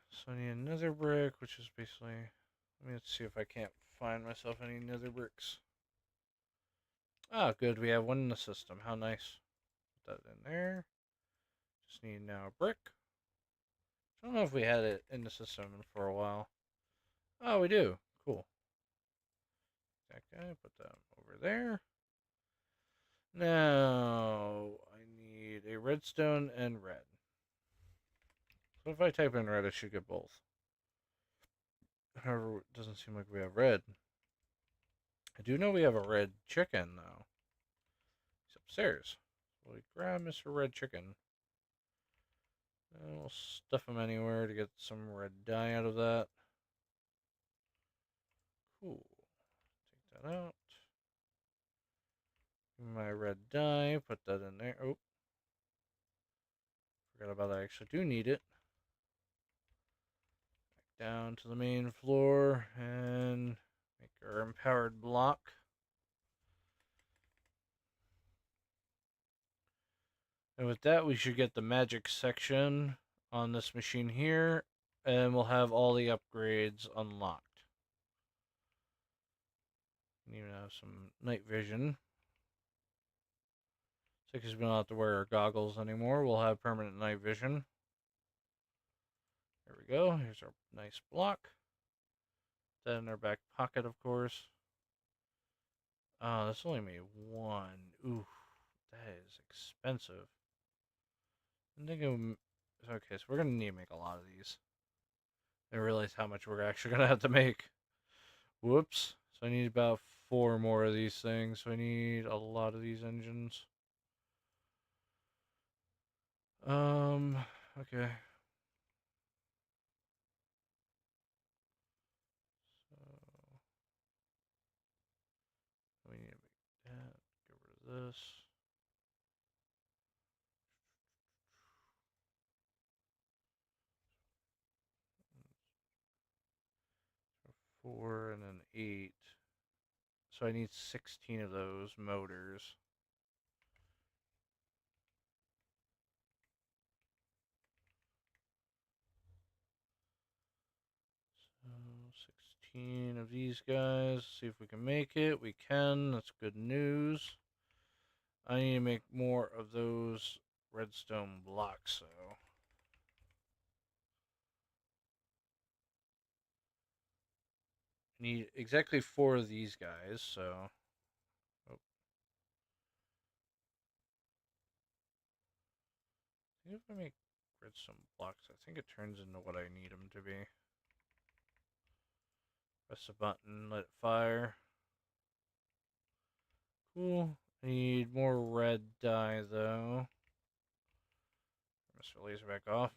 Speaker 1: So I need another brick, which is basically... Let's see if I can't find myself any nether bricks. Ah, good. We have one in the system. How nice. Put that in there. Just need now a brick. I don't know if we had it in the system for a while. Oh, we do. Cool. That guy. Put that over there. Now, I need a redstone and red. So if I type in red, I should get both. However, it doesn't seem like we have red. I do know we have a red chicken, though. He's upstairs. So we grab Mr. Red Chicken. And we'll stuff him anywhere to get some red dye out of that. Cool. Take that out. My red dye. Put that in there. Oh. Forgot about that. I actually do need it. Back down to the main floor and make our empowered block. And with that, we should get the magic section on this machine here, and we'll have all the upgrades unlocked. We even have some night vision. So because we don't have to wear our goggles anymore, we'll have permanent night vision. There we go. Here's our nice block. That in our back pocket, of course. Oh, that's only made 1. Ooh, that is expensive. I'm thinking, okay, so we're gonna need to make a lot of these. I realize how much we're actually gonna have to make. Whoops. So I need about 4 more of these things. So I need a lot of these engines. Okay. So we need to make that. Get rid of this. So 4 and then 8. So I need 16 of those motors. So 16 of these guys. See if we can make it. We can. That's good news. I need to make more of those redstone blocks, though. I need exactly 4 of these guys, so... Oh. I think if I make redstone blocks, I think it turns into what I need them to be. Press a button, let it fire. Cool. I need more red dye, though. Mr. Laser back off.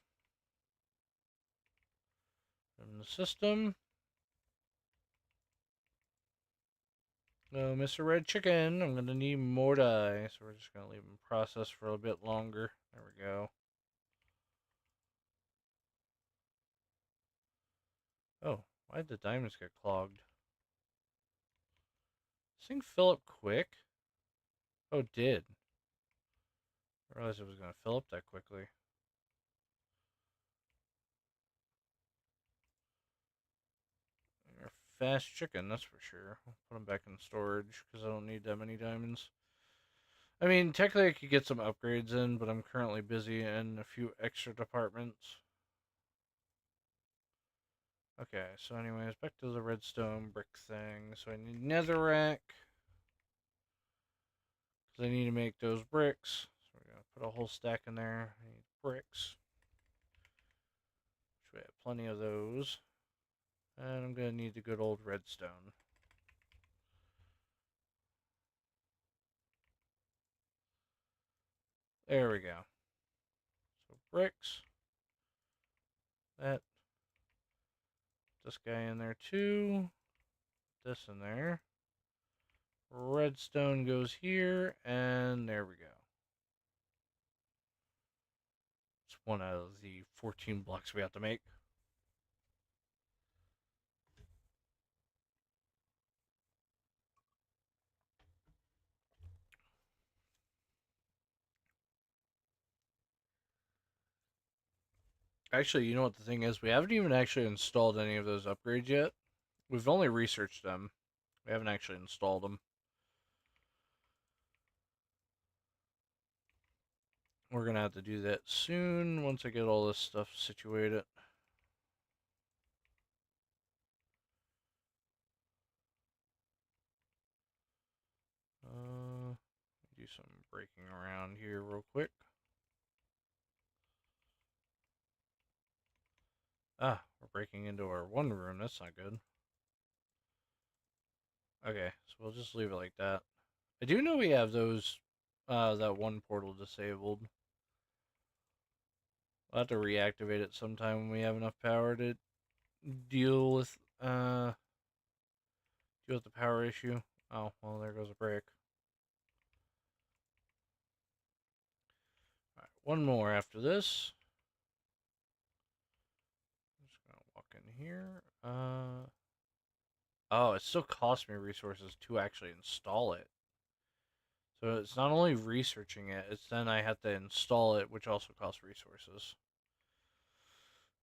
Speaker 1: From the system. No, Mr. Red Chicken, I'm gonna need more dye, so we're just gonna leave him process for a bit longer. There we go. Oh, why did the diamonds get clogged? thing fill up quick? Oh, it did. I realized it was going to fill up that quickly. You're a fast chicken, that's for sure. I'll put them back in storage because I don't need that many diamonds. I mean, technically I could get some upgrades in, but I'm currently busy in a few extra departments. Okay, so anyways, back to the redstone brick thing. So I need netherrack. Because I need to make those bricks. So we're going to put a whole stack in there. I need bricks. Which we have plenty of those. And I'm going to need the good old redstone. There we go. So bricks. That. This guy in there too. This in there. Redstone goes here. And there we go. It's one out of the 14 blocks we have to make. Actually, you know what the thing is? We haven't even actually installed any of those upgrades yet. We've only researched them. We haven't actually installed them. We're going to have to do that soon once I get all this stuff situated. Do some breaking around here real quick. Ah, we're breaking into our one room. That's not good. Okay, so we'll just leave it like that. I do know we have those, that one portal disabled. We'll have to reactivate it sometime when we have enough power to deal with, the power issue. Oh, well, there goes a brick. Alright, one more after this. I'm just gonna walk in here. Oh, it still costs me resources to actually install it. So it's not only researching it, it's then I have to install it, which also costs resources.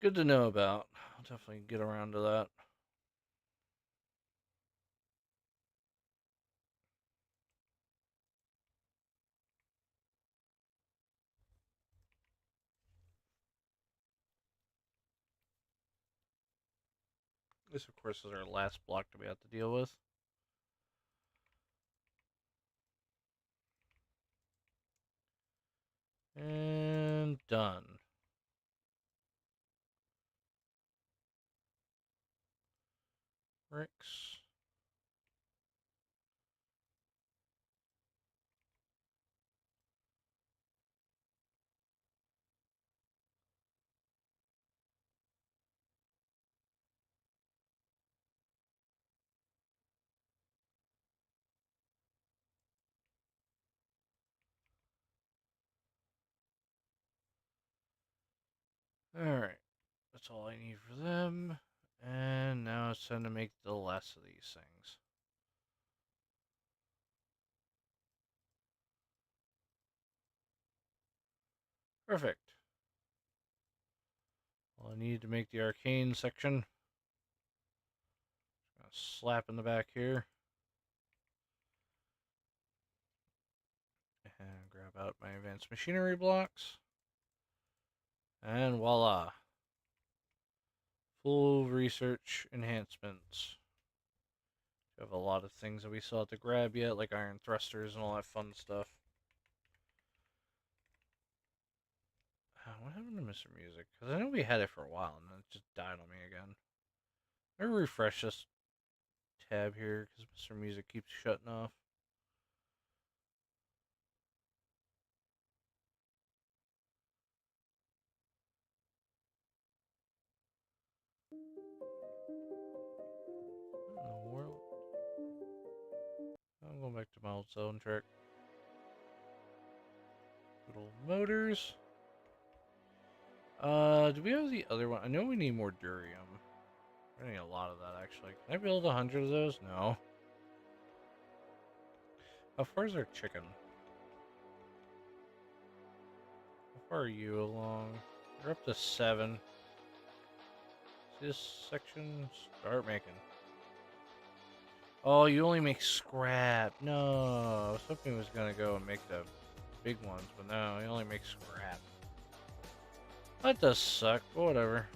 Speaker 1: Good to know about. I'll definitely get around to that. This, of course, is our last block that we have to deal with. And done. Bricks. Alright. That's all I need for them. And now it's time to make the last of these things. Perfect. Well, I need to make the arcane section. Slap in the back here. And grab out my advanced machinery blocks. And voila. Full research enhancements. We have a lot of things that we still have to grab yet, like iron thrusters and all that fun stuff. What happened to Mr. Music? Because I know we had it for a while and then it just died on me again. Let me refresh this tab here because Mr. Music keeps shutting off. What in the world? I'm going back to my old soundtrack. Good old motors. Do we have the other one? I know we need more durium. We need a lot of that, actually. Can I build 100 of those? No. How far is our chicken? How far are you along? You're up to 7. This section, start making. Oh, you only make scrap. No, I was hoping he was gonna go and make the big ones, but no, he only makes scrap. That does suck, but whatever.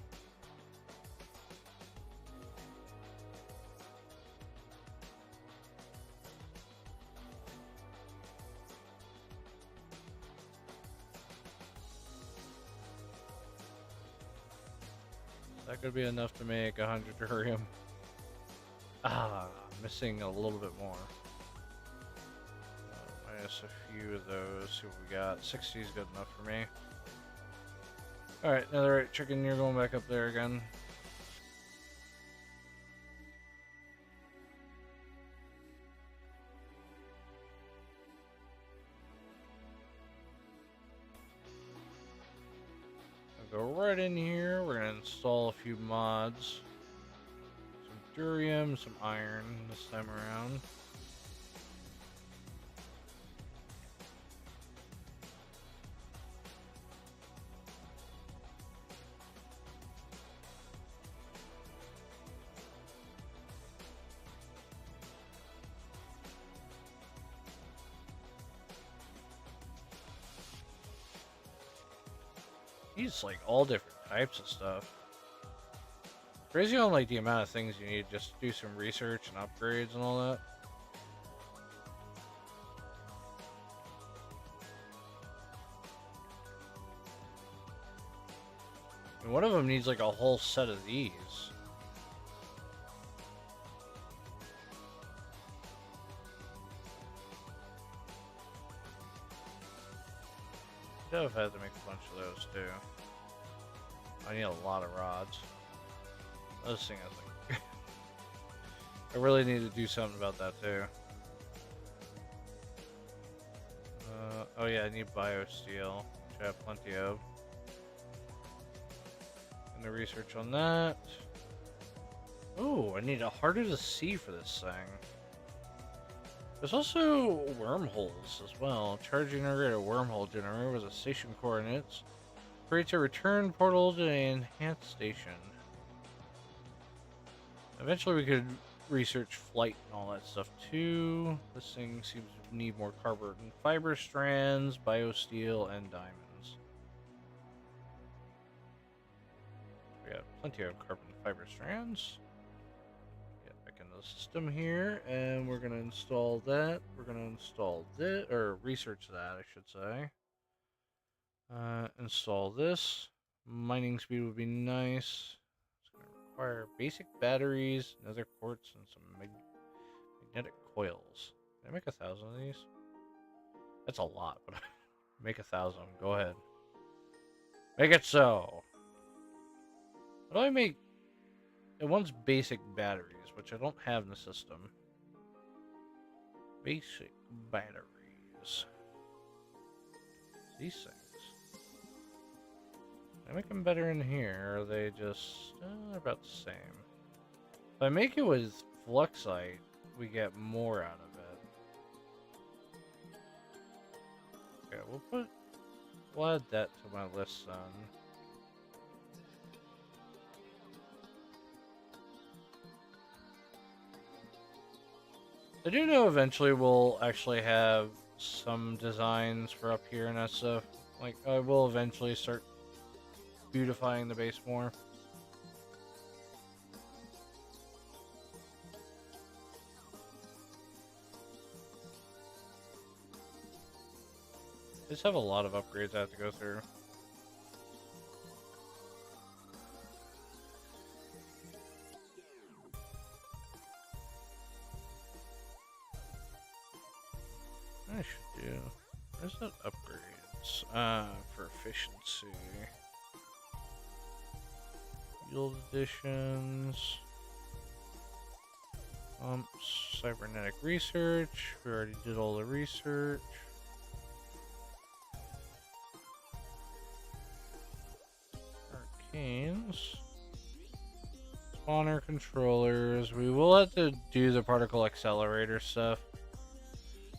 Speaker 1: That could be enough to make 100 durium. Ah, missing a little bit more. Minus a few of those. See what we got. 60 is good enough for me. Alright, another chicken. You're going back up there again. Go right in here. We're gonna install a few mods. Some durium, some iron this time around. He's like all different types of stuff. Crazy on like the amount of things you need just to do some research and upgrades and all that. And one of them needs like a whole set of these. Should have had to make a bunch of those too. I need a lot of rods. Those things, like, I really need to do something about that too. Oh yeah, I need biosteel, which I have plenty of. And the research on that. Oh, I need a harder to see for this thing. There's also wormholes as well. Charge generator, wormhole generator with a station coordinates. Creates a return portal to an enhanced station. Eventually we could research flight and all that stuff too. This thing seems to need more carbon fiber strands, biosteel, and diamonds. We got plenty of carbon fiber strands. The system here, and we're gonna install that. We're gonna install this, or research that, I should say. Install this. Mining speed would be nice. It's gonna require basic batteries, nether quartz, and some magnetic coils. Can I make 1,000 of these? That's a lot, but make 1,000. Go ahead. Make it so. How do I make? It wants basic batteries, which I don't have in the system. Basic batteries. These things. Can I make them better in here? Or are they just they're about the same? If I make it with fluxite, we get more out of it. Okay, we'll add that to my list then. I do know eventually we'll actually have some designs for up here and that stuff. Like, I will eventually start beautifying the base more. I just have a lot of upgrades I have to go through. I should do. Where's that upgrades? For efficiency. Yield additions. Cybernetic research. We already did all the research. Arcanes. Spawner controllers. We will have to do the particle accelerator stuff.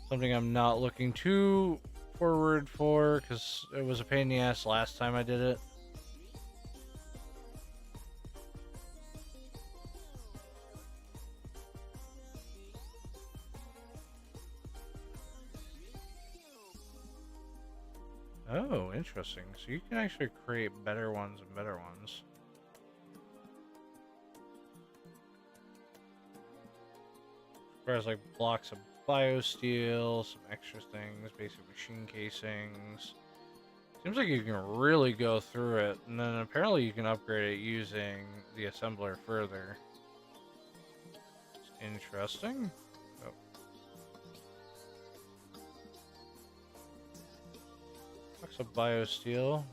Speaker 1: Something I'm not looking too forward for, because it was a pain in the ass last time I did it. Oh, interesting. So you can actually create better ones and better ones. Whereas like blocks of biosteel, some extra things, basic machine casings. Seems like you can really go through it, and then apparently you can upgrade it using the assembler further. It's interesting. Oh. Blocks of biosteel,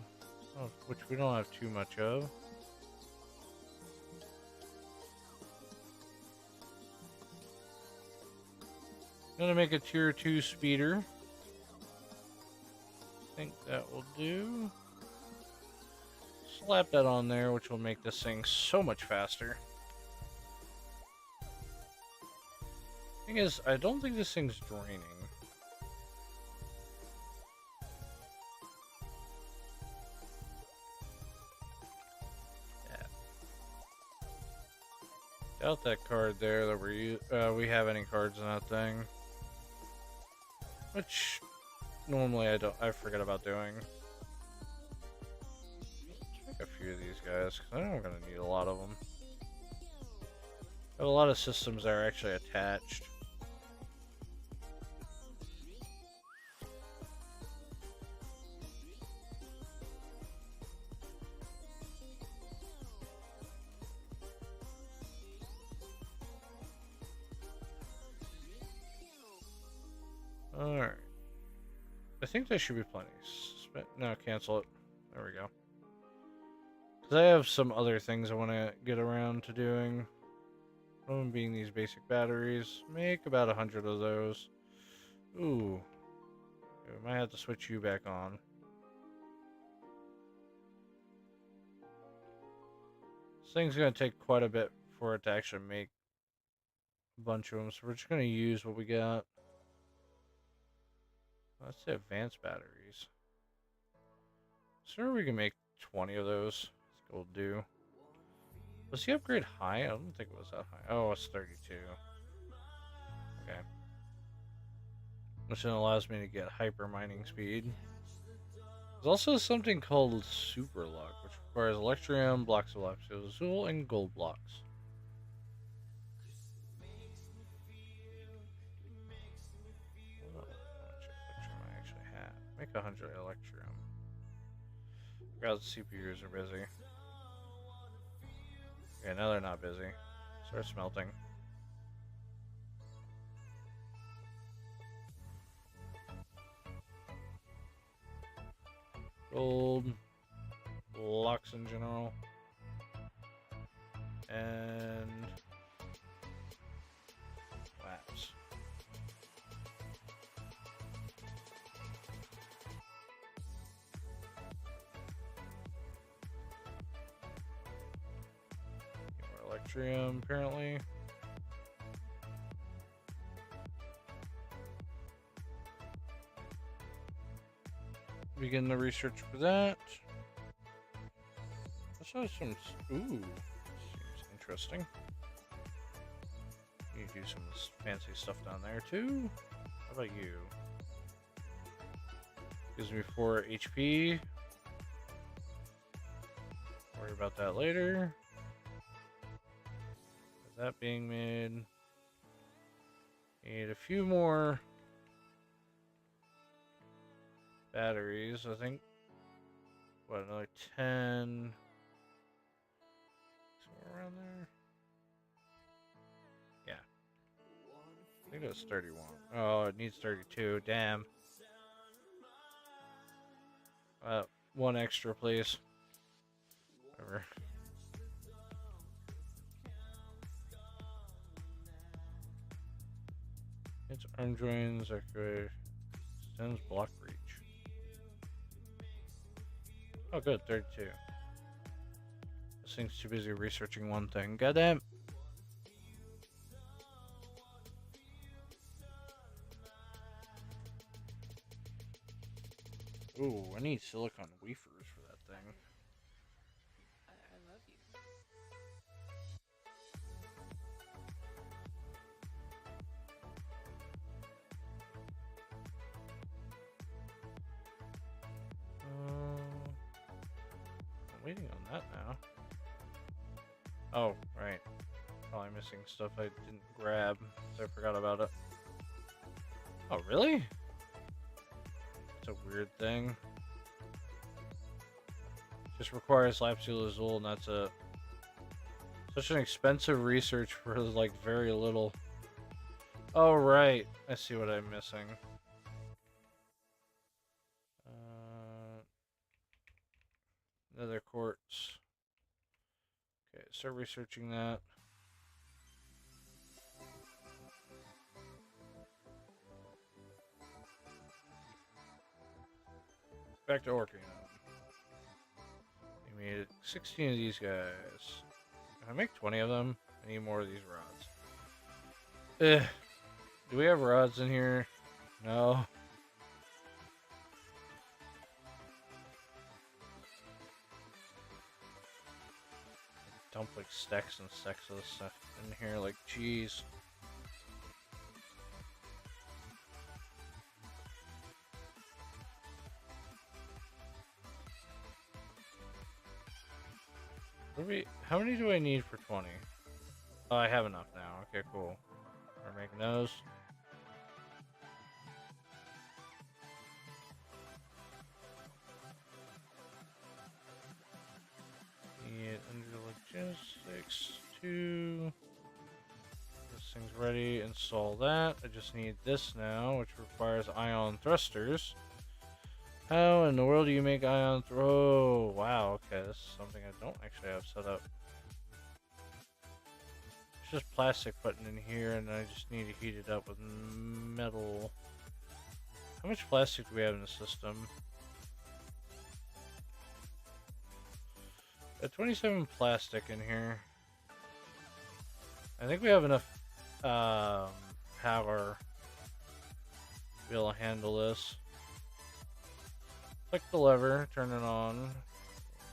Speaker 1: which we don't have too much of. Gonna make a tier 2 speeder. I think that will do. Slap that on there, which will make this thing so much faster. Thing is, I don't think this thing's draining. Yeah. Doubt that card there that we have any cards in that thing. Which normally I forget about doing. Let's make a few of these guys, because I know I'm going to need a lot of them. I have a lot of systems that are actually attached. Alright. I think that should be plenty. No, cancel it. There we go. Because I have some other things I want to get around to doing. One of them being these basic batteries. Make about 100 of those. Ooh. Okay, we might have to switch you back on. This thing's going to take quite a bit for it to actually make a bunch of them. So we're just going to use what we got. Let's say advanced batteries. Sure, we can make 20 of those. Will do. Was the upgrade high? I don't think it was that high. Oh, it's 32. Okay. Which then allows me to get hyper mining speed. There's also something called super luck, which requires electrium, blocks of azul, and gold blocks. Oh, how much electrium I actually have? Make 100 electrium. Forgot the CPUs are busy. Okay, now they're not busy. Start smelting. Gold. Blocks in general. And labs. More electrium, apparently. Begin the research for that. Also some... Ooh. Seems interesting. You do some fancy stuff down there, too. How about you? Gives me 4 HP. Worry about that later. With that being made... Need a few more... batteries, I think. What, another 10? Somewhere around there? Yeah. I think it was 31. Oh, it needs 32. Damn. One extra, please. Whatever. It's arm joins, activate. Extends block reach. Oh, good, 32. This thing's too busy researching one thing. Goddamn. Ooh, I need silicon wafers for that thing.
Speaker 2: I love you.
Speaker 1: I'm waiting on that now. Oh, right. Probably missing stuff I didn't grab, so I forgot about it. Oh, really? It's a weird thing. Just requires Lapsula Azul, and that's it. Such an expensive research for, like, very little. Oh, right. I see what I'm missing. Nether quartz. Okay, start researching that. Back to Orchid. We made 16 of these guys. If I make 20 of them, I need more of these rods. Eh. Do we have rods in here? No. Dump like stacks and stacks of this stuff in here, like, jeez. How many do I need for 20? Oh, I have enough now. Okay, cool. We're making those. Need under logistics 2. This thing's ready. Install that. I just need this now, which requires ion thrusters. How in the world do you make ion Oh, wow. Okay, this is something I don't actually have set up. It's just plastic putting in here, and I just need to heat it up with metal. How much plastic do we have in the system? 27 plastic in here. I think we have enough power to be able to handle this. Click the lever, turn it on,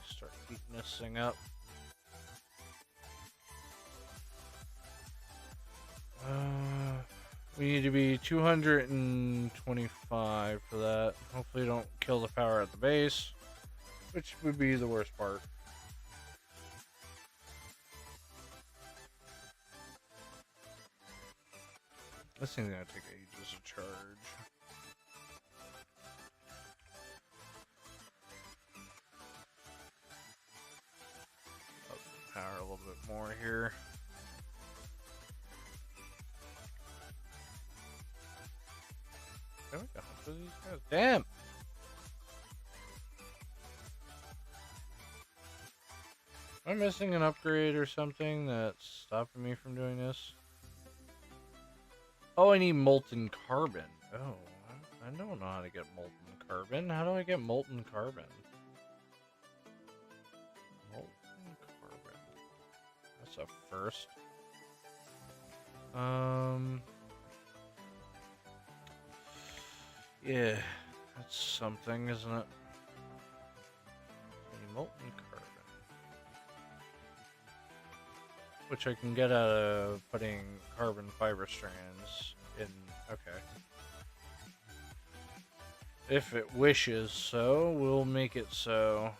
Speaker 1: start heating this thing up. We need to be 225 for that. Hopefully don't kill the power at the base, which would be the worst part. This thing's gonna take ages to charge. Up the power a little bit more here. Can we go for these guys? Damn! Am I missing an upgrade or something that's stopping me from doing this? Oh, I need molten carbon. Oh, I don't know how to get molten carbon. How do I get molten carbon? Molten carbon. That's a first. Yeah, that's something, isn't it? Molten carbon. Which I can get out of putting carbon fiber strands in. Okay. If it wishes so, we'll make it so.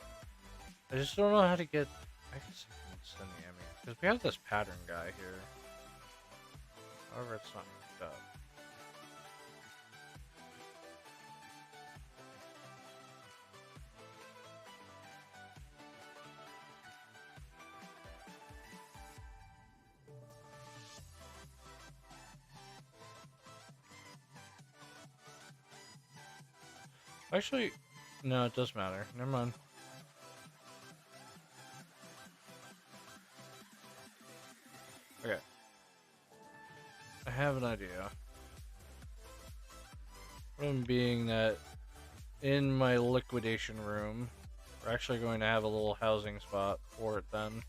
Speaker 1: I just don't know how to get. I guess I can send the Emmy. Because we have this pattern guy here. However, it's not hooked up. Actually, no, it does matter. Never mind. Okay. I have an idea. One being that in my liquidation room, we're actually going to have a little housing spot for it then.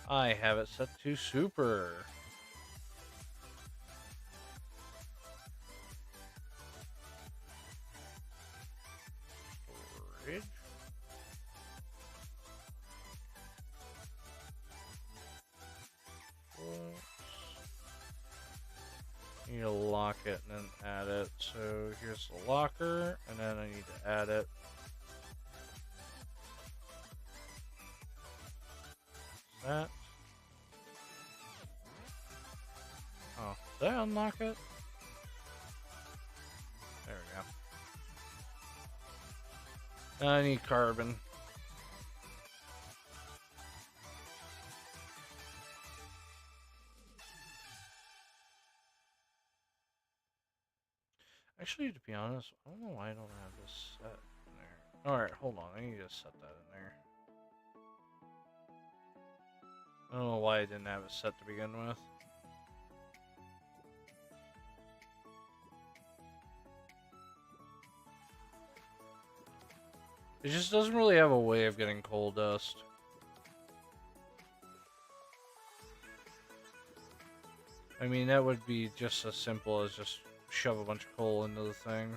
Speaker 1: I have it set to super. need to lock it and then add it. So here's the locker, and then I need to add it. That. Oh, did I unlock it? There we go. Now I need carbon. Actually, to be honest, I don't know why I don't have this set in there. Alright, hold on. I need to set that in there. I don't know why I didn't have it set to begin with. It just doesn't really have a way of getting coal dust. I mean, that would be just as simple as just shove a bunch of coal into the thing.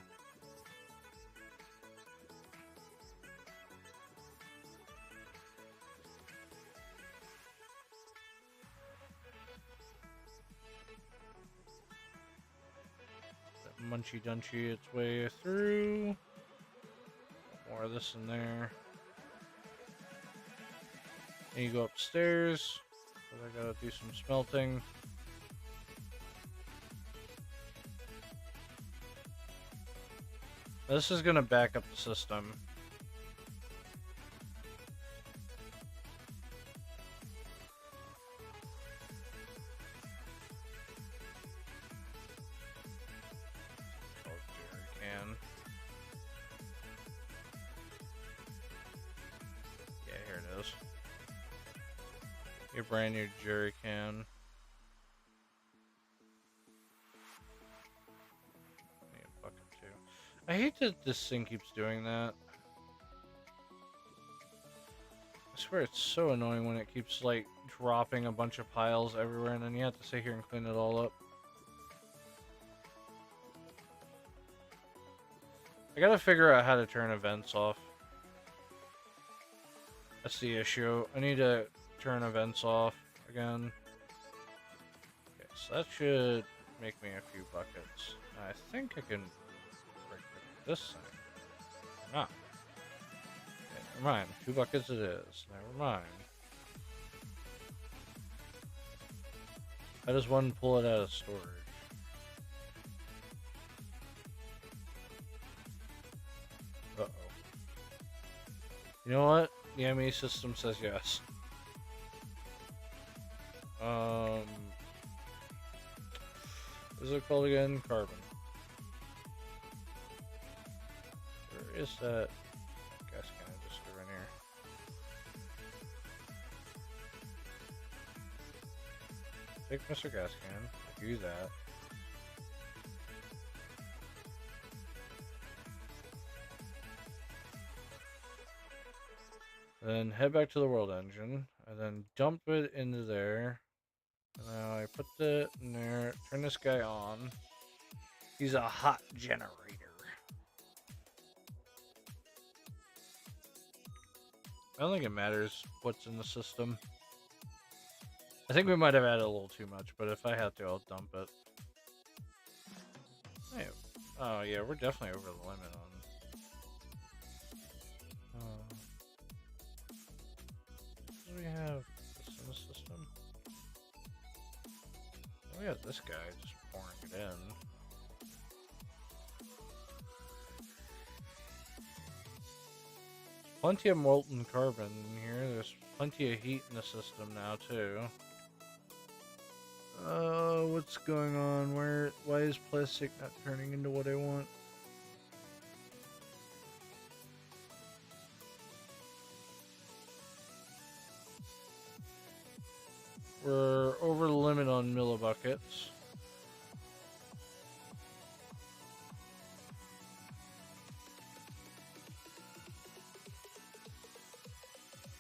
Speaker 1: Munchy dunchy its way through. More of this in there. And you go upstairs. But I gotta do some smelting. This is gonna back up the system. Your brand new jerry can. Need a bucket too. I hate that this thing keeps doing that. I swear it's so annoying when it keeps like dropping a bunch of piles everywhere and then you have to sit here and clean it all up. I gotta figure out how to turn events off. That's the issue. I need to turn events off again. Okay, so that should make me a few buckets. I think I can break this thing. Ah. Okay, never mind. 2 buckets it is. Never mind. How does one pull it out of storage? Uh-oh. You know what? The ME system says yes. What is it called again? Carbon. Where is that gas can I just threw in here? Take Mr. Gas Can. Do that. Then head back to the world engine, and then dump it into there. And now I put that in there, turn this guy on. He's a hot generator. I don't think it matters what's in the system. I think we might have added a little too much, but if I have to, I'll dump it. Hey, oh yeah, we're definitely over the limit on... do we have this in the system? We got this guy just pouring it in. Plenty of molten carbon in here. There's plenty of heat in the system now too. What's going on? Why is plastic not turning into what I want? We're over the limit on millibuckets.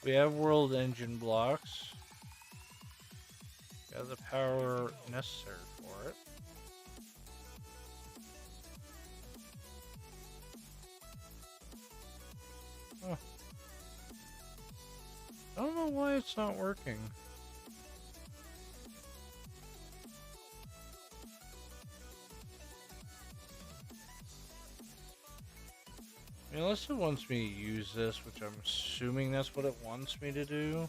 Speaker 1: We have world engine blocks. Got the power necessary for it. Oh. I don't know why it's not working. Unless it wants me to use this, which I'm assuming that's what it wants me to do.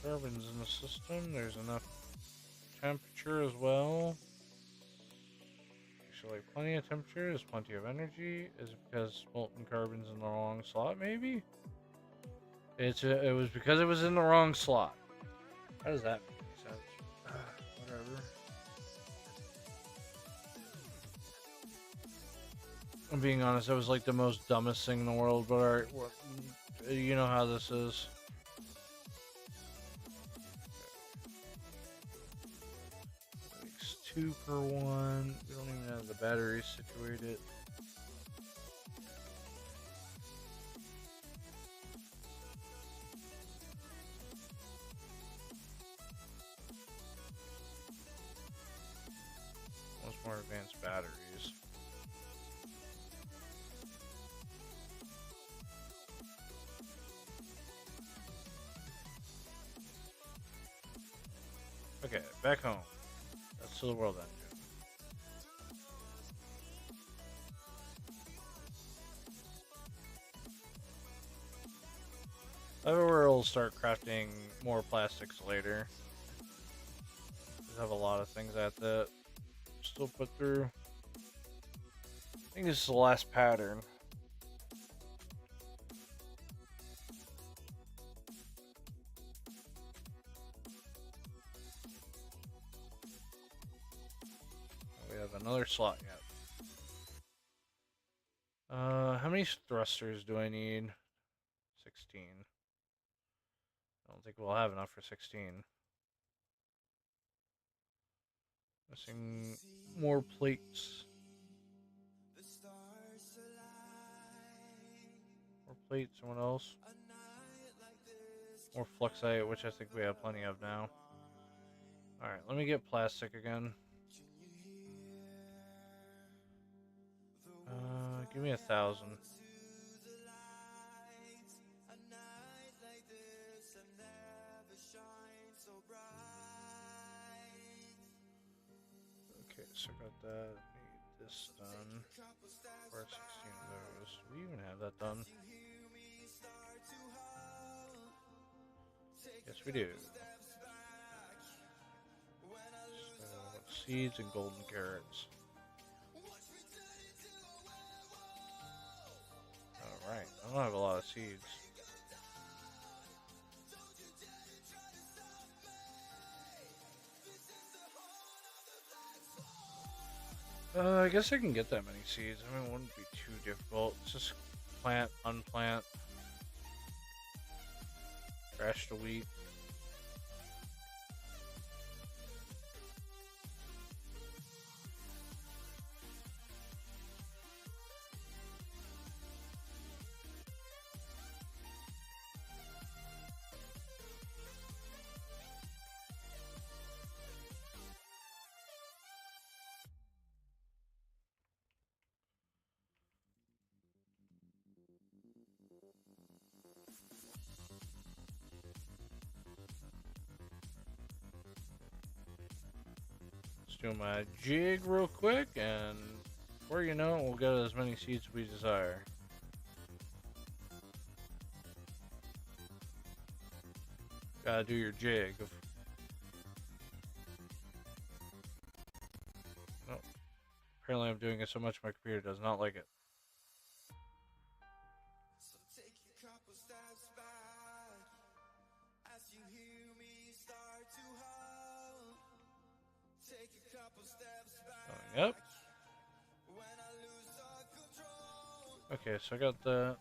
Speaker 1: Carbon's in the system. There's enough temperature as well. Actually, plenty of temperature. There's plenty of energy. Is it because molten carbon's in the wrong slot? Maybe. It was because it was in the wrong slot. How does that make sense? Whatever. I'm being honest. That was like the most dumbest thing in the world. But alright, you know how this is. Makes 2 per 1. We don't even have the batteries situated. What's more advanced batteries? Okay, back home. That's to the world engine. Everywhere we'll start crafting more plastics later. We have a lot of things at that still put through. I think this is the last pattern. We have another slot yet. How many thrusters do I need? 16. I don't think we'll have enough for 16. Missing more plates. More plates, someone else. More fluxite, which I think we have plenty of now. Alright, let me get plastic again. Give me 1,000. Okay, so got that. Need this done. For 16 of those. Do we even have that done? Yes, we do. So, seeds and golden carrots. Alright, I don't have a lot of seeds. I guess I can get that many seeds. I mean, it wouldn't be too difficult. It's just plant, unplant. Thrash the wheat. Do my jig real quick, and before you know it, we'll get as many seeds as we desire. Gotta do your jig. Oh, apparently I'm doing it so much my computer does not like it. Yep. Okay, so I got the.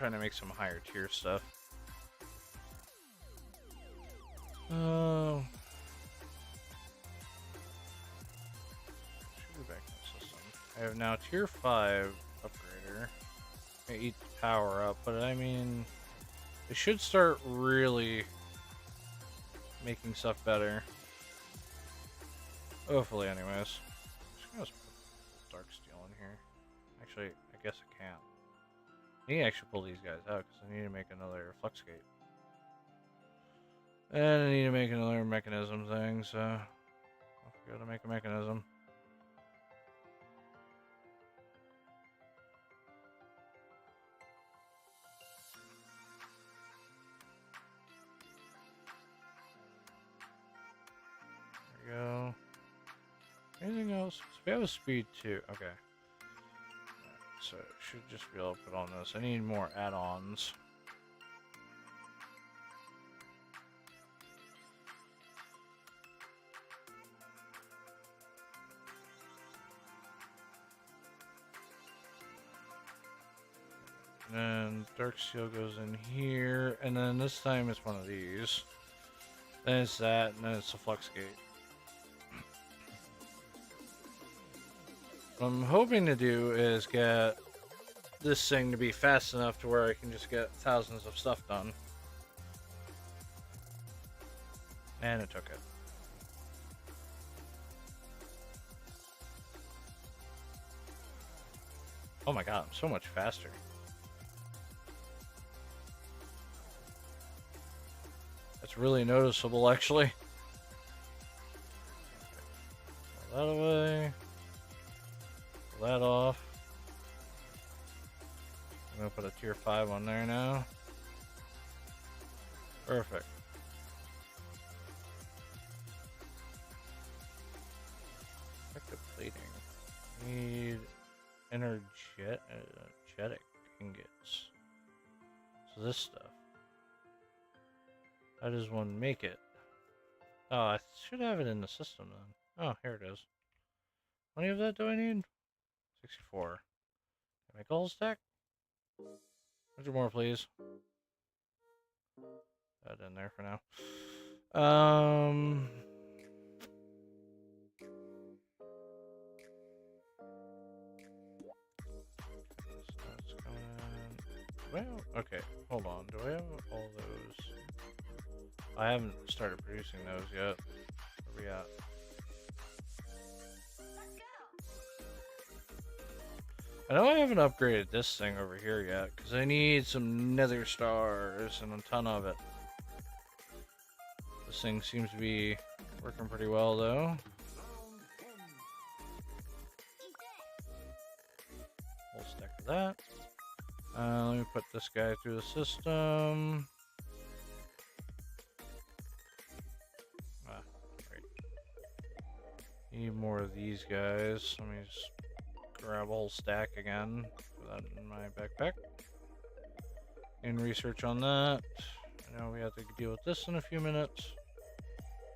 Speaker 1: trying to make some higher tier stuff. Oh. Should be back in the system. I have now tier 5 upgrader. I eat the power up, but I mean, it should start really making stuff better. Hopefully, anyways. Just gonna put dark steel in here. Actually, I guess I can't. I need to actually pull these guys out because I need to make another flux gate. And I need to make another mechanism thing, so I'll go to make a mechanism. There we go. Anything else? So we have a speed 2. Okay. So it should just be able to put on this. I need more add-ons. And then dark steel goes in here, and then this time it's one of these. Then it's that, and then it's a flux gate. What I'm hoping to do is get this thing to be fast enough to where I can just get thousands of stuff done. And it took it. Oh my god, I'm so much faster. That's really noticeable, actually. Pull that away. Pull that off. I'm gonna put a tier 5 on there now. Perfect. Effective plating. Need energetic ingots. So this stuff. How does one make it? Oh, I should have it in the system then. Oh, here it is. How many of that do I need? 64. Can I make a whole stack? 100 more, please. That in there for now. So that's coming. Well, okay, hold on. Do I have all those? I haven't started producing those yet. Where we at? I know I haven't upgraded this thing over here yet, because I need some nether stars and a ton of it. This thing seems to be working pretty well, though. Whole stack of that. Let me put this guy through the system. Right. Need more of these guys. Let me just grab a whole stack again. Put that in my backpack. And research on that. I know we have to deal with this in a few minutes.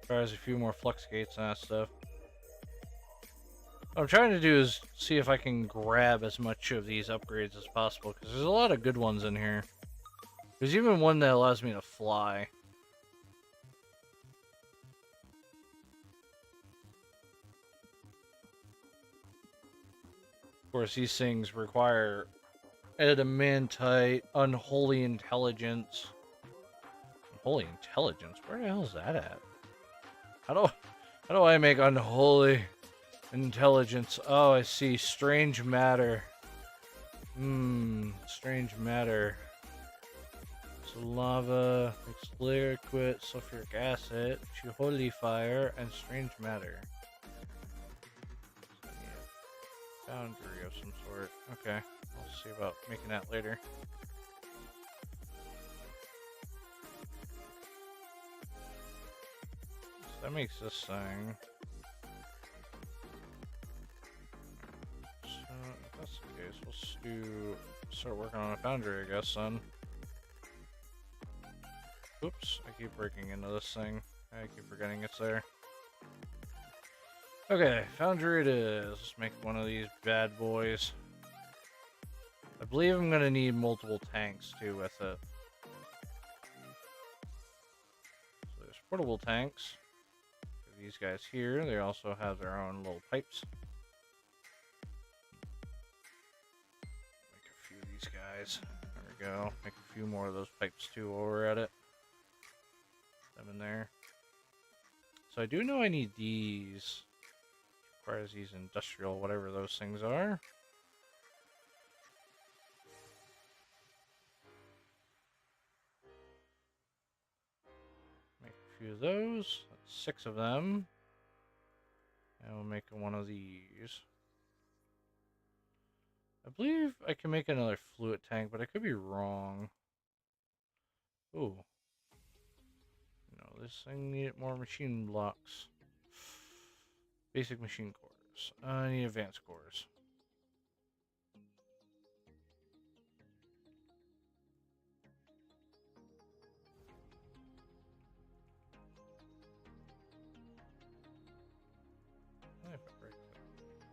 Speaker 1: Requires a few more flux gates and that stuff. What I'm trying to do is see if I can grab as much of these upgrades as possible, because there's a lot of good ones in here. There's even one that allows me to fly. Of course, these things require adamantite, unholy intelligence. Unholy intelligence? Where the hell is that at? How do I make unholy intelligence? Oh, I see. Strange matter. Strange matter. So lava, mixed liquid, sulfuric acid, holy fire, and strange matter. So I need a foundry of some sort. Okay, I'll see about making that later. So that makes this thing. So if that's the case, we'll start working on a foundry, I guess, then. Oops, I keep breaking into this thing. I keep forgetting it's there. Okay, foundry it is. Let's make one of these bad boys. I believe I'm gonna need multiple tanks too with it. So there's portable tanks. For these guys here, they also have their own little pipes. Make a few of these guys. There we go. Make a few more of those pipes too while we're at it. Them in there. So I do know I need these. Requires these industrial, whatever those things are. Make a few of those. That's 6 of them. And we'll make one of these. I believe I can make another fluid tank, but I could be wrong. Ooh. No, this thing needed more machine blocks. Basic machine cores. I need advanced cores.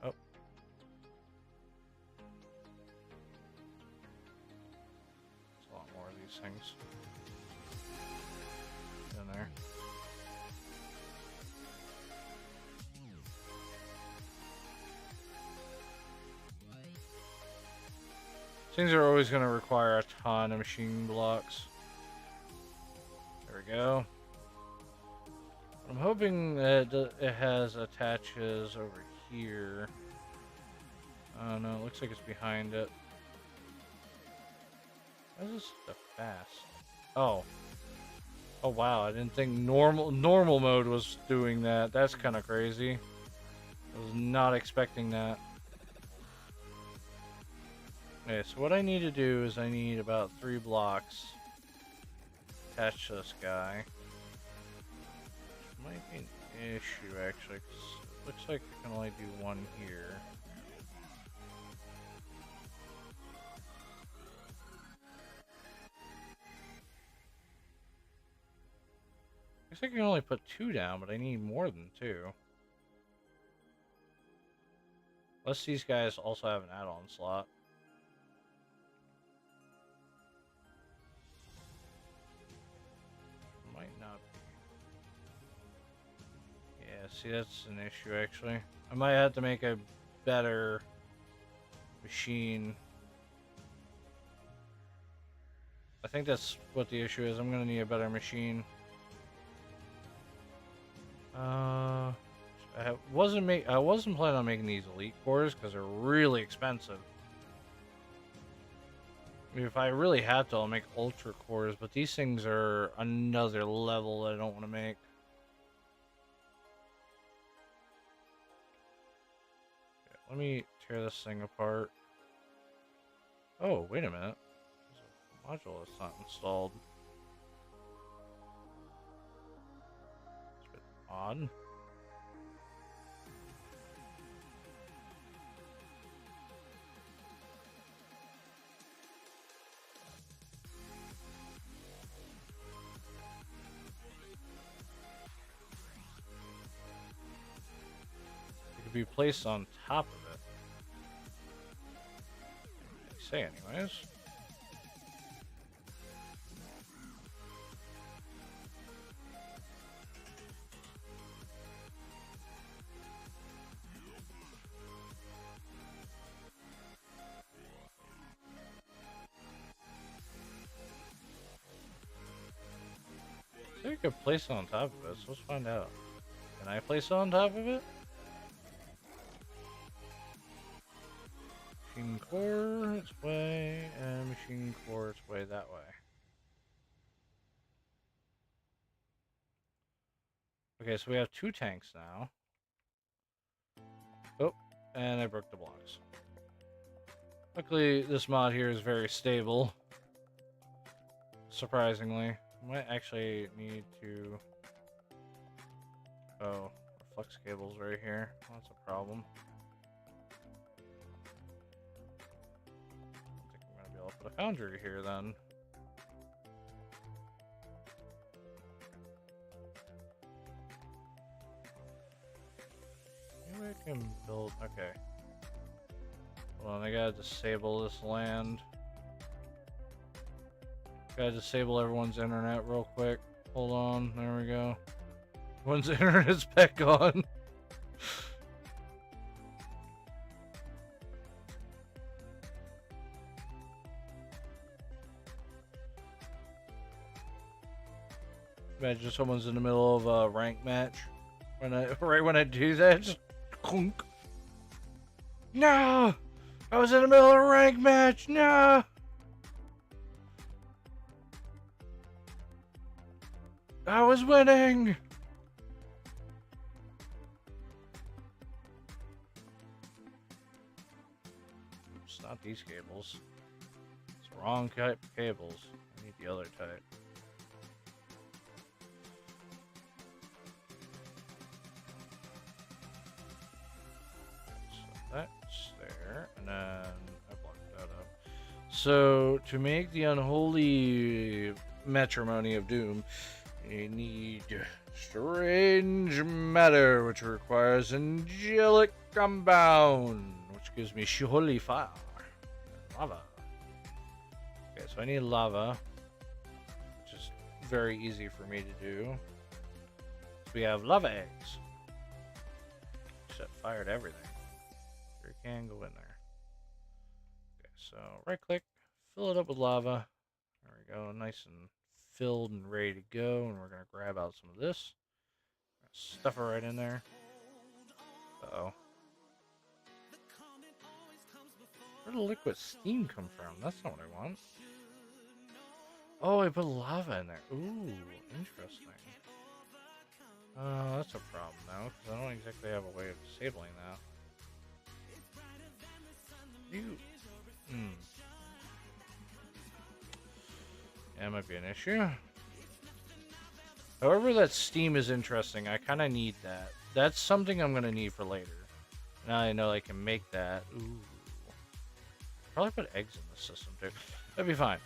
Speaker 1: Oh. There's a lot more of these things in there. Things are always going to require a ton of machine blocks. There we go. I'm hoping that it has attaches over here. Oh no, it looks like it's behind it. Why is this stuff fast? Oh. Oh wow, I didn't think normal mode was doing that. That's kind of crazy. I was not expecting that. Okay, so what I need to do is I need about 3 blocks attached to this guy. Might be an issue actually, 'cause it looks like I can only do one here. Looks like I can only put 2 down, but I need more than 2. Unless these guys also have an add-on slot. Might not be. Yeah, see, that's an issue actually. I might have to make a better machine. I think that's what the issue is. I'm gonna need a better machine. I wasn't planning on making these elite cores because they're really expensive. I mean, if I really had to, I'll make ultra cores, but these things are another level that I don't want to make. Okay, let me tear this thing apart. Oh, wait a minute. There's a module that's not installed. It's a bit odd. Be placed on top of it. They say, anyways. I think I could place it on top of it, so let's find out. Can I place it on top of it? Machine core its way, and machine core its way that way. Okay, so we have 2 tanks now. Oh, and I broke the blocks. Luckily, this mod here is very stable. Surprisingly. I might actually need to... Oh, our flux cable's right here. Well, that's a problem. I'll put a foundry here then. Maybe I can build. Okay. Hold on, I gotta disable this land. Gotta disable everyone's internet real quick. Hold on, there we go. Everyone's internet's back on. Imagine someone's in the middle of a rank match. Right when I do that, just clunk. No! I was in the middle of a rank match. No! I was winning. It's not these cables. It's the wrong type of cables. I need the other type. That's there, and then I blocked that up. So, to make the unholy matrimony of doom, you need strange matter, which requires angelic compound, which gives me holy fire. Lava. Okay, so I need lava, which is very easy for me to do. So we have lava eggs. Set fire to everything. Sure can go in there. Okay, so right click, fill it up with lava. There we go, nice and filled and ready to go. And we're gonna grab out some of this, stuff it right in there. Uh-oh. Where did the liquid steam come from? That's not what I want. Oh, I put lava in there. Ooh, interesting. That's a problem now, because I don't exactly have a way of disabling that. Yeah, it might be an issue. However, that steam is interesting. I kind of need that. That's something I'm going to need for later. Now I know I can make that. Ooh. Probably put eggs in the system, too. That'd be fine.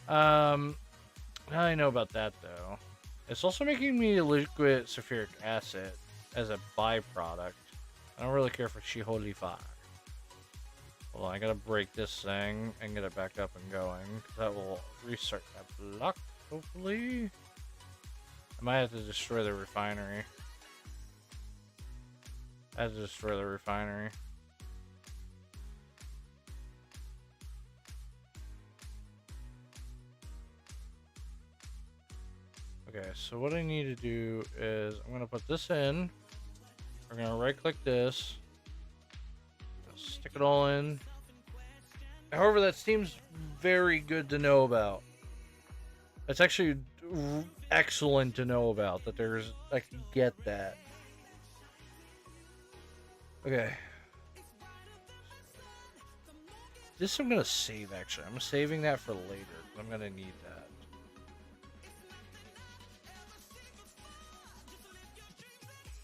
Speaker 1: Now I know about that, though. It's also making me liquid sulfuric acid as a byproduct. I don't really care for Shiholi fire. Hold on, I gotta break this thing and get it back up and going. That will restart that block, hopefully. I might have to destroy the refinery. I have to destroy the refinery. Okay, so what I need to do is I'm gonna put this in. We're gonna right click this. Stick it all in. However, that seems very good to know about. It's actually excellent to know about that I can get that. Okay. This I'm gonna save actually. I'm saving that for later. I'm gonna need that.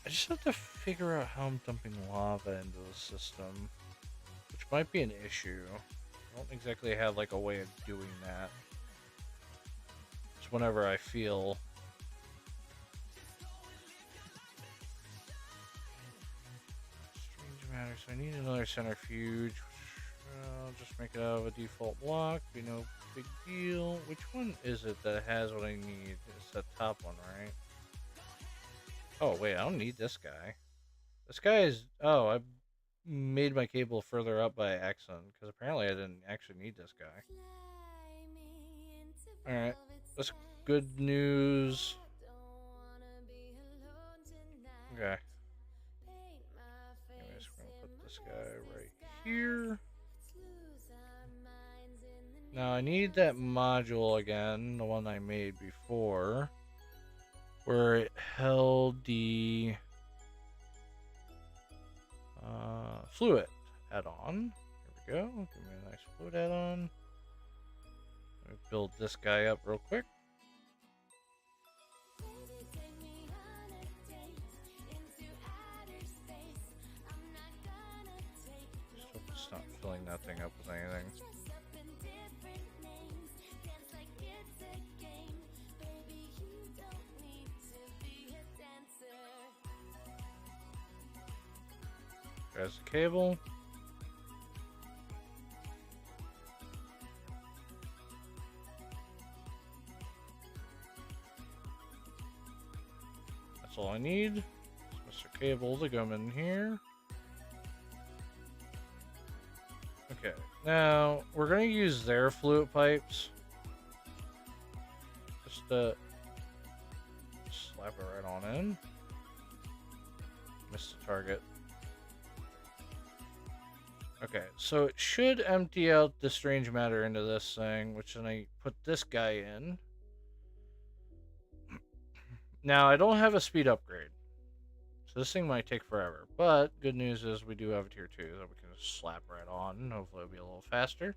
Speaker 1: I just have to figure out how I'm dumping lava into the system, which might be an issue. I don't exactly have like a way of doing that. It's whenever I feel. Strange matter. So I need another centrifuge. I'll just make it out of a default block. Be no big deal. Which one is it that has what I need? It's the top one, right? Oh, wait, I don't need this guy. This guy is... Oh, I made my cable further up by accident, because apparently I didn't actually need this guy. Alright, that's good news. Okay. Anyways, we're going to put this guy right here. Now, I need that module again, the one I made before, where it held the fluid add-on. There we go. Give me a nice fluid add-on. Let me build this guy up real quick. Just hope it's not filling that thing up with anything. There's the cable. all I need. Mr. Cable to come in here. Okay, now we're gonna use their fluid pipes. Just slap it right on in. Missed the target. Okay, so it should empty out the strange matter into this thing, which then I put this guy in. Now, I don't have a speed upgrade, so this thing might take forever, but good news is we do have a tier 2 that we can just slap right on, and hopefully it'll be a little faster.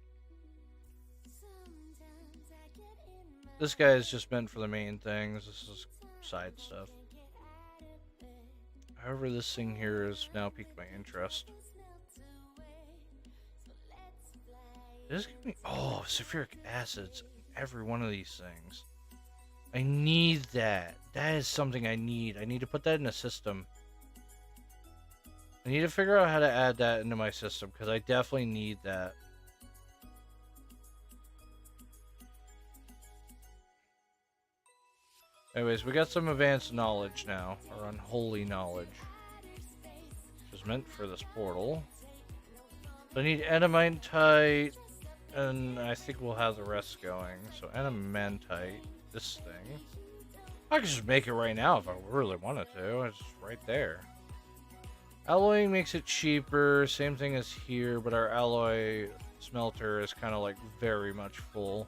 Speaker 1: This guy is just meant for the main things, this is side stuff. However, this thing here has now piqued my interest. This give me sulfuric acids in every one of these things. I need that. That is something I need. I need to put that in a system. I need to figure out how to add that into my system because I definitely need that. Anyways, we got some advanced knowledge now, or unholy knowledge, which is meant for this portal. So I need adamantite, and I think we'll have the rest going. So adamantite, this thing. I can just make it right now if I really wanted to. It's right there. Alloying makes it cheaper, same thing as here, but our alloy smelter is kind of like very much full.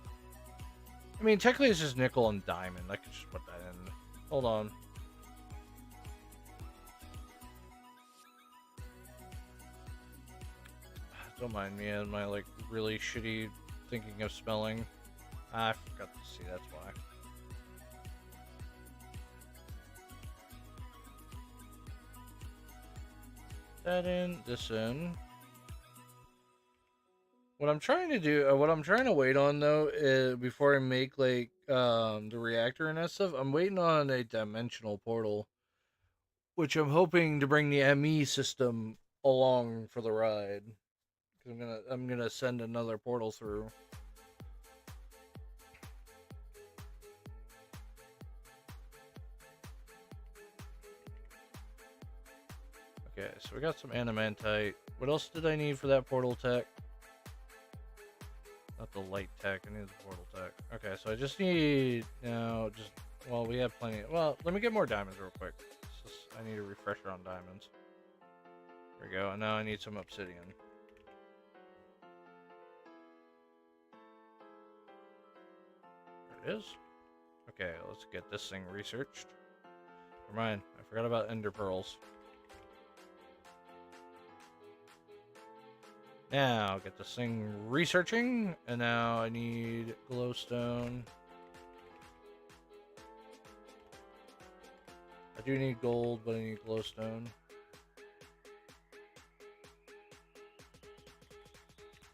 Speaker 1: I mean, technically it's just nickel and diamond. I could just put that in. Hold on. Don't mind me and my like really shitty thinking of spelling. I forgot to see, that's why. That in, this in. What I'm trying to do, what I'm trying to wait on though, is before I make like the reactor and that stuff, I'm waiting on a dimensional portal, which I'm hoping to bring the ME system along for the ride. Cause I'm gonna send another portal through. Okay, so we got some adamantite. What else did I need for that portal tech? Not the light tech, I need the portal tech. Okay, so I just need, well, we have plenty. Well, let me get more diamonds real quick. I need a refresher on diamonds. There we go, and now I need some obsidian. There it is. Okay, let's get this thing researched. Never mind, I forgot about ender pearls. Now, get this thing researching, and now I need glowstone. I do need gold, but I need glowstone.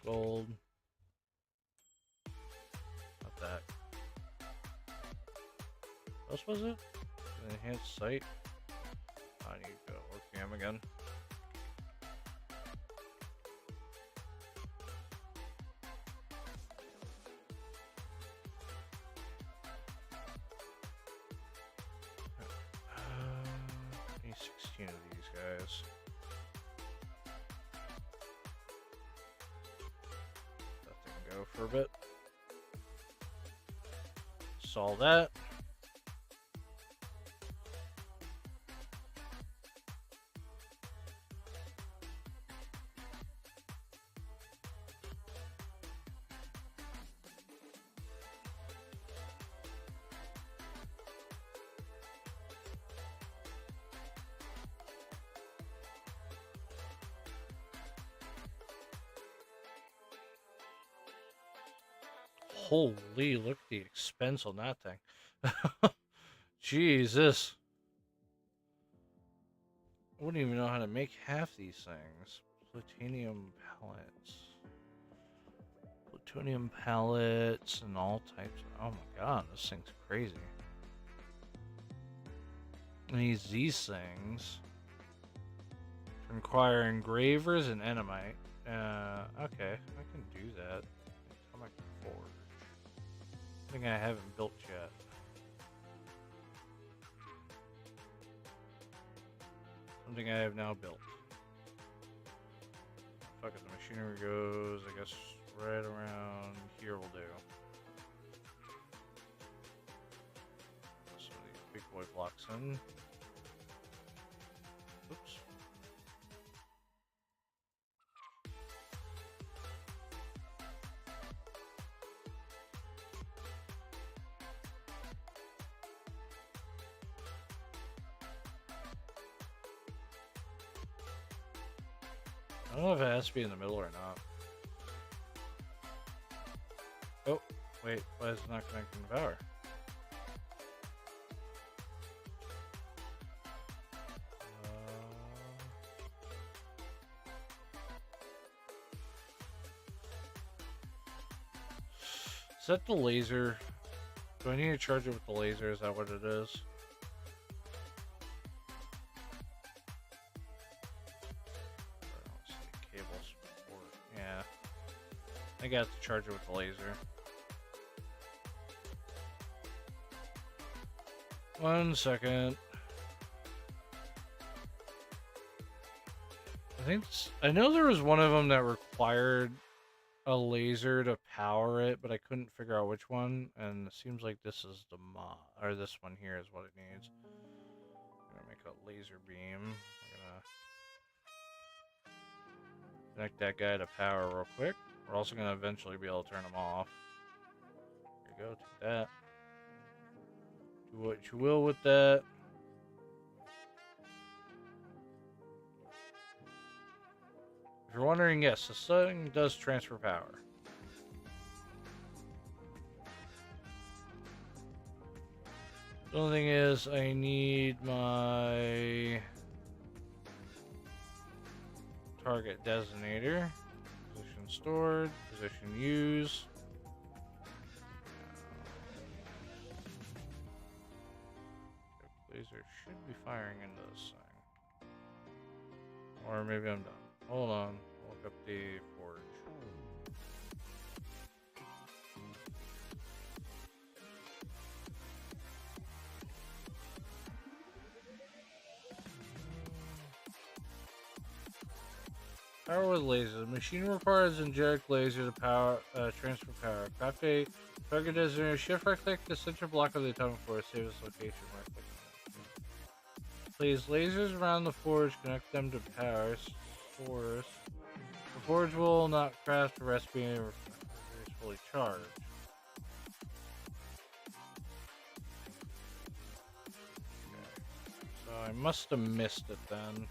Speaker 1: Gold. Not that. What else was it? Enhanced sight. I need to go work cam again. I need 16 of these guys. Let that thing go for a bit. Saw that. Holy, look at the expense on that thing. Jesus. I wouldn't even know how to make half these things. Plutonium pallets. Plutonium pallets and all types of, oh my god, this thing's crazy. I need these things. Require engravers and enamite. Okay, I can do that. Atomic forge. Something I haven't built yet. Something I have now built. Fuck it, the machinery goes, I guess, right around here will do. So these big boy blocks in. Oops. I don't know if it has to be in the middle or not. Oh, wait, why is it not connecting the power? Is that the laser? Do I need to charge it with the laser? Is that what it is? I don't see the cable support. Yeah. I got to charge it with the laser. 1 second. I know there was one of them that required a laser to power it, but I couldn't figure out which one, and it seems like this is the mod, or this one here is what it needs. I'm gonna make a laser beam. We're gonna connect that guy to power real quick. We're also gonna eventually be able to turn him off. There you go, take that. Do what you will with that. If you're wondering, yes, this thing does transfer power. The only thing is, I need my target designator. Position stored, position used. Laser should be firing into this thing. Or maybe I'm done. Hold on, look up the forge. Power with laser. The machine requires inject laser to power transfer power. Craft a target designator. Shift right click the center block of the atomic force. Save its location. Right click. Place lasers around the forge. Connect them to power source. The forge will not craft a recipe until it is fully charged. Okay. So I must have missed it then.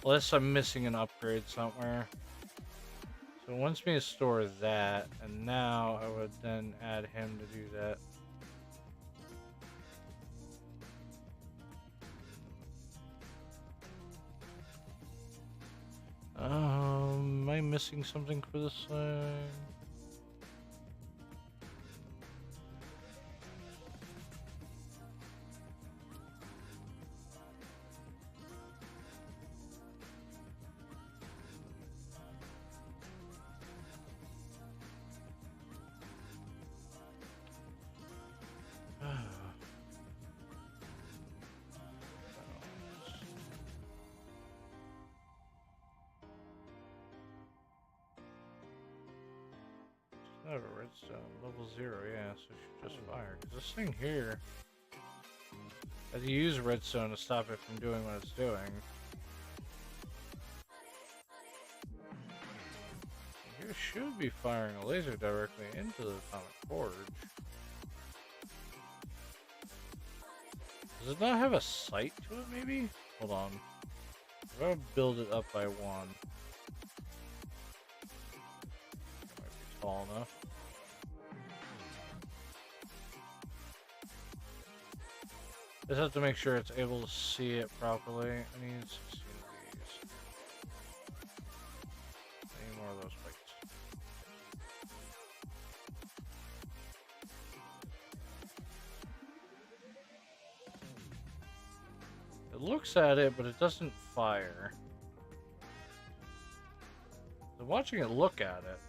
Speaker 1: Unless I'm missing an upgrade somewhere. So it wants me to store that, and now I would then add him to do that. Am I missing something for this thing? I have a redstone, level 0, yeah, so it should just fire. Because this thing here, I had to use redstone to stop it from doing what it's doing. It should be firing a laser directly into the atomic forge. Does it not have a sight to it, maybe? Hold on. I'm gonna build it up by 1. Might be tall enough. Just have to make sure it's able to see it properly. I need 16 of these. I need more of those plates. It looks at it, but it doesn't fire. I'm watching it look at it.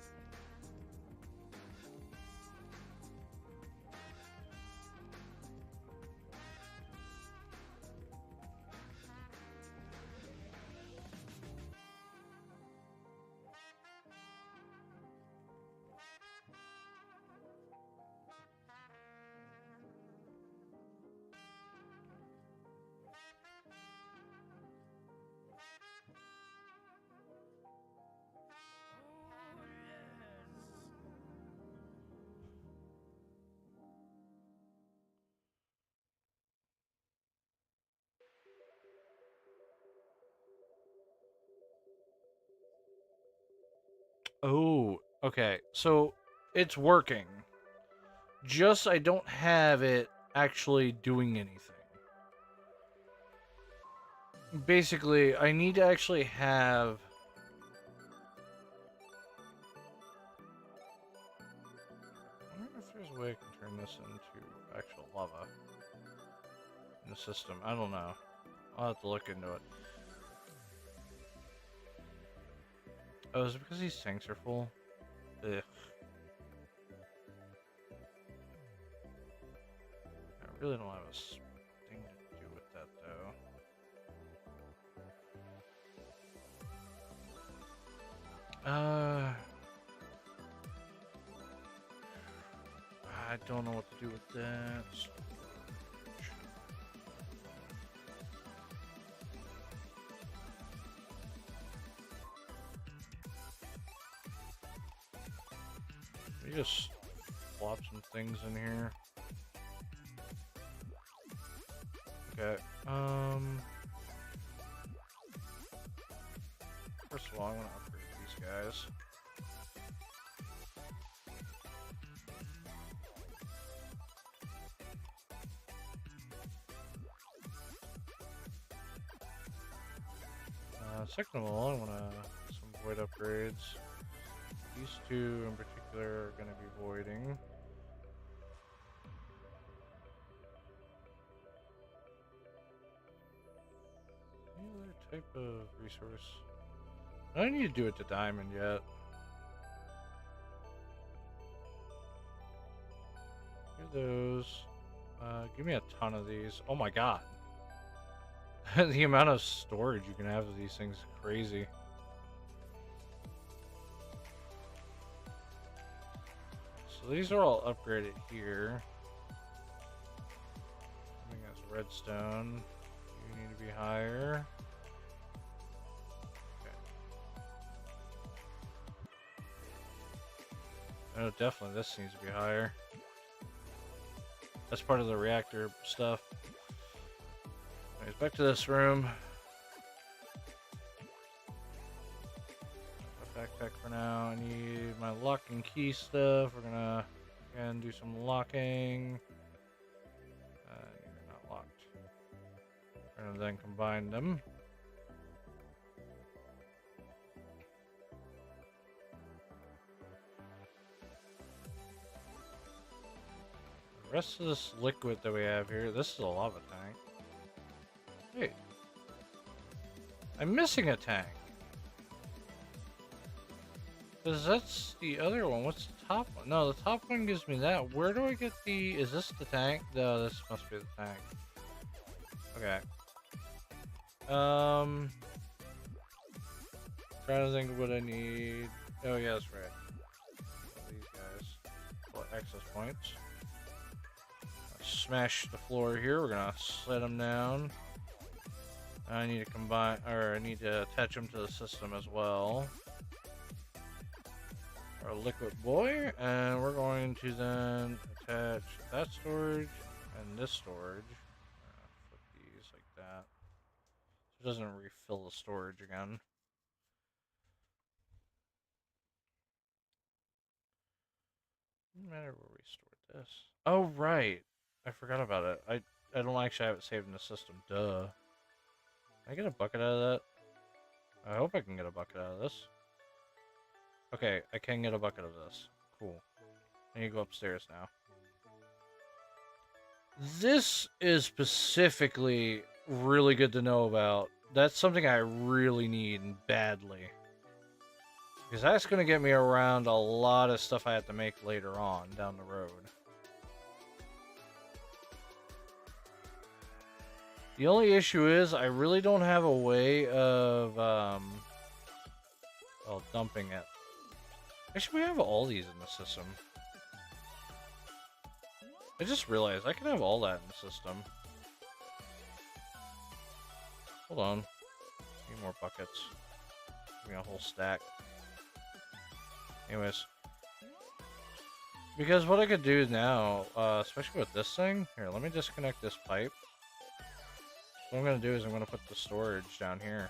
Speaker 1: Oh, okay. So it's working. Just I don't have it actually doing anything. Basically, I need to actually have... I wonder if there's a way I can turn this into actual lava in the system. I don't know. I'll have to look into it. Oh, is it because these tanks are full? Ugh. I really don't have a thing to do with that, though. I don't know what to do with that. We just swap some things in here. Okay. First of all, I want to upgrade these guys. Second of all, I want some void upgrades. These two in particular are going to be voiding. Any other type of resource? I don't need to do it to diamond yet. Here those. Give me a ton of these. Oh my god. The amount of storage you can have of these things is crazy. So these are all upgraded here. I think that's redstone. You need to be higher. Okay. Oh, definitely this needs to be higher. That's part of the reactor stuff. Anyways, back to this room. Backpack for now. I need my lock and key stuff. We're gonna again do some locking. You're not locked. We're gonna then combine them. The rest of this liquid that we have here, this is a lava tank. Wait. I'm missing a tank. Because that's the other one. What's the top one? No, the top one gives me that. Where do I get the... Is this the tank? No, this must be the tank. Okay. Trying to think of what I need. Oh, yeah, that's right. These guys. Well, access points. Smash the floor here. We're gonna set them down. I need to combine... Or I need to attach them to the system as well. Our liquid boy, and we're going to then attach that storage and this storage. Flip these like that, so it doesn't refill the storage again. Doesn't matter where we stored this. Oh right, I forgot about it. I don't actually have it saved in the system. Duh. Can I get a bucket out of that? I hope I can get a bucket out of this. Okay, I can get a bucket of this. Cool. I need to go upstairs now. This is specifically really good to know about. That's something I really need badly. Because that's going to get me around a lot of stuff I have to make later on down the road. The only issue is I really don't have a way of well, dumping it. Actually, we have all these in the system. I just realized I can have all that in the system. Hold on. Need more buckets. Give me a whole stack. Anyways. Because what I could do now, especially with this thing... Here, let me disconnect this pipe. What I'm going to do is I'm going to put the storage down here.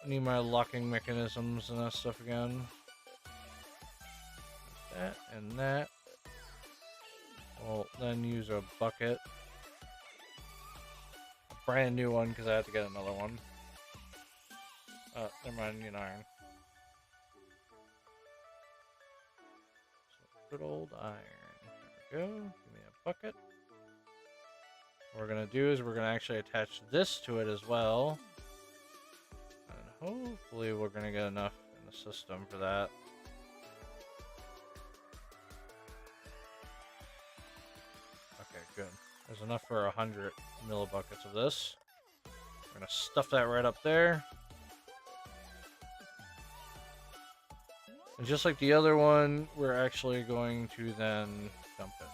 Speaker 1: Need my locking mechanisms and that stuff again. That and that. We'll then use a bucket. A brand new one because I have to get another one. Never mind, need iron. So good old iron. There we go. Give me a bucket. What we're gonna do is we're gonna actually attach this to it as well. And hopefully we're gonna get enough in the system for that. Okay, good. There's enough for 100 millibuckets of this. We're gonna stuff that right up there. And just like the other one, we're actually going to then dump it.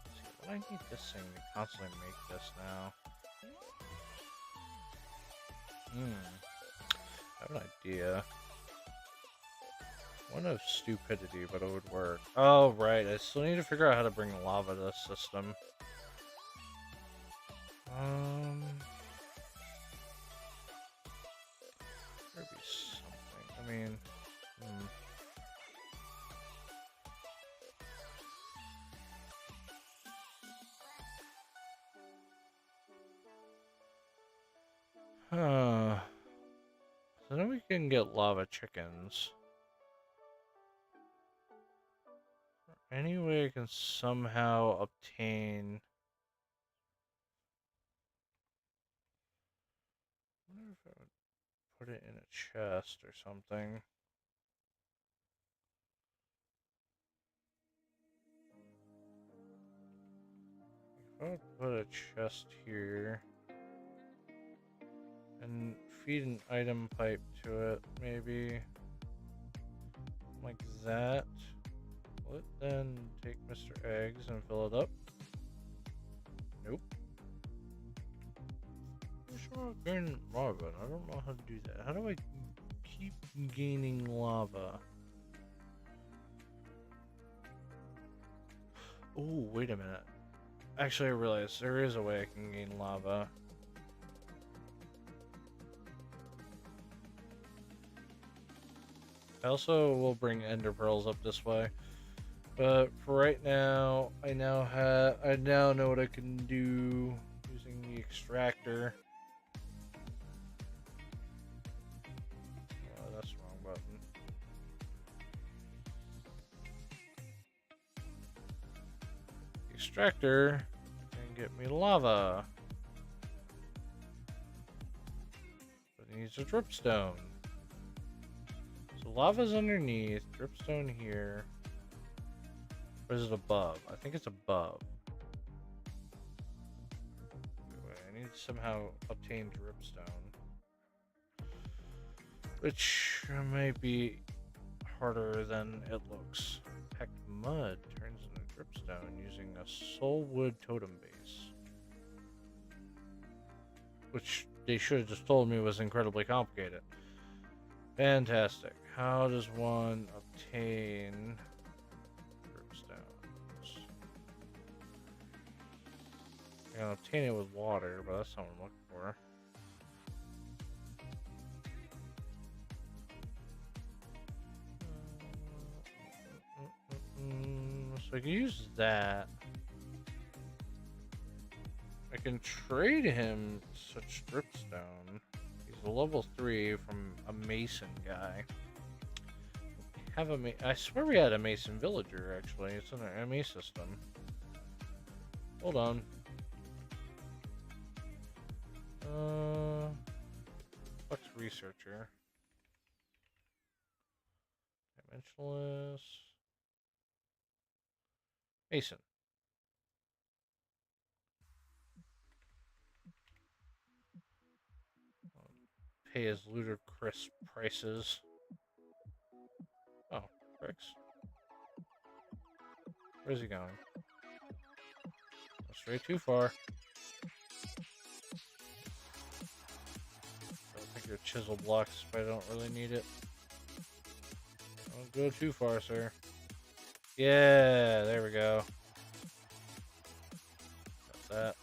Speaker 1: Let's see, what do I need this thing to constantly make this now? I have an idea. One of stupidity, but it would work. Oh, right. I still need to figure out how to bring lava to the system. There'd be something. I mean, So then we can get lava chickens. Any way I can somehow obtain... I wonder if I would put it in a chest or something. If I would put a chest here and feed an item pipe to it, maybe like that. Will it then take Mr. Eggs and fill it up? Nope. I'm sure I'll gain lava. I don't know how to do that. How do I keep gaining lava? Oh, wait a minute. Actually, I realized there is a way I can gain lava. I also will bring ender pearls up this way. But for right now, I now know what I can do using the extractor. Oh, that's the wrong button. The extractor can get me lava. But it needs a dripstone. So lava's underneath, dripstone here. Or is it above? I think it's above. Anyway, I need to somehow obtain dripstone. Which may be harder than it looks. Packed mud turns into dripstone using a soul wood totem base. Which they should have just told me was incredibly complicated. Fantastic. How does one obtain... I can obtain it with water, but that's not what I'm looking for. So I can use that. I can trade him such dripstone. He's a level 3 from a mason guy. I swear we had a mason villager, actually. It's in our ME system. Hold on. Flux researcher. Dimensionless. Mason. Pay his ludicrous prices. Oh, bricks. Where's he going? Straight too far. I'll take your chisel blocks if I don't really need it. Don't go too far, sir. Yeah, there we go. Got that.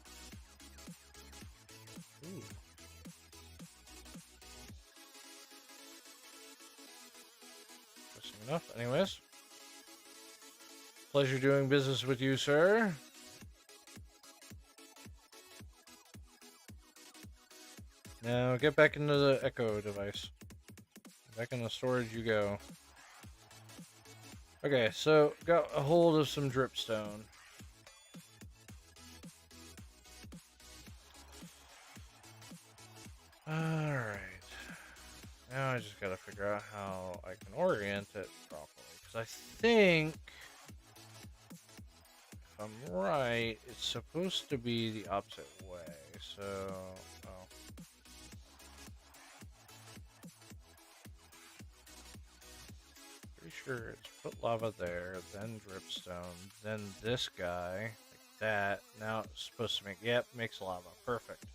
Speaker 1: enough. Anyways. Pleasure doing business with you, sir. Now get back into the Echo device. Back in the storage you go. Okay, so got a hold of some dripstone. Alright. Now I just gotta figure out how I can orient it properly. Because I think, if I'm right, it's supposed to be the opposite way. So, oh. Pretty sure it's put lava there, then dripstone, then this guy, like that. Now it's supposed to make, yep, makes lava. Perfect.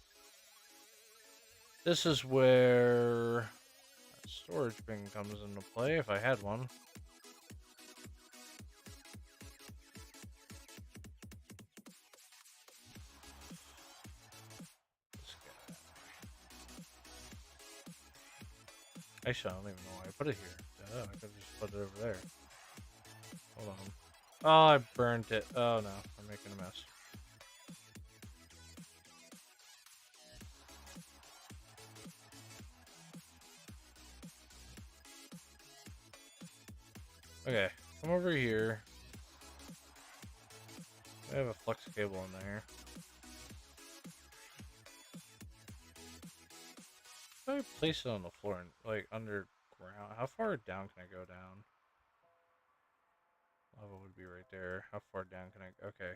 Speaker 1: This is where that storage bin comes into play, if I had one. This guy. Actually, I don't even know why I put it here. Oh, I could have just put it over there. Hold on. Oh, I burnt it. Oh no, I'm making a mess. Okay, come over here. I have a flux cable in there. If I place it on the floor and like underground, how far down can I go down? Lava would be right there. How far down can I? Okay.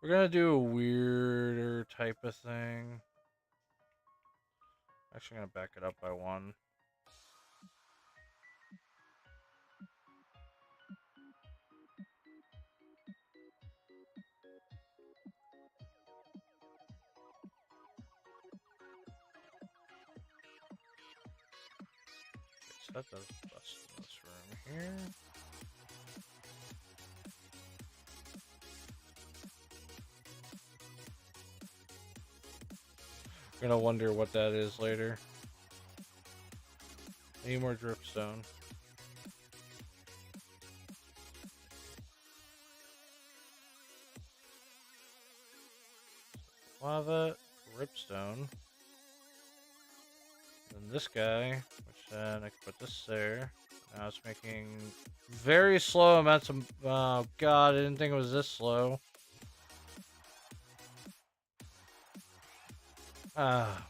Speaker 1: We're gonna do a weirder type of thing. Actually, I'm gonna back it up by one. So that does bust in this room here. We're gonna wonder what that is later. Any more dripstone? Lava, dripstone. Then this guy, which then I can put this there. Now it's making very slow amounts of. Oh god, I didn't think it was this slow.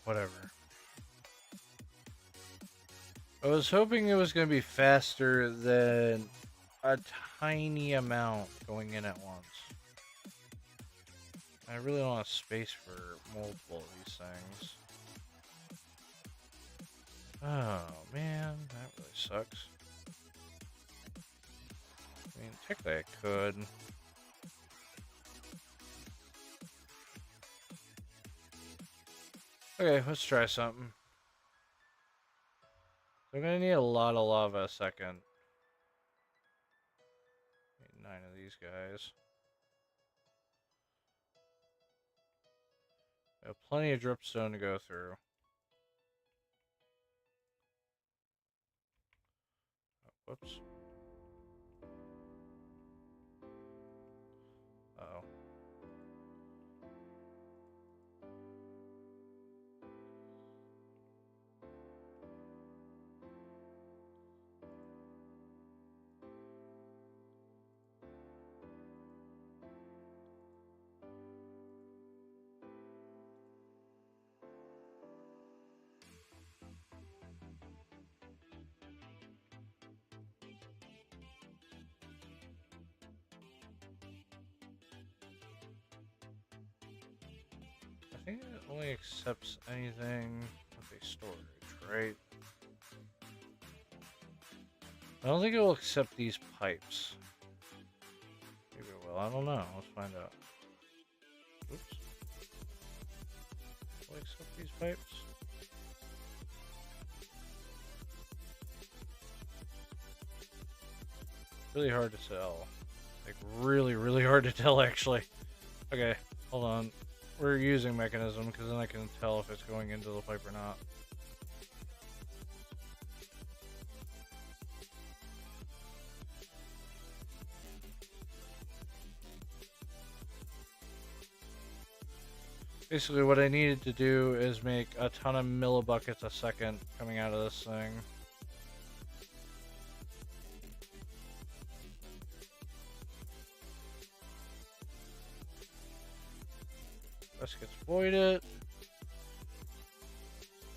Speaker 1: Whatever. I was hoping it was going to be faster than a tiny amount going in at once. I really don't have space for multiple of these things. Oh man, that really sucks. I mean, technically I could. Okay, let's try something. I'm gonna need a lot of lava a second. Need 9 of these guys. I have plenty of dripstone to go through. Oh, whoops. Uh-oh. I think it only accepts anything with a storage, right? I don't think it will accept these pipes. Maybe it will, I don't know. Let's find out. Oops. Will it accept these pipes? Really hard to tell. Like, really, really hard to tell, actually. Okay, hold on. We're using mechanism, because then I can tell if it's going into the pipe or not. Basically, what I needed to do is make a ton of millibuckets a second coming out of this thing. This gets voided.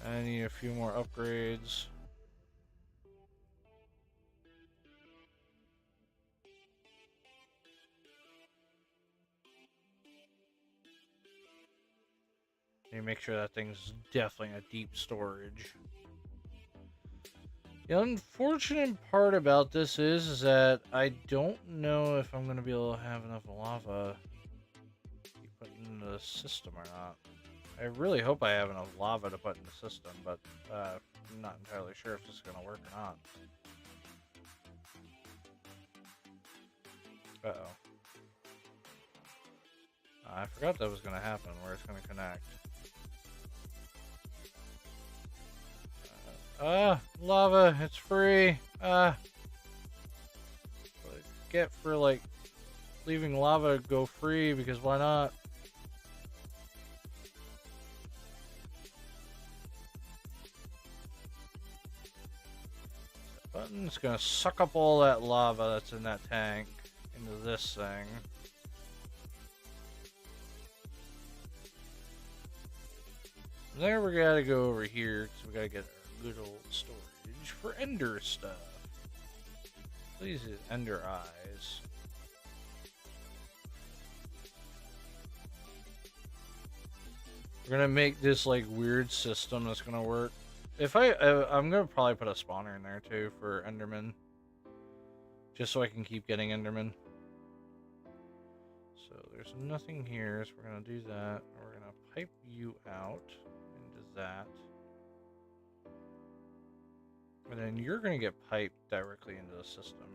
Speaker 1: I need a few more upgrades. Need to make sure that thing's definitely a deep storage. The unfortunate part about this is that I don't know if I'm going to be able to have enough lava to put into the system or not. I really hope I have enough lava to put in the system, but I'm not entirely sure if this is going to work or not. Uh-oh. I forgot that was going to happen, where it's going to connect. Lava, it's free. What I get for, like, leaving lava go free, because why not? Button's gonna suck up all that lava that's in that tank into this thing. There we gotta go over here, because we gotta get our good old storage for ender stuff. Please, ender eyes. We're gonna make this like weird system that's gonna work. If I'm gonna probably put a spawner in there too for Enderman, just so I can keep getting Enderman. So there's nothing here, so we're gonna do that. We're gonna pipe you out into that, and then you're gonna get piped directly into the system.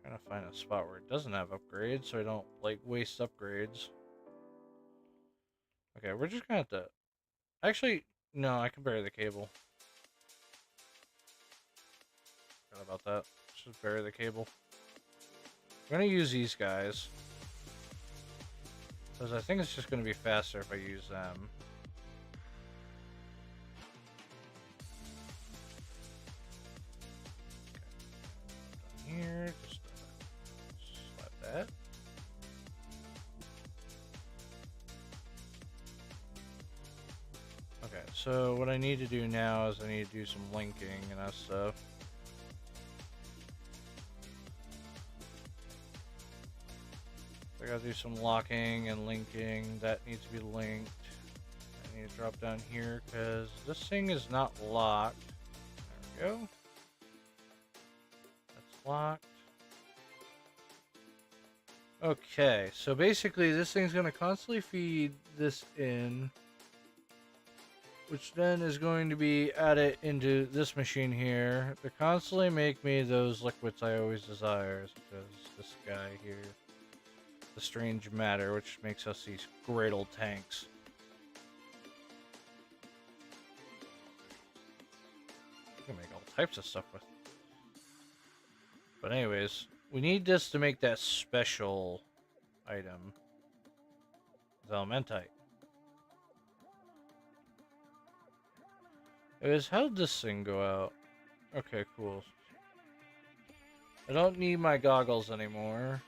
Speaker 1: Trying to find a spot where it doesn't have upgrades, so I don't like waste upgrades. Okay, we're just gonna have to. Actually, no, I can bury the cable. Forgot about that. Just bury the cable. I'm gonna use these guys, because I think it's just gonna be faster if I use them. Okay. Down here, just slap that. Okay, so what I need to do now is I need to do some linking and that stuff. I gotta do some locking and linking. That needs to be linked. I need to drop down here because this thing is not locked. There we go. That's locked. Okay, so basically this thing's gonna constantly feed this in, which then is going to be added into this machine here to constantly make me those liquids I always desire, such as this guy here, the strange matter, which makes us these great old tanks. You can make all types of stuff with. But anyways, we need this to make that special item, the elementite. Anyways, how'd this thing go out? Okay, cool. I don't need my goggles anymore.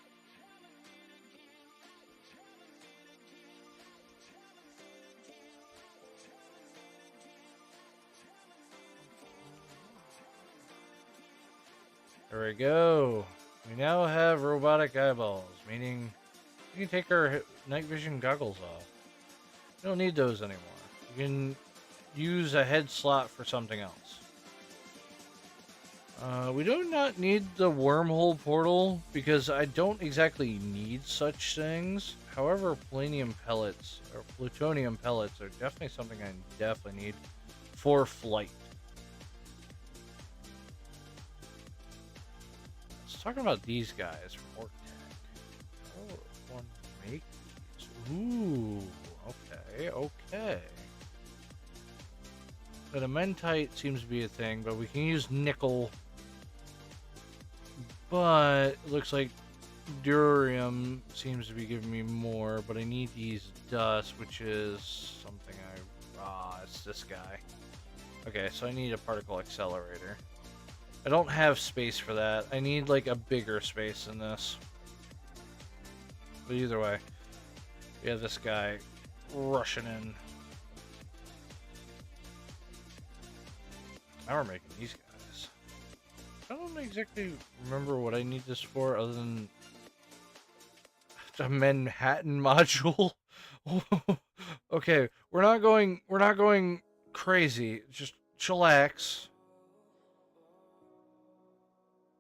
Speaker 1: There we go. We now have robotic eyeballs, meaning we can take our night vision goggles off. We don't need those anymore. You can use a head slot for something else. We do not need the wormhole portal because I don't exactly need such things. However, plutonium pellets are definitely something I definitely need for flight. Let's talk about these guys from Orc Tech. Oh, one make these. Ooh, okay. The elementite seems to be a thing, but we can use nickel. But it looks like Durium seems to be giving me more, but I need these dust, which is something it's this guy. Okay, so I need a particle accelerator. I don't have space for that. I need like a bigger space than this. But either way, we have this guy rushing in. Now we're making these guys. I don't exactly remember what I need this for other than a Manhattan module. Okay, we're not going crazy. Just chillax.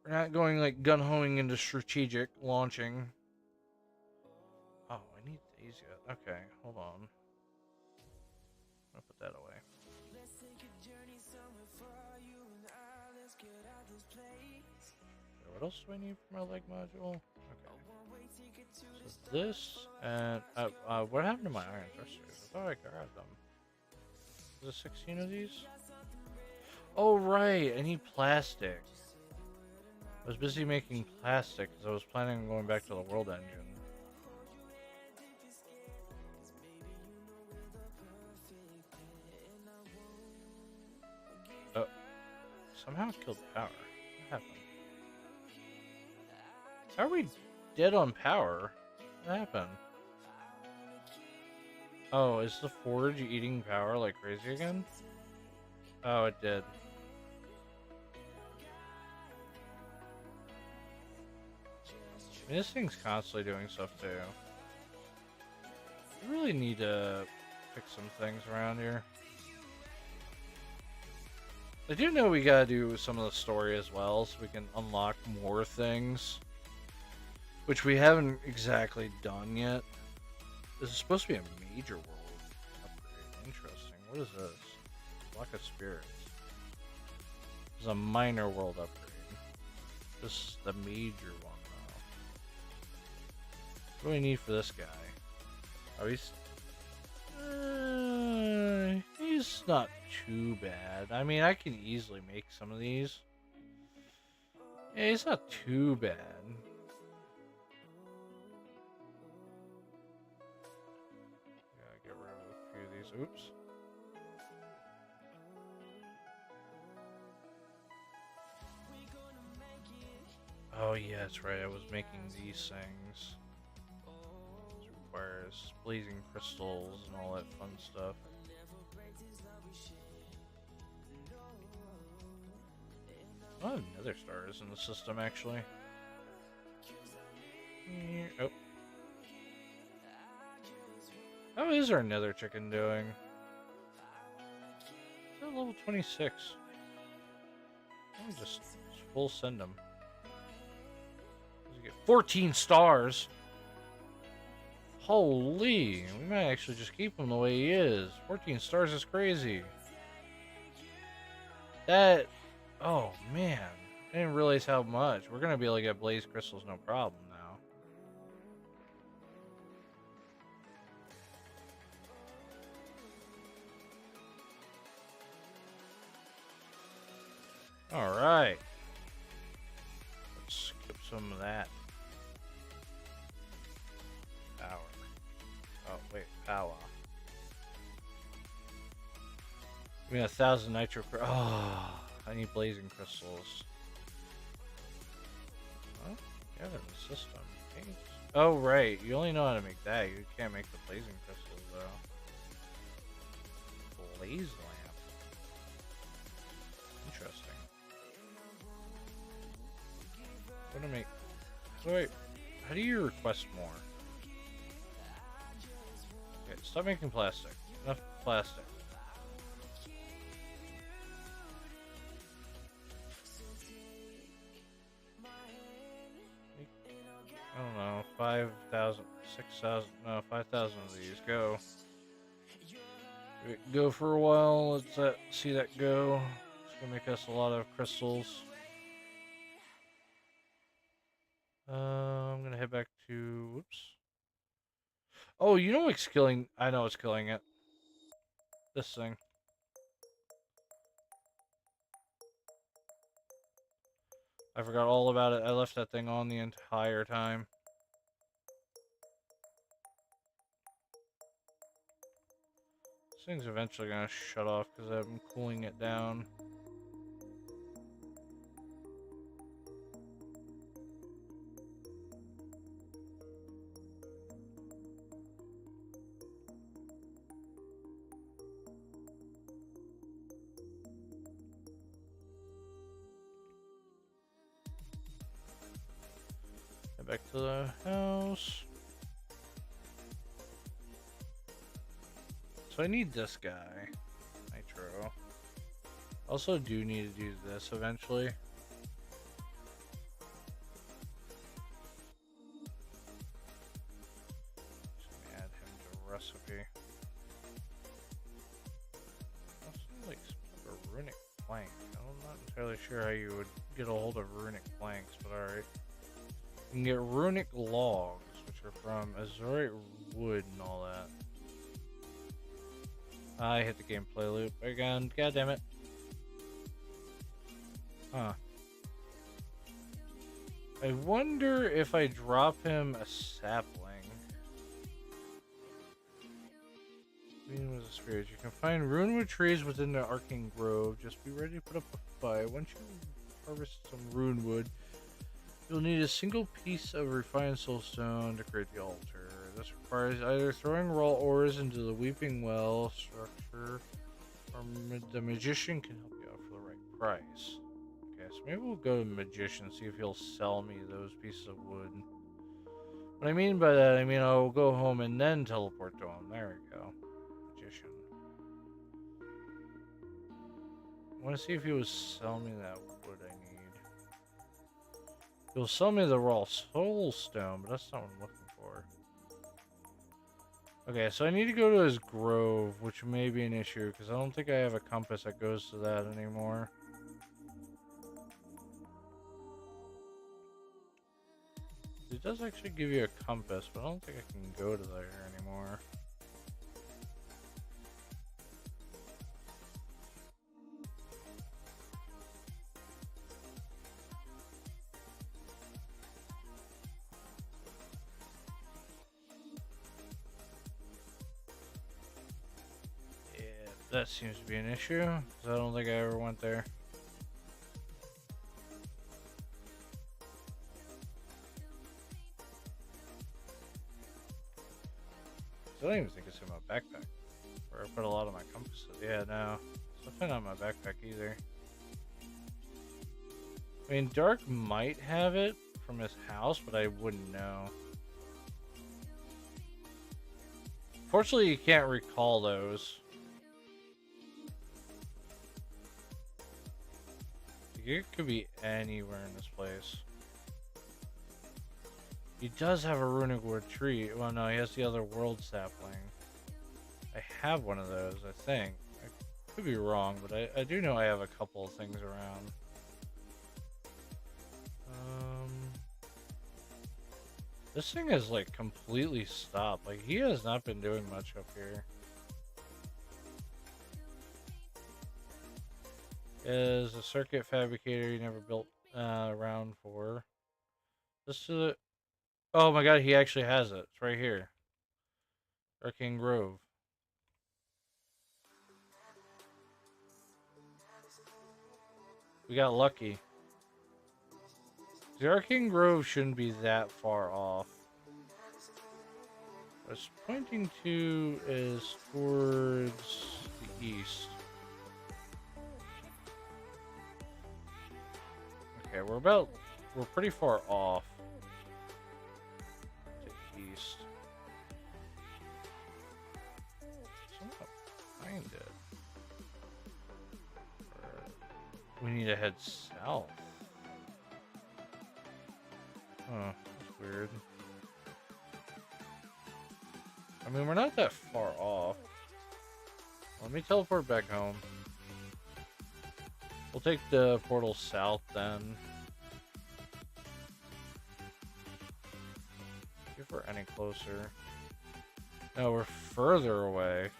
Speaker 1: We're not going like gun-hoing into strategic launching. Oh, I need these guys. Okay, hold on. I'll put that away. Okay, what else do I need for my leg module? Okay. So this and what happened to my iron thrusters? I thought I grabbed them. Is there 16 of these? Oh right, I need plastic. I was busy making plastic because I was planning on going back to the world engine. Oh, somehow it killed power. What happened? How are we dead on power? What happened? Oh, is the forge eating power like crazy again? Oh, it did. I mean, this thing's constantly doing stuff too. We really need to fix some things around here. I do know we gotta do some of the story as well, so we can unlock more things. Which we haven't exactly done yet. This is supposed to be a major world upgrade. Interesting. What is this? Block of Spirits. This is a minor world upgrade. This is the major one, though. What do we need for this guy? Oh, he's not too bad. I mean, I can easily make some of these. Yeah, he's not too bad. Gotta get rid of a few of these. Oops. Oh, yeah, that's right. I was making these things. This requires blazing crystals and all that fun stuff. A lot of nether stars in the system, actually. Oh. How is our nether chicken doing? Is that level 26? Let me just full send him. Does he get 14 stars? Holy, we might actually just keep him the way he is. 14 stars is crazy. That, oh man, I didn't realize how much. We're gonna be able to get blaze crystals no problem now. All right, let's skip some of that. Power. Oh wait, power. Give me 1,000 nitro. Oh, I need blazing crystals. Oh, yeah, they're in the system. Okay. Oh right, you only know how to make that. You can't make the blazing crystals though. Blaze lamp. Interesting. What do I make? Wait, how do you request more? Okay, stop making plastic. Enough plastic. I don't know, 5,000, 6,000, no, 5,000 of these. Go. Go for a while. Let's see that go. It's gonna make us a lot of crystals. I'm gonna head back to. Whoops. Oh, you know what's killing? I know it's killing it. This thing. I forgot all about it. I left that thing on the entire time. This thing's eventually gonna shut off because I'm cooling it down. Get back to the house. So I need this guy, Nitro. Also do need to do this eventually. Just gonna add him to recipe. Also like some type of runic plank. I'm not entirely sure how you would get a hold of runic planks, but alright. You can get runic logs, which are from azurite wood and all that. I hit the gameplay loop again. God damn it. Huh. I wonder if I drop him a sapling. Meeting with the spirits. You can find runewood trees within the arcane grove. Just be ready to put up a fight. Once you harvest some runewood, you'll need a single piece of refined soulstone to create the altar. This requires either throwing raw ores into the weeping well structure, or the magician can help you out for the right price. Okay, so maybe we'll go to the magician, see if he'll sell me those pieces of wood. What I mean by that, I mean I'll go home and then teleport to him. There we go. Magician. I want to see if he will sell me that wood I need. He'll sell me the raw soulstone, but that's not what I'm looking for. Okay, so I need to go to his grove, which may be an issue, because I don't think I have a compass that goes to that anymore. It does actually give you a compass, but I don't think I can go to there anymore. Yeah, that seems to be an issue, because I don't think I ever went there. I don't even think it's in my backpack, where I put a lot of my compasses. Yeah, no, it's definitely not in my backpack either. I mean, Dark might have it from his house, but I wouldn't know. Fortunately, you can't recall those. It could be anywhere in this place. He does have a runic wood tree. Well, no, he has the other world sapling. I have one of those, I think. I could be wrong, but I do know I have a couple of things around. This thing has like completely stopped. Like he has not been doing much up here. Is a circuit fabricator you never built around for. This is it. Oh my god, he actually has it. It's right here. Arcane Grove. We got lucky. The Arcane Grove shouldn't be that far off. What it's pointing to is towards the east. Okay, we're pretty far off to east. So I'm not find it. We need to head south. Huh, that's weird. I mean, we're not that far off. Let me teleport back home. We'll take the portal south then. See if we're any closer. No, we're further away.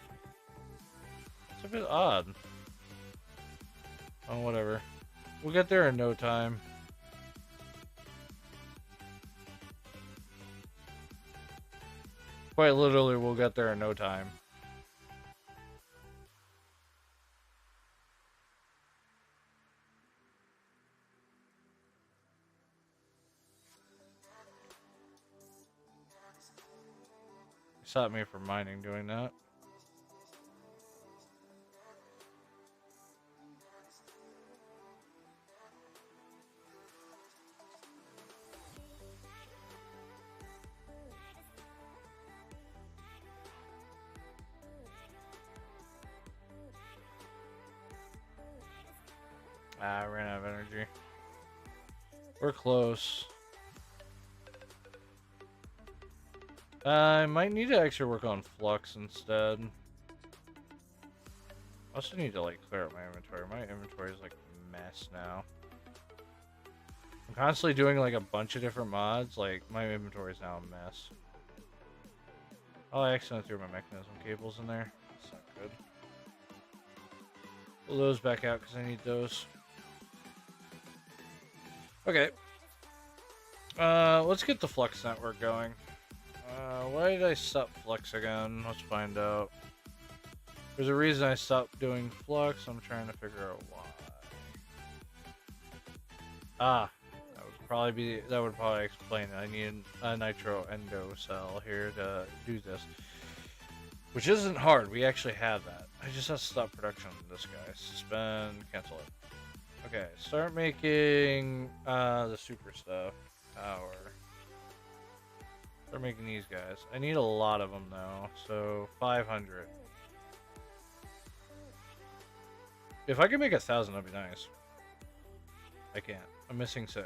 Speaker 1: It's a bit odd. Oh, whatever. We'll get there in no time. Quite literally, we'll get there in no time. Stop me from mining doing that. Ah, I ran out of energy. We're close. I might need to actually work on flux instead. I also need to like clear up my inventory. My inventory is like a mess now. I'm constantly doing like a bunch of different mods. Like my inventory is now a mess. Oh, I accidentally threw my mechanism cables in there. That's not good. Pull those back out because I need those. Okay. Let's get the flux network going. Why did I stop flux again? Let's find out. There's a reason I stopped doing flux. I'm trying to figure out why. Ah, that would probably explain it. I need a nitro endo cell here to do this, which isn't hard. We actually have that. I just have to stop production of this guy. Suspend, cancel it. Okay, start making the super stuff. Power. Start making these guys. I need a lot of them though, so 500. If I could make 1,000, that'd be nice. I can't. I'm missing 6.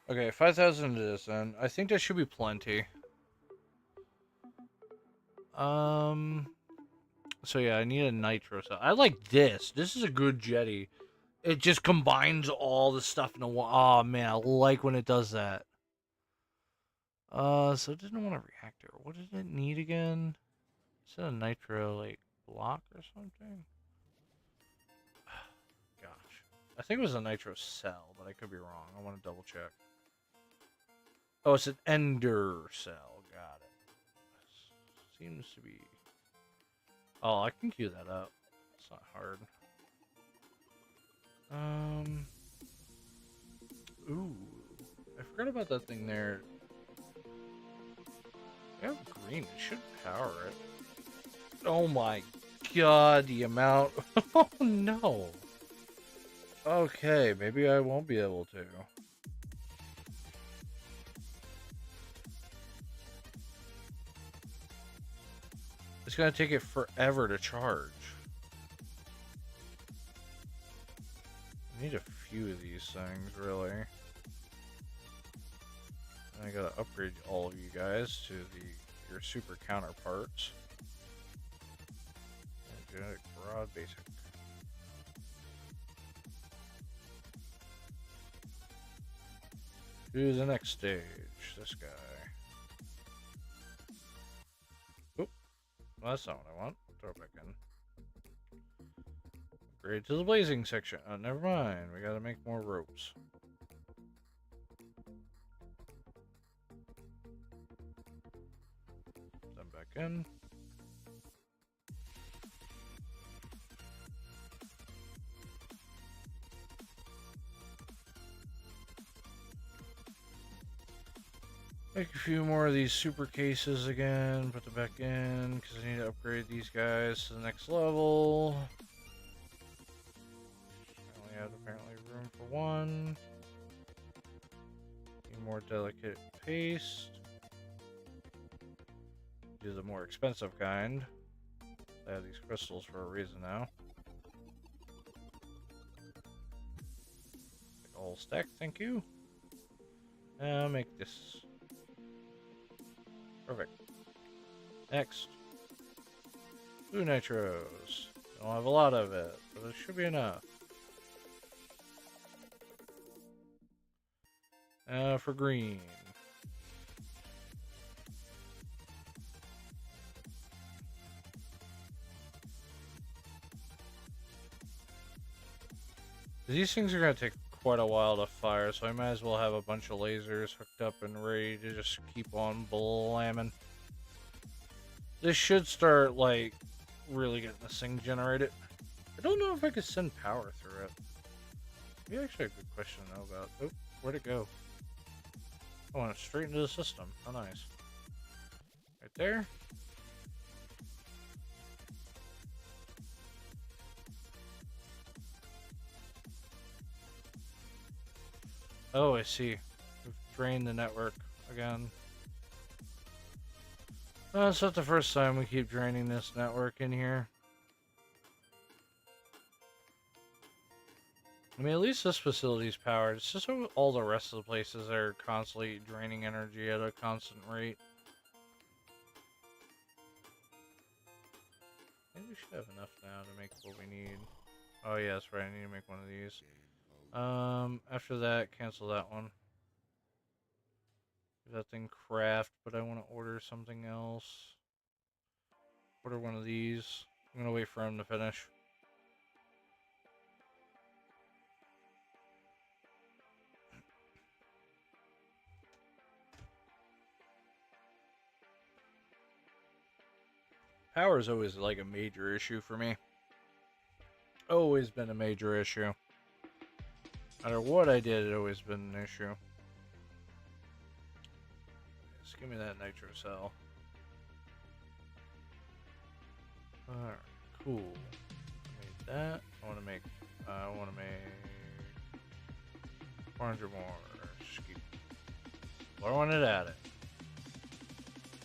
Speaker 1: Okay, 5,000 it is then. I think that should be plenty. So yeah, I need a nitro cell. I like this. This is a good jetty. It just combines all the stuff in a one. Oh man, I like when it does that. So it didn't want a reactor. What did it need again? Is it a nitro like block or something? Gosh, I think it was a nitro cell, but I could be wrong. I want to double check. Oh, it's an ender cell. Got it. Seems to be. Oh, I can queue that up. It's not hard. Ooh, I forgot about that thing there. We have green. It should power it. Oh my god, the amount. Oh no. Okay, maybe I won't be able to. It's gonna take it forever to charge. I need a few of these things, really. And I gotta upgrade all of you guys to your super counterparts. Genetic, broad, basic. To the next stage. This guy. Oop. Well, that's not what I want. Throw it back in. Upgrade to the blazing section. Oh, never mind. We gotta make more ropes. Put them back in. Make a few more of these super cases again, put them back in, because I need to upgrade these guys to the next level. I only have apparently room for one. Need more delicate paste. Do the more expensive kind. I have these crystals for a reason now. Take a whole stack, thank you. I'll make this. Perfect. Next. Blue nitros. I don't have a lot of it, but it should be enough. For green. These things are going to take quite a while to fire, so I might as well have a bunch of lasers hooked up and ready to just keep on blamming. This should start, like, really getting this thing generated. I don't know if I could send power through it. Maybe actually a good question to know about. Oh, where'd it go? I went straight into the system. How nice. Right there. Oh, I see. We've drained the network again. It's not the first time we keep draining this network in here. I mean, at least this facility's powered. It's just all the rest of the places are constantly draining energy at a constant rate. I think we should have enough now to make what we need. Oh yeah, that's right. I need to make one of these. After that, cancel that one. That thing craft, but I want to order something else. Order one of these. I'm gonna wait for him to finish. Power is always like a major issue for me. Always been a major issue. No matter what I did, it always been an issue. Just give me that nitro cell. Alright, cool. Made that. I want to make 400 more. Just keep. Well, I wanted to add it.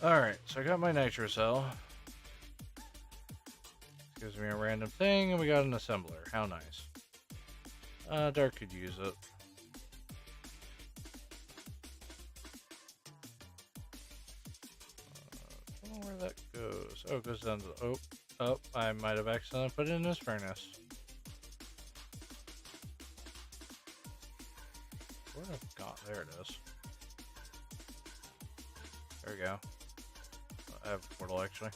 Speaker 1: Alright, so I got my nitro cell. Gives me a random thing, and we got an assembler. How nice. Dark could use it. I don't know where that goes. Oh, it goes down to the... Oh, I might have accidentally put it in this furnace. Where have I got? There it is. There we go. I have a portal, actually.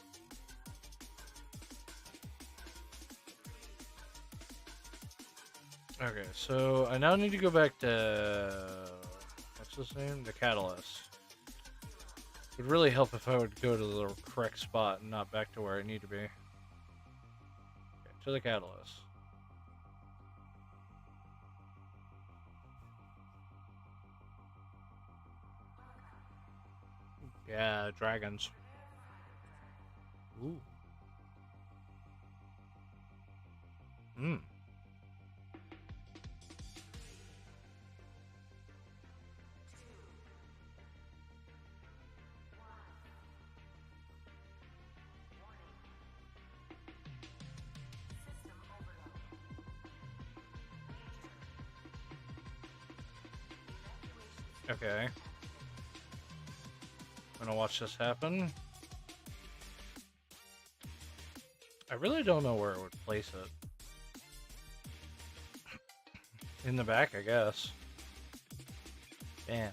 Speaker 1: Okay, so I now need to go back to... What's his name? The Catalyst. It would really help if I would go to the correct spot and not back to where I need to be. Okay, to the Catalyst. Yeah, dragons. Ooh. Hmm. Okay. I'm gonna watch this happen. I really don't know where it would place it. In the back, I guess. Damn.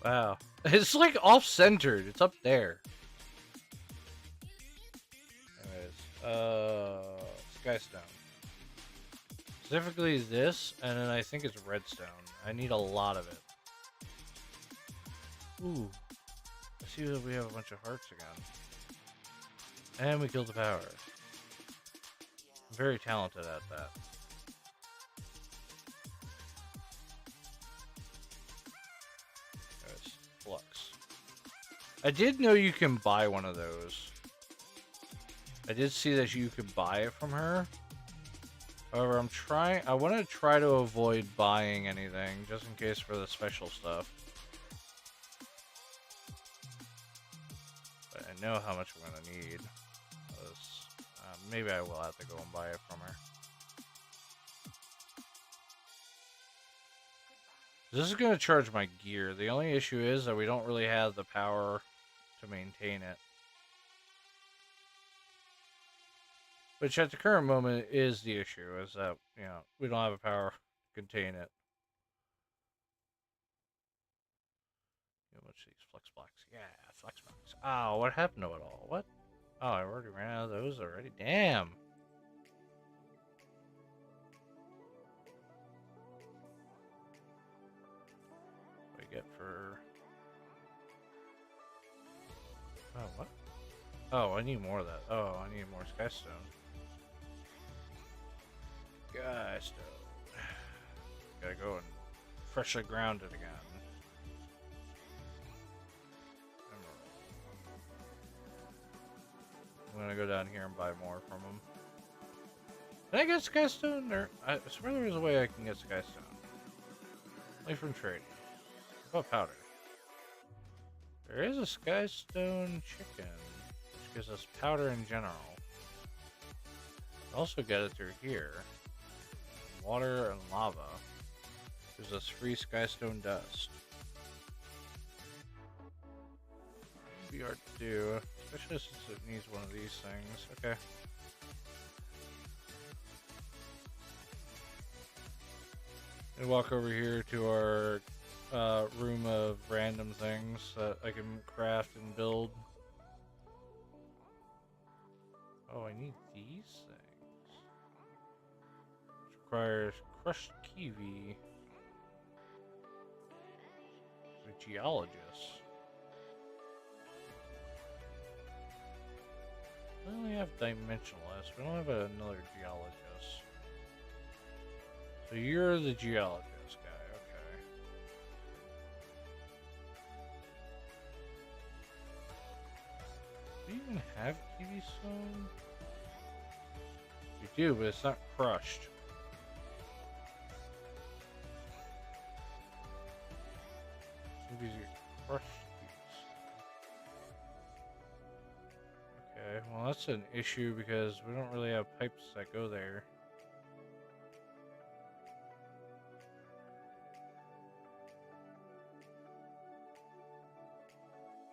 Speaker 1: Wow. It's like off-centered. It's up there. Anyways, Skystone. Specifically this, and then I think it's redstone. I need a lot of it. Ooh. I see that we have a bunch of hearts again. And we killed the power. I'm very talented at that. There's flux. I did know you can buy one of those. I did see that you could buy it from her. However, I want to try to avoid buying anything, just in case for the special stuff. But I know how much I'm going to need. Maybe I will have to go and buy it from her. This is going to charge my gear. The only issue is that we don't really have the power to maintain it. Which at the current moment is the issue, is that, you know, we don't have a power to contain it. How much these flex blocks? Yeah, flex blocks. Oh, what happened to it all? What? Oh, I already ran out of those already. Damn. What do we get for... Oh, what? Oh, I need more of that. Oh, I need more skystone. Skystone. Gotta go and freshly ground it again. go down here and buy more from him. Can I get Skystone? I swear there was a way I can get Skystone. Only from trading. What about powder? There is a Skystone chicken, which gives us powder in general. Also get it through here. Water and lava. Gives us free Skystone dust. It'd be hard to do, especially since it needs one of these things. Okay. And walk over here to our room of random things that I can craft and build. Oh, I need these things. Which requires crushed kiwi. A geologist. We only have dimensionalist. We don't have another geologist. So you're the geologist guy, okay. Do you even have kiwi stone? You do, but it's not crushed. Maybe you crushed these. Okay, well that's an issue because we don't really have pipes that go there.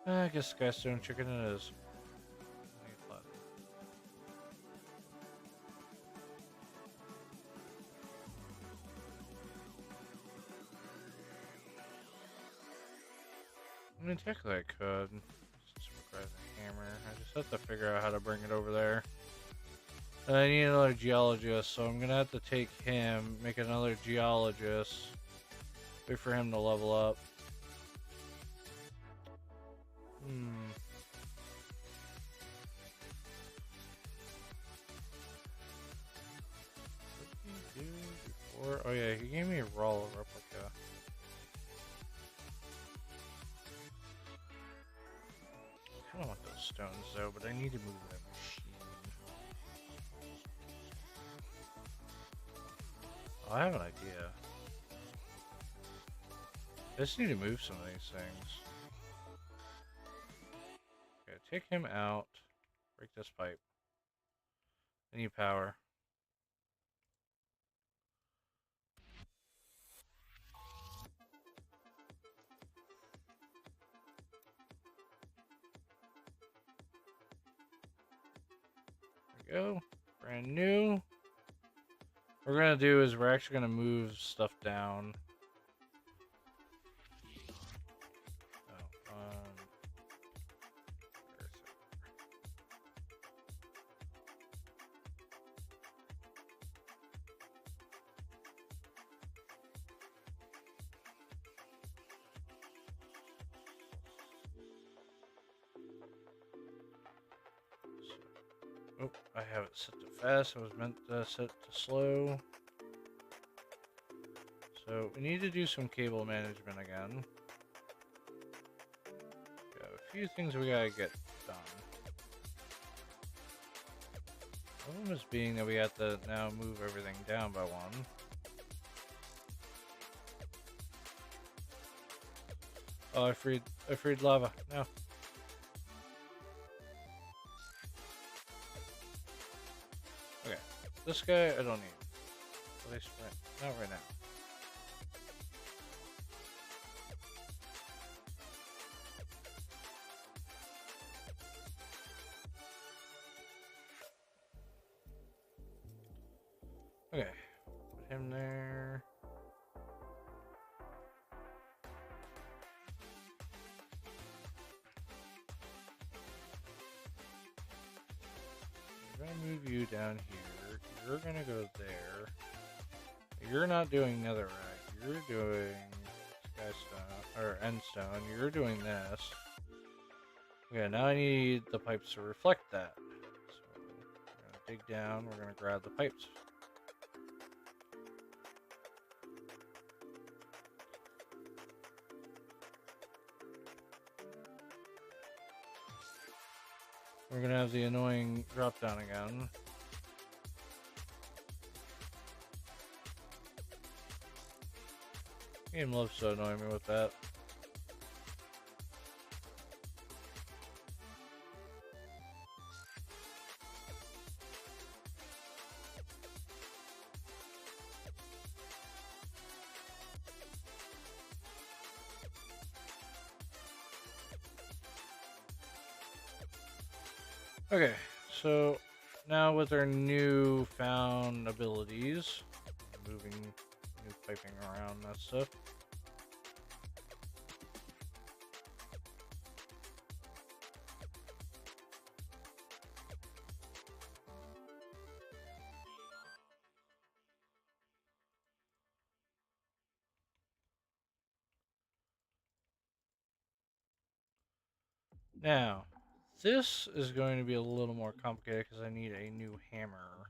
Speaker 1: I guess Skystone chicken it is. I mean, technically I could. Just requires a hammer. I just have to figure out how to bring it over there. And I need another geologist, so I'm gonna have to take him, make another geologist, wait for him to level up. What did he do before? Oh yeah, he gave me a raw replica. I don't want those stones though, but I need to move that machine. Oh, I have an idea. I just need to move some of these things. Okay, take him out. Break this pipe. I need power. There we go. Brand new. What we're gonna do is we're actually gonna move stuff down. Oh, where is it? Oh, I have it set to fast. I was meant to set to slow. So we need to do some cable management again. Got a few things we gotta get done. One of them is being that we have to now move everything down by one. Oh, I freed lava. No. Okay, this guy I don't need. At least not right now. Okay, put him there. We're gonna move you down here. You're gonna go there. You're not doing netherrack. You're doing skystone or endstone. You're doing this. Okay, now I need the pipes to reflect that. So we're gonna dig down. We're gonna grab the pipes. We're gonna have the annoying drop down again. Game loves to annoy me with that. Okay, so now with our newfound abilities, moving, new piping around, that stuff. Now, this is going to be a little more complicated because I need a new hammer.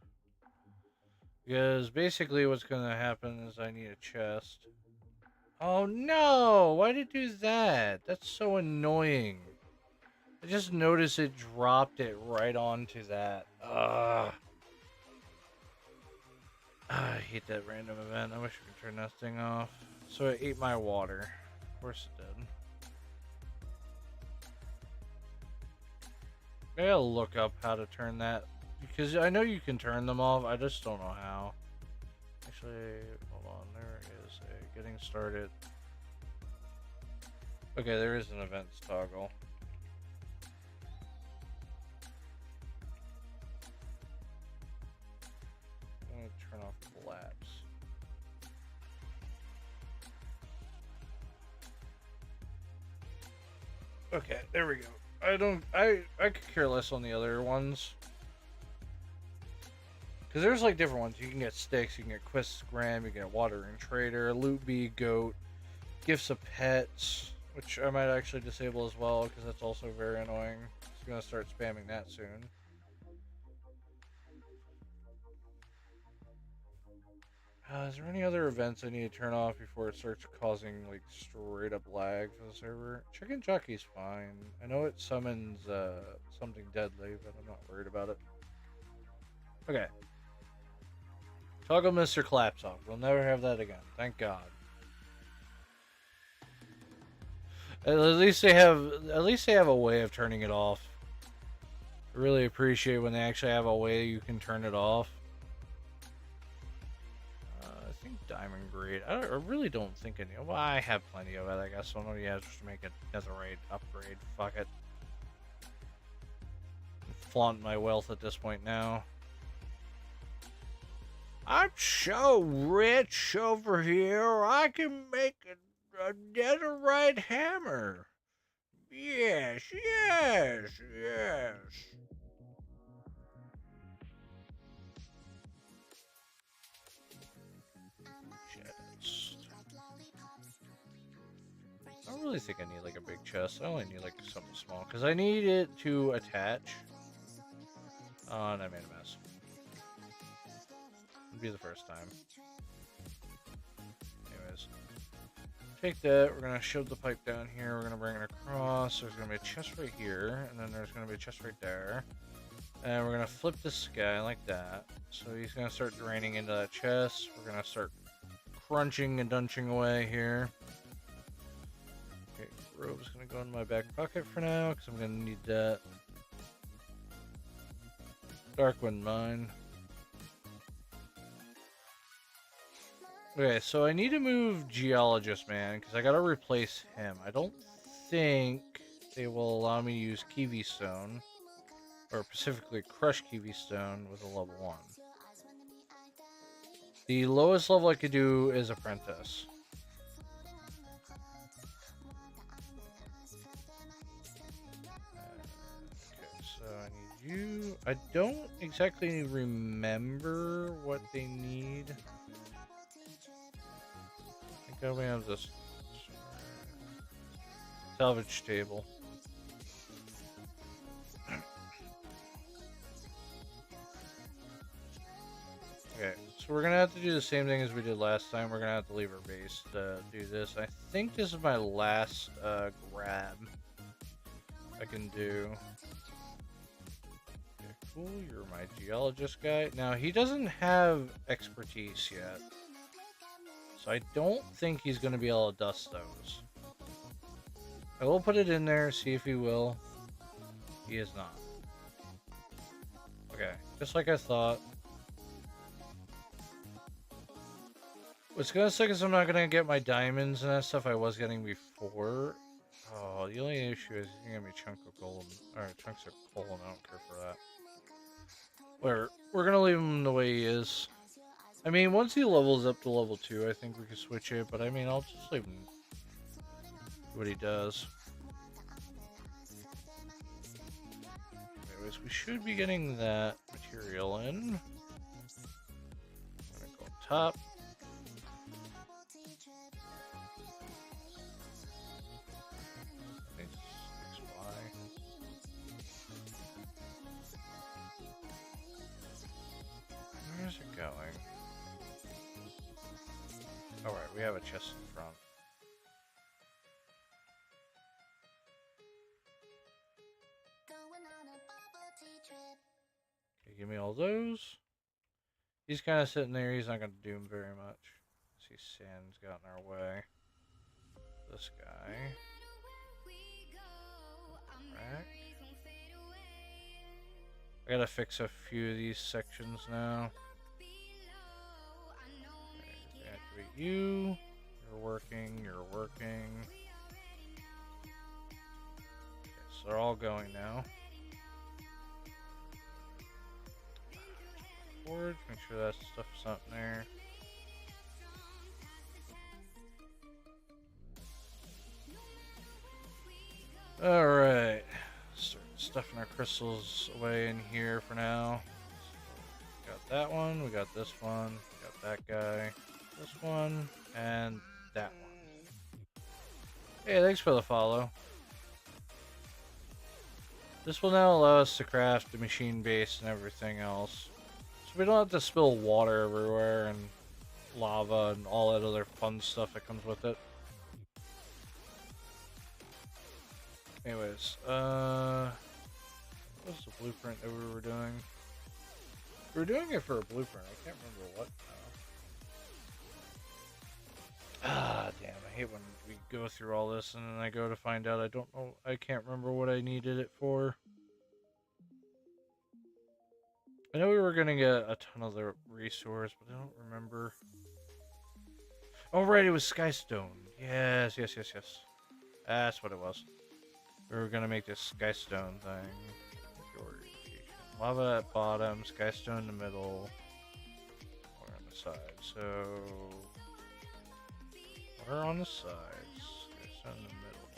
Speaker 1: Because basically what's going to happen is I need a chest. Oh no! Why did it do that? That's so annoying. I just noticed it dropped it right onto that. Ugh. I hate that random event. I wish I could turn that thing off. So it ate my water. Of course it did. I gotta look up how to turn that. Because I know you can turn them off. I just don't know how. Actually, hold on. There is a getting started. Okay, there is an events toggle. I'm gonna turn off collapse. Okay, there we go. I could care less on the other ones. Because there's like different ones. You can get sticks, you can get quests gram, you can get watering trader, loot bee, goat, gifts of pets, which I might actually disable as well because that's also very annoying. It's gonna start spamming that soon. Is there any other events I need to turn off before it starts causing like straight up lag for the server? Chicken jockey's fine. I know it summons something deadly, but I'm not worried about it. Okay. Toggle Mr. Collapse off. We'll never have that again. Thank God. At least they have a way of turning it off. I really appreciate when they actually have a way you can turn it off. I think diamond grade. I really don't think any. Well, I have plenty of it, I guess. So maybe I just make a netherite upgrade. Fuck it. Flaunt my wealth at this point now. I'm so rich over here. I can make a netherite hammer. Yes, yes, yes. Chest. I don't really think I need like a big chest. I only need like something small because I need it to attach. Oh, and I made a mess. It'll be the first time. Anyways, take that. We're gonna shove the pipe down here. We're gonna bring it across. There's gonna be a chest right here, and then there's gonna be a chest right there. And we're gonna flip this guy like that. So he's gonna start draining into that chest. We're gonna start crunching and dunching away here. Okay, rope's gonna go in my back pocket for now, because I'm gonna need that. Darkwind mine. Okay, so I need to move Geologist Man, because I gotta replace him. I don't think they will allow me to use Kiwi Stone, or specifically Crush Kiwi Stone with a level 1. The lowest level I could do is Apprentice. Okay, so I need you. I don't exactly remember what they need. I think I have this salvage table. Okay, so we're gonna have to do the same thing as we did last time. We're gonna have to leave our base to do this. I think this is my last grab I can do. cool. You're my geologist guy. Now, he doesn't have expertise yet. So I don't think he's going to be able to dust those. I will put it in there, see if he will. He is not. Okay, just like I thought. What's gonna suck is I'm not gonna get my diamonds and that stuff I was getting before. Oh, the only issue is he's gonna be chunk of gold, or chunks of coal, and I don't care for that. We're gonna leave him the way he is. I mean, once he levels up to level 2, I think we can switch it, but I mean, I'll just leave him do what he does. Anyways, we should be getting that material in. I'm gonna go up top. Where's it going? Alright, we have a chest in front. Okay, give me all those. He's kind of sitting there. He's not going to do very much. See, sand's got in our way. This guy. Right. I gotta fix a few of these sections now. Okay, deactivate you. You're working. You're working. Okay, so they're all going now. Forge. Make sure that stuff's not in there. Alright. Start stuffing our crystals away in here for now. So, got that one, we got this one, we got that guy, this one, and that one. Hey, thanks for the follow. This will now allow us to craft the machine base and everything else. So we don't have to spill water everywhere and lava and all that other fun stuff that comes with it. Anyways, what was the blueprint that we were doing? We were doing it for a blueprint. I can't remember what now. Ah, damn. I hate when we go through all this and then I go to find out I don't know. I can't remember what I needed it for. I know we were going to get a ton of the resource, but I don't remember. Oh, right. It was Skystone. Yes. That's what it was. We were gonna make this skystone thing. Lava at bottom, skystone in the middle, water on the side. So water on the sides, skystone in the middle.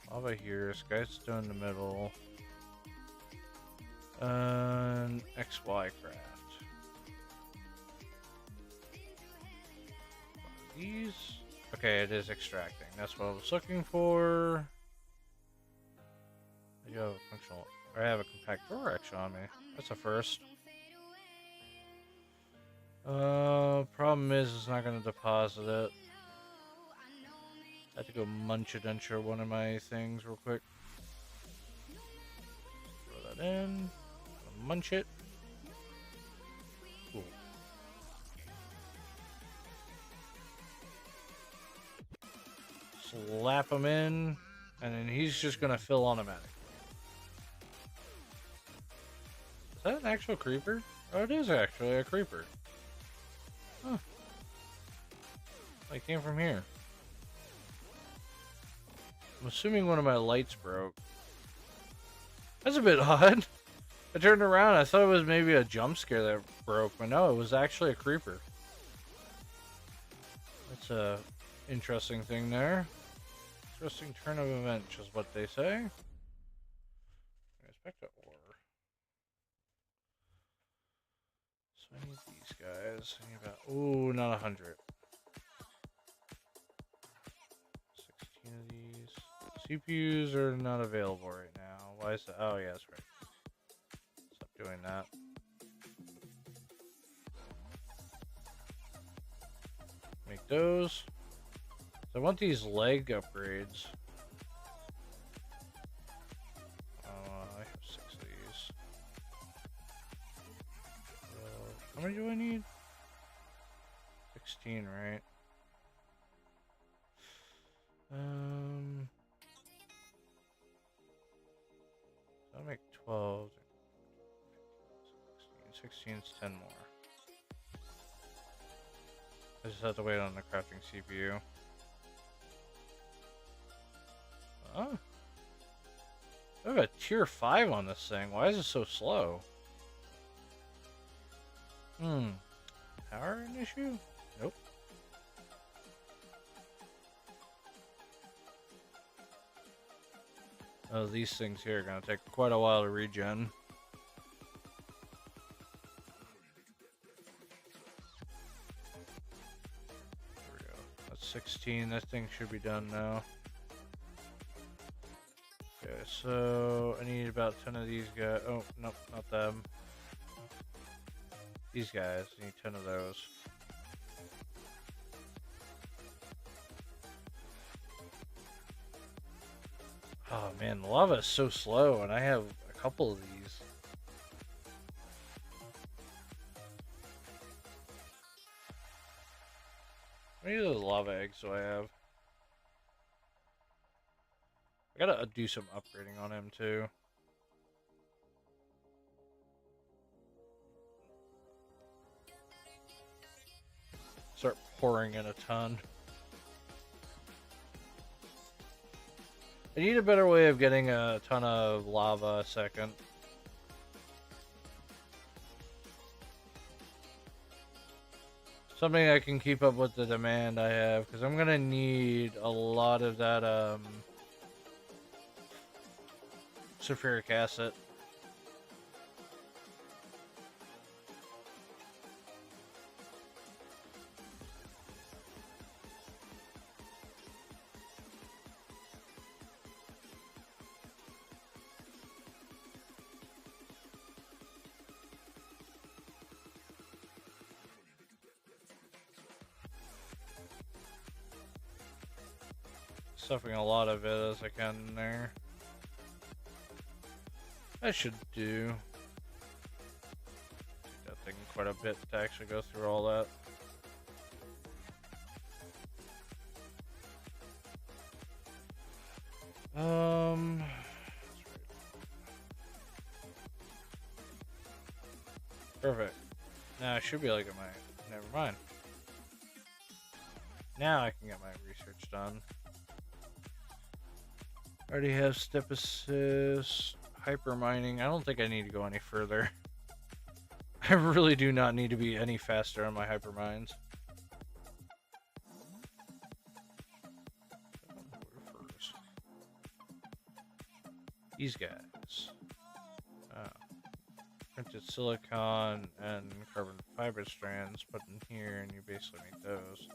Speaker 1: Lava here, skystone in the middle. XY craft. These. Okay, it is extracting. That's what I was looking for. You have a functional. I have a compact door actually on me. That's a first. Problem is it's not going to deposit it. I have to go munch-a-duncher one of my things real quick. Throw that in. Munch it. Cool. Slap him in, and then he's just going to fill automatically. Is that an actual creeper? Oh, it is actually a creeper. Huh. It came from here. I'm assuming one of my lights broke. That's a bit odd. I turned around, I thought it was maybe a jump scare that broke, but no, it was actually a creeper. That's a interesting thing there. Interesting turn of events is what they say. Back to ore. So I need these guys. I need about, ooh, not 100. 16 of these. CPUs are not available right now. Why is that? Oh, yeah, that's right. Stop doing that. Make those. So I want these leg upgrades. I have 6 of these. many do I need? 16, right? I'll make 12. 16 is 10 more. I just have to wait on the crafting CPU. Huh? I have a tier 5 on this thing. Why is it so slow? Power an issue? Nope. Oh, these things here are gonna take quite a while to regen. There we go. That's 16. That thing should be done now. Okay, so I need about 10 of these guys. Oh, nope, not them. These guys. I need 10 of those. Oh man, the lava is so slow, and I have a couple of these. How many of those lava eggs do I have? I gotta do some upgrading on him too. Start pouring in a ton. I need a better way of getting a ton of lava a second. Something I can keep up with the demand I have, because I'm gonna need a lot of that sulfuric acid. Stuffing a lot of it as I can in there. I should do. Take that thing quite a bit to actually go through all that. Perfect. Now I should be able to get my. Never mind. Now I can get my research done. Already have step assist, hyper mining. I don't think I need to go any further. I really do not need to be any faster on my hyper mines. These guys. Printed silicon and carbon fiber strands put in here, and you basically make those.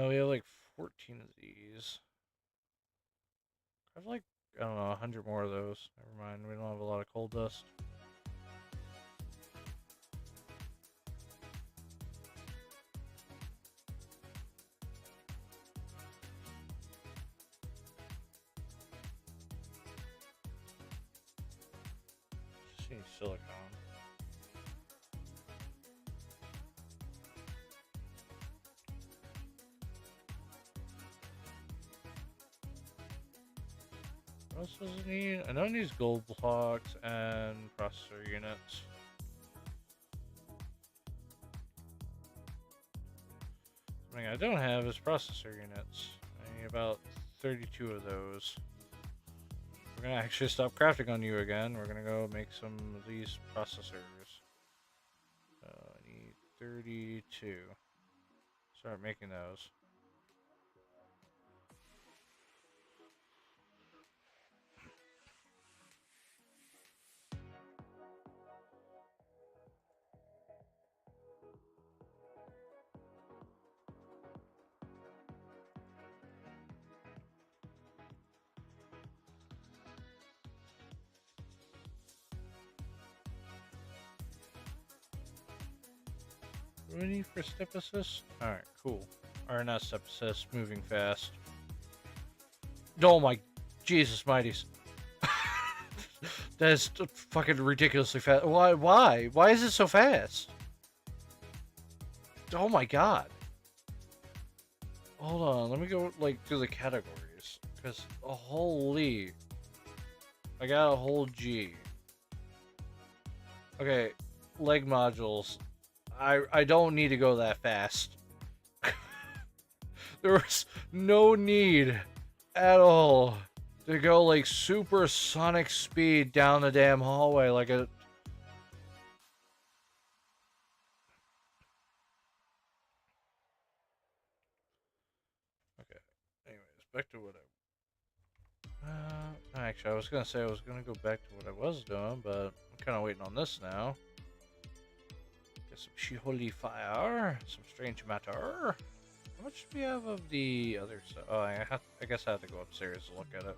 Speaker 1: We have like 14 of these. I have like, I don't know, 100 more of those. Never mind, we don't have a lot of coal dust. Just need silicon. What else does it need? I know it needs gold blocks and processor units. Something I don't have is processor units. I need about 32 of those. We're gonna actually stop crafting on you again. We're gonna go make some of these processors. I need 32. Start making those. What do we need for step assist? Alright, cool. Or not step assist, moving fast. Oh my Jesus mighties. That is fucking ridiculously fast. Why? Why? Why is it so fast? Oh my god. Hold on, let me go like through the categories. Cause holy, I got a whole G. Okay, leg modules. I don't need to go that fast. There was no need at all to go like supersonic speed down the damn hallway like a. Okay. Anyways, back to what actually, I was gonna say I was gonna go back to what I was doing, but I'm kind of waiting on this now. Get some she-holy fire, some strange matter. How much do we have of the other stuff? Oh, I guess I have to go upstairs to look at it.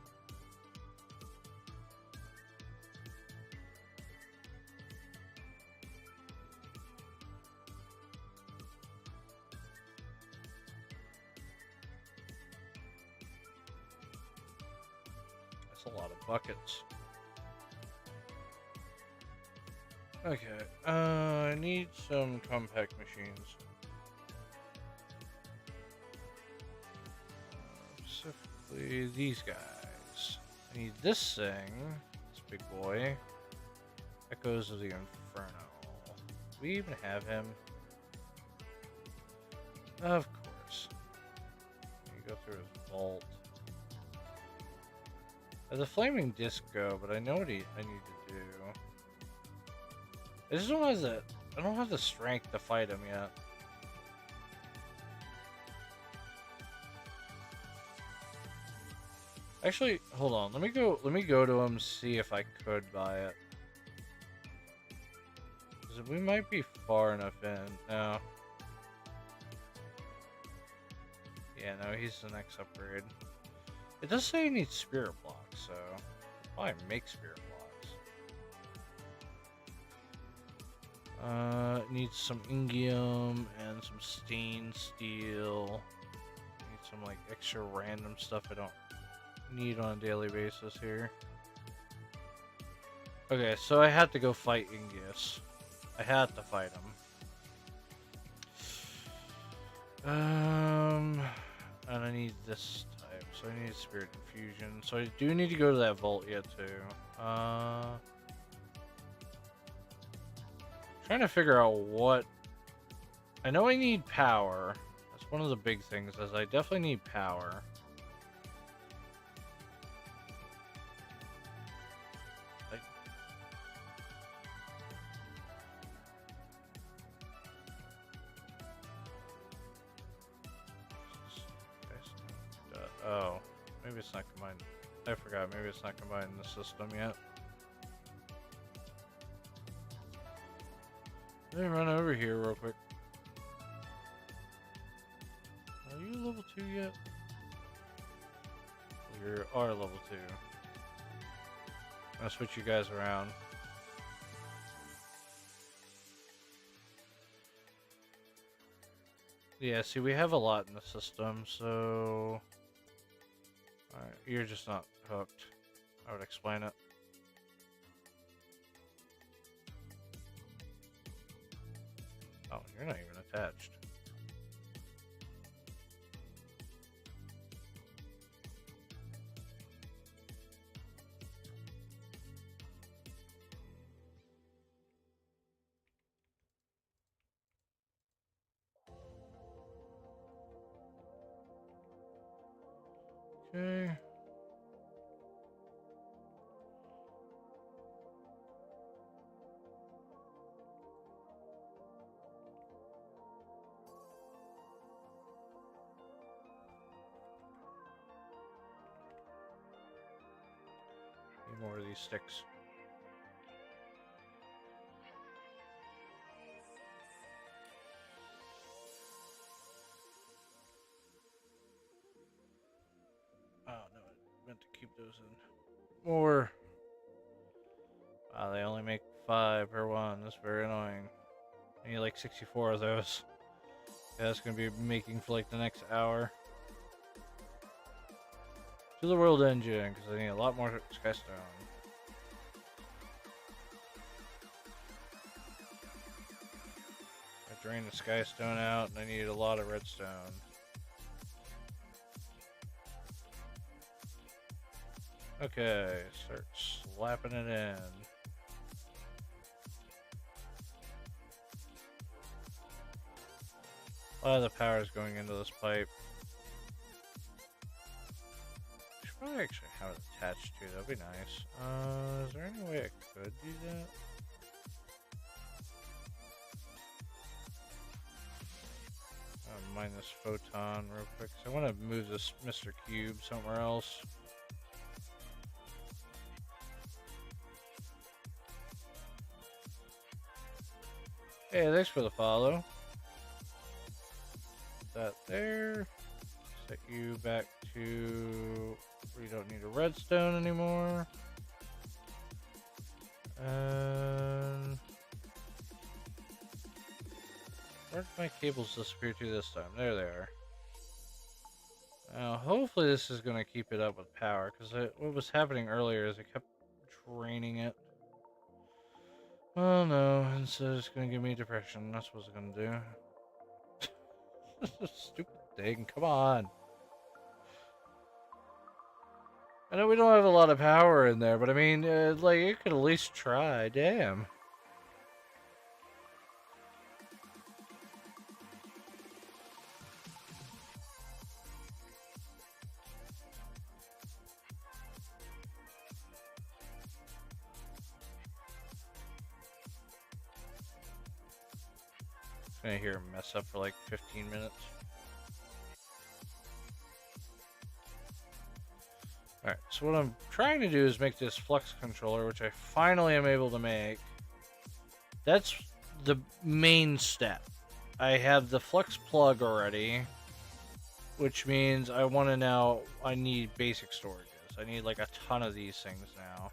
Speaker 1: That's a lot of buckets. Okay, I need some compact machines. Specifically these guys. I need this thing, this big boy. Echoes of the Inferno. Do we even have him? Of course. You go through his vault. There's a flaming disco, but I know what I need to do. I just don't have the strength to fight him yet. Actually, hold on. Let me go to him, see if I could buy it. 'Cause we might be far enough in. No. Yeah, no, he's the next upgrade. It does say he needs spirit blocks, so I'll probably make spirit blocks. It needs some ingium and some stained steel. Need some like extra random stuff I don't need on a daily basis here. Okay, so I had to go fight Ingius. I had to fight him. And I need this type, so I need spirit infusion. So I do need to go to that vault yet too. Trying to figure out what. I know I need power. That's one of the big things. Is I definitely need power. Oh, maybe it's not combined. I forgot, maybe it's not combined in the system yet. Let me run over here real quick. Are you level 2 yet? You are level 2. I'm gonna switch you guys around. Yeah, see, we have a lot in the system, so... Alright, you're just not hooked. I would explain it. Oh, you're not even attached. Okay. Need more of these sticks. Oh, no, I meant to keep those in. More. Wow, they only make 5 per one. That's very annoying. I need like 64 of those. Yeah, that's gonna be making for like the next hour. To the world engine, because I need a lot more skystone. drain the sky stone out, and I need a lot of redstone. Okay, start slapping it in. A lot of the power is going into this pipe. I should probably actually have it attached to. That'd be nice. Is there any way I could do that? Mine this photon real quick. So I want to move this Mr. Cube somewhere else. Hey, thanks for the follow. Put that there. Set you back to where you don't need a redstone anymore. And where did my cables disappear to this time? There they are. Now, hopefully this is going to keep it up with power, because what was happening earlier is it kept draining it. Oh no, instead it's going to give me depression. That's what it's going to do. Stupid thing, come on. I know we don't have a lot of power in there, but I mean, like, you could at least try, damn. I'm gonna hear him mess up for like 15 minutes. Alright, so what I'm trying to do is make this flux controller, which I finally am able to make. That's the main step. I have the flux plug already, which means I need basic storages. I need like a ton of these things now.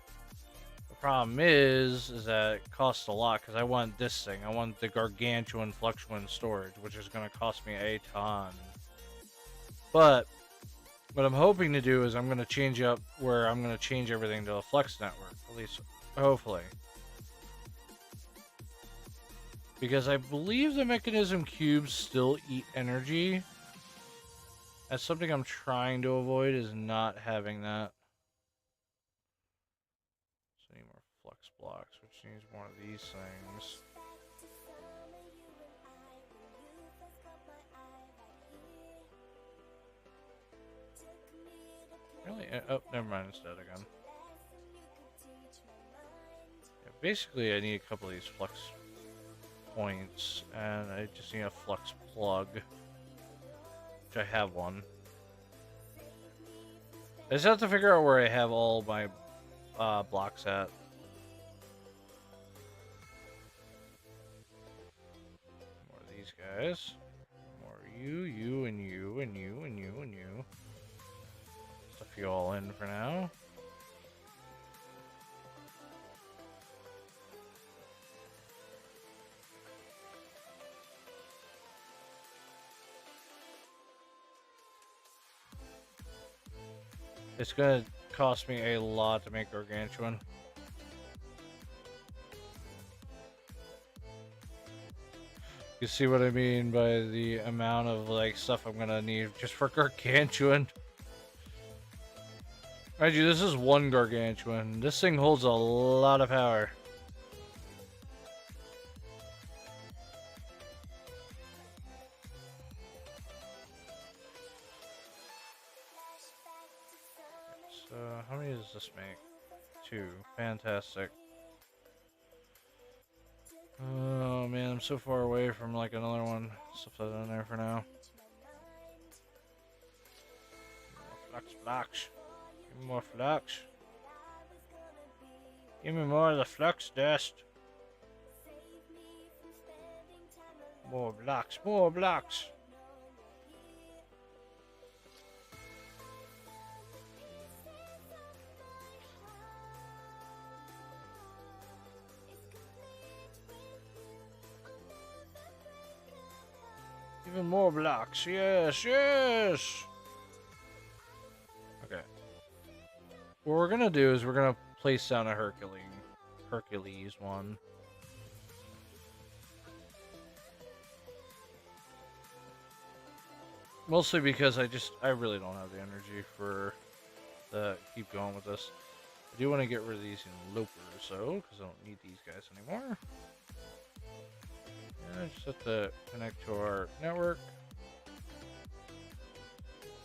Speaker 1: The problem is that it costs a lot because I want this thing. I want the gargantuan fluxuan storage, which is going to cost me a ton. But what I'm hoping to do is I'm going to change up where I'm going to change everything to a flux network, at least hopefully. Because I believe the mechanism cubes still eat energy. That's something I'm trying to avoid, is not having that. So I need more flux blocks, which needs more of these things. Really? Oh, never mind, it's dead again. Yeah, basically, I need a couple of these flux points, and I just need a flux plug, which I have one. I just have to figure out where I have all my blocks at. More of these guys. More you, and you, and you, and you, and you. Stuff you all in for now. It's gonna cost me a lot to make gargantuan. You see what I mean by the amount of like stuff I'm gonna need just for gargantuan. Mind you, this is one gargantuan. This thing holds a lot of power. So, how many does this make? 2. Fantastic. Oh man, I'm so far away from like another one. Stuff that in there for now. Flux blocks. Give me more flux. Give me more of the flux dust. More blocks, more blocks. Even more blocks. Yes, yes. Okay. What we're gonna do is we're gonna place down a Hercules one. Mostly because I really don't have the energy for keep going with this. I do want to get rid of these lopers, though, because I don't need these guys anymore. Yeah, I just have to connect to our network.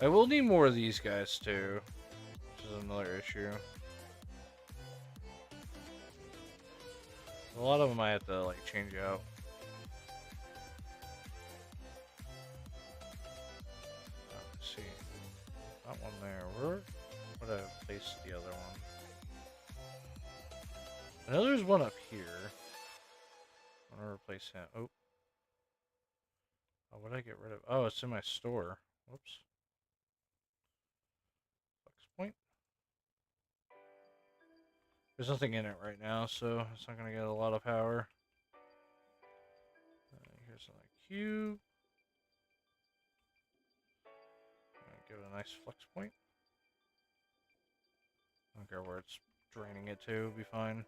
Speaker 1: I will need more of these guys, too, which is another issue. A lot of them I have to, like, change out. Let's see. Not one there. Where would I place the other one? I know there's one up here. I want to replace him. Oh. Oh, what did I get rid of? Oh, it's in my store. Whoops. Flex point. There's nothing in it right now, so it's not going to get a lot of power. Here's another cube. Give it a nice flex point. I don't care where it's draining it to, be fine.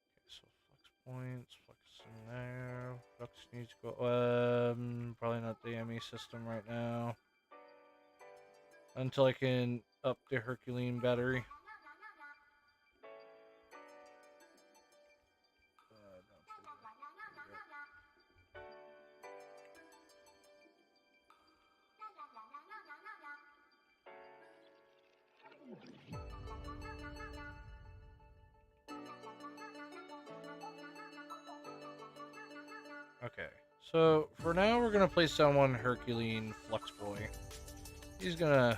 Speaker 1: Okay, so flex points, flex in there. Flux needs to go. Probably not the ME system right now. Until I can up the Herculean battery. Okay, so for now we're gonna place down one Herculean Flux Boy. He's gonna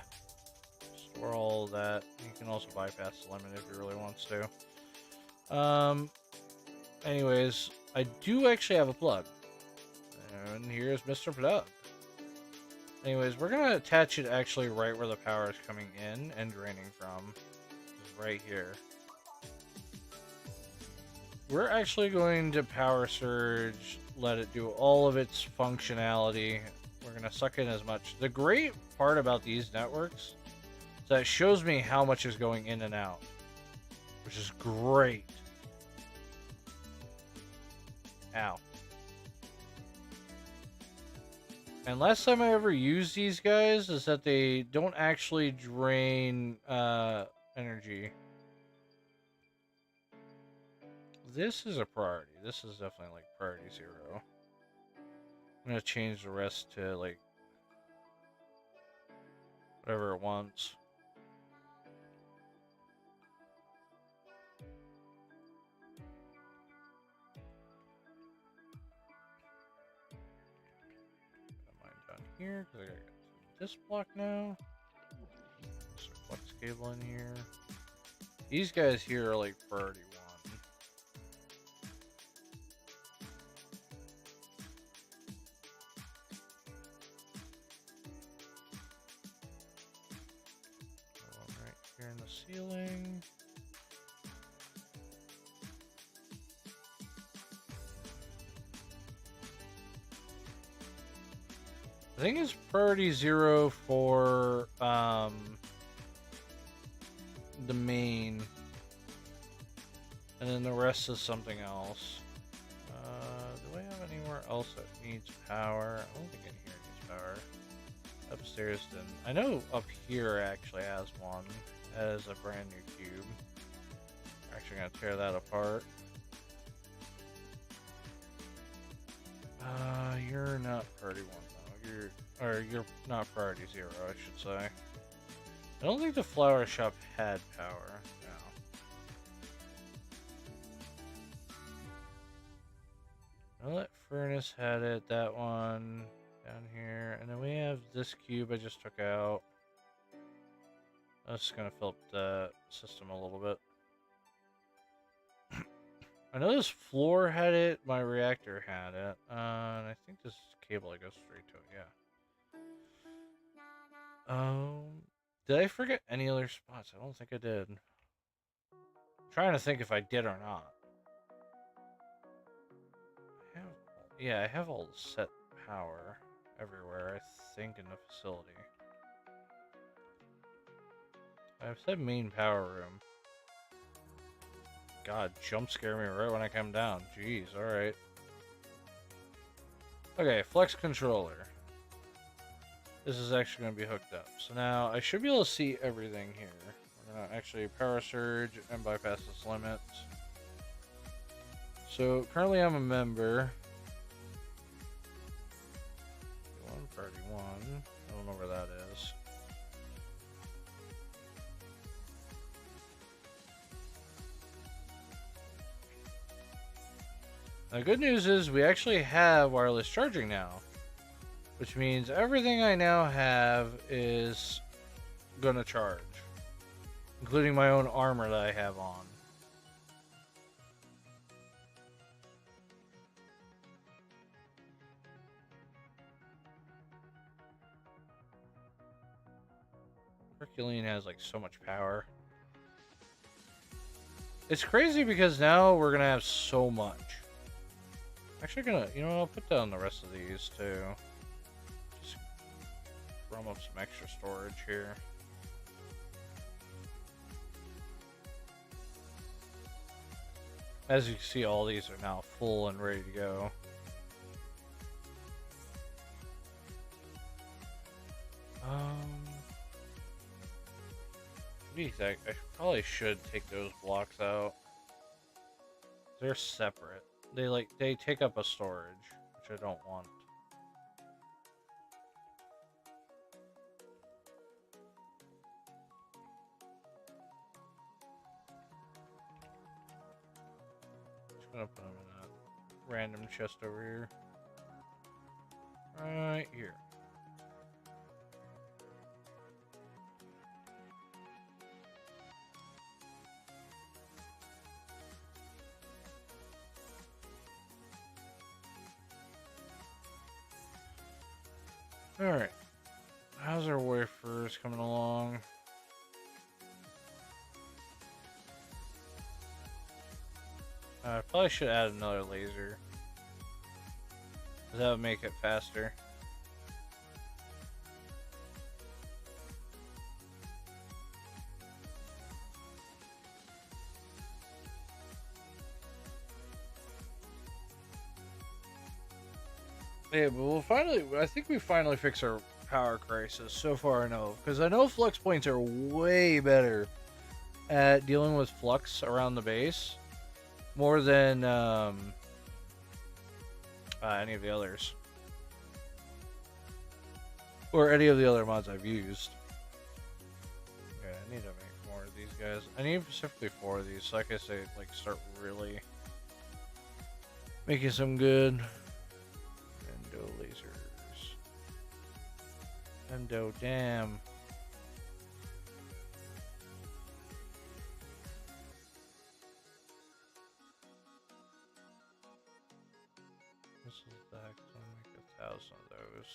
Speaker 1: store all that. He can also bypass the limit if he really wants to. Anyways, I do actually have a plug. And here's Mr. Plug. Anyways, we're gonna attach it actually right where the power is coming in and draining from. Right here. We're actually going to power surge, let it do all of its functionality. We're going to suck in as much. The great part about these networks is that it shows me how much is going in and out, which is great. Ow. And last time I ever used these guys is that they don't actually drain energy. This is a priority. This is definitely like priority 0. I'm gonna change the rest to like whatever it wants. Got mine down here because I gotta get this block now. There's a flex cable in here. These guys here are like priority 1. One right here in the ceiling. I think it's priority 0 for the main, and then the rest is something else. Do I have anywhere else that needs power? I don't think in here needs power. Upstairs didn't. I know up here actually has one. It has a brand new cube. We're actually gonna tear that apart. You're not priority 1 though. You're not priority 0, I should say. I don't think the flower shop had power. No. That furnace had it. That one down here, and then we have this cube I just took out. I'm just gonna fill up the system a little bit. I know this floor had it. My reactor had it. And I think this cable I go straight to it. Yeah. Did I forget any other spots? I don't think I did. I'm trying to think if I did or not. I have all the set power everywhere, I think, in the facility. I've said main power room. God, jump scare me right when I come down. Jeez, alright. Okay, flex controller. this is actually going to be hooked up. So now I should be able to see everything here. We're going to actually power surge and bypass this limit. So currently I'm a member. Party 1. I don't know where that is. The good news is we actually have wireless charging now, which means everything I now have is gonna charge, including my own armor that I have on. Herculean has like so much power. It's crazy because now we're gonna have so much. Actually gonna, you know, I'll put down the rest of these too. Just drum up some extra storage here. As you can see, all these are now full and ready to go. What do you think? I probably should take those blocks out. They're separate. They take up a storage, which I don't want. Just gonna put them in a random chest over here. Right here. Alright. How's our wafers coming along? I probably should add another laser. That would make it faster. Yeah, but we'll finally. I think we finally fix our power crisis. So far, I know, because I know flux points are way better at dealing with flux around the base, more than any of the others, or any of the other mods I've used. Okay, I need to make more of these guys. I need specifically 4 of these, so like I say, like start really making some good. Endo lasers. Endo, damn. This is that. So I'll make 1,000 of those.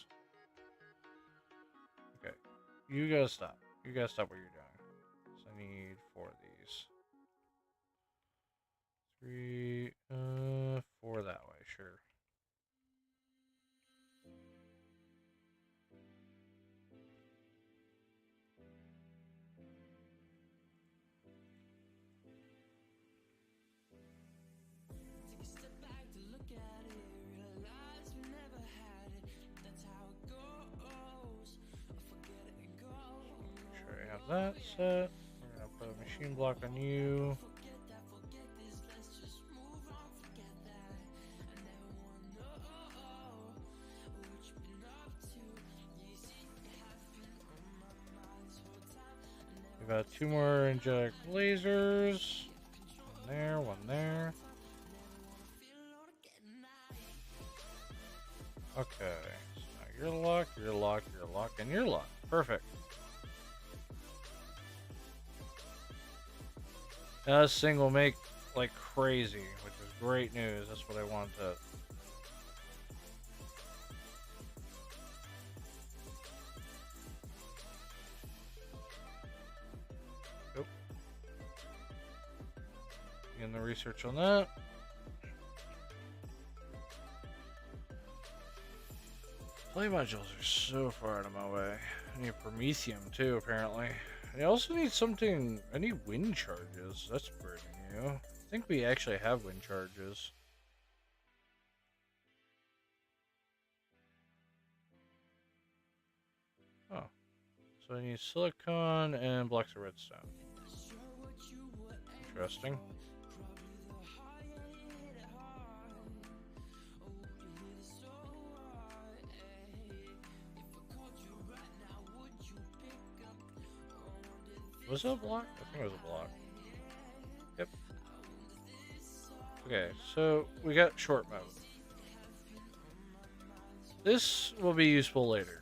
Speaker 1: Okay. You gotta stop. You gotta stop what you're doing. So I need 4 of these. 3, 4 that way, sure. Sure, I have that set. We're gonna put a machine block on you. We got 2 more angelic lasers. One there, one there. Okay. So now you're locked, you're locked, you're locked, and you're locked. Perfect. Now this thing will make like crazy, which is great news. That's what I wanted to. Nope. Begin the research on that. Play modules are so far out of my way. I need Promethium too, apparently. I also need something. I need wind charges. That's pretty new. I think we actually have wind charges. So I need silicon and blocks of redstone. Interesting. Was it a block? I think it was a block. Yep. Okay, so we got short mode. This will be useful later.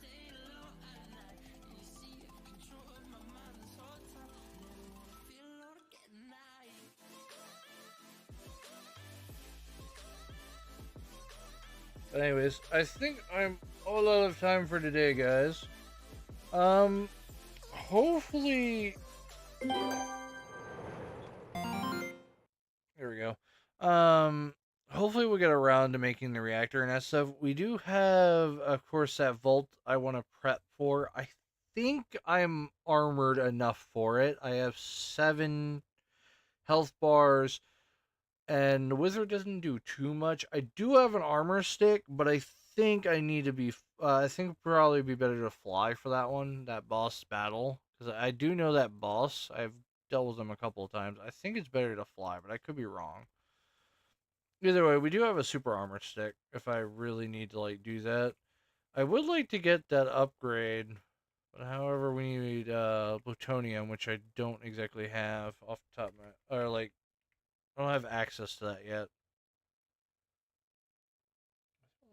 Speaker 1: But anyways, I think I'm all out of time for today, guys. Hopefully, here we go. Hopefully we'll get around to making the reactor and that stuff. We do have, of course, that vault I want to prep for. I think I'm armored enough for it. I have 7 health bars, and the wizard doesn't do too much. I do have an armor stick, but I think I need to be. I think it'd probably be better to fly for that one, that boss battle, because I do know that boss. I've dealt with him a couple of times. I think it's better to fly, but I could be wrong. Either way, we do have a super armor stick if I really need to like do that. I would like to get that upgrade, but however, we need plutonium, which I don't exactly have off the top of my, or like I don't have access to that yet.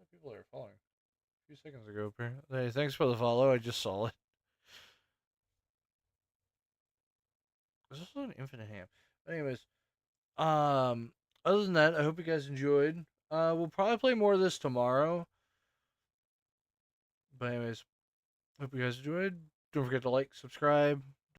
Speaker 1: People are following a few seconds ago. Hey, thanks for the follow. I just saw it. This is an infinite ham. Anyways, um, other than that, I hope you guys enjoyed. We'll probably play more of this tomorrow. But anyways, hope you guys enjoyed. Don't forget to like, subscribe,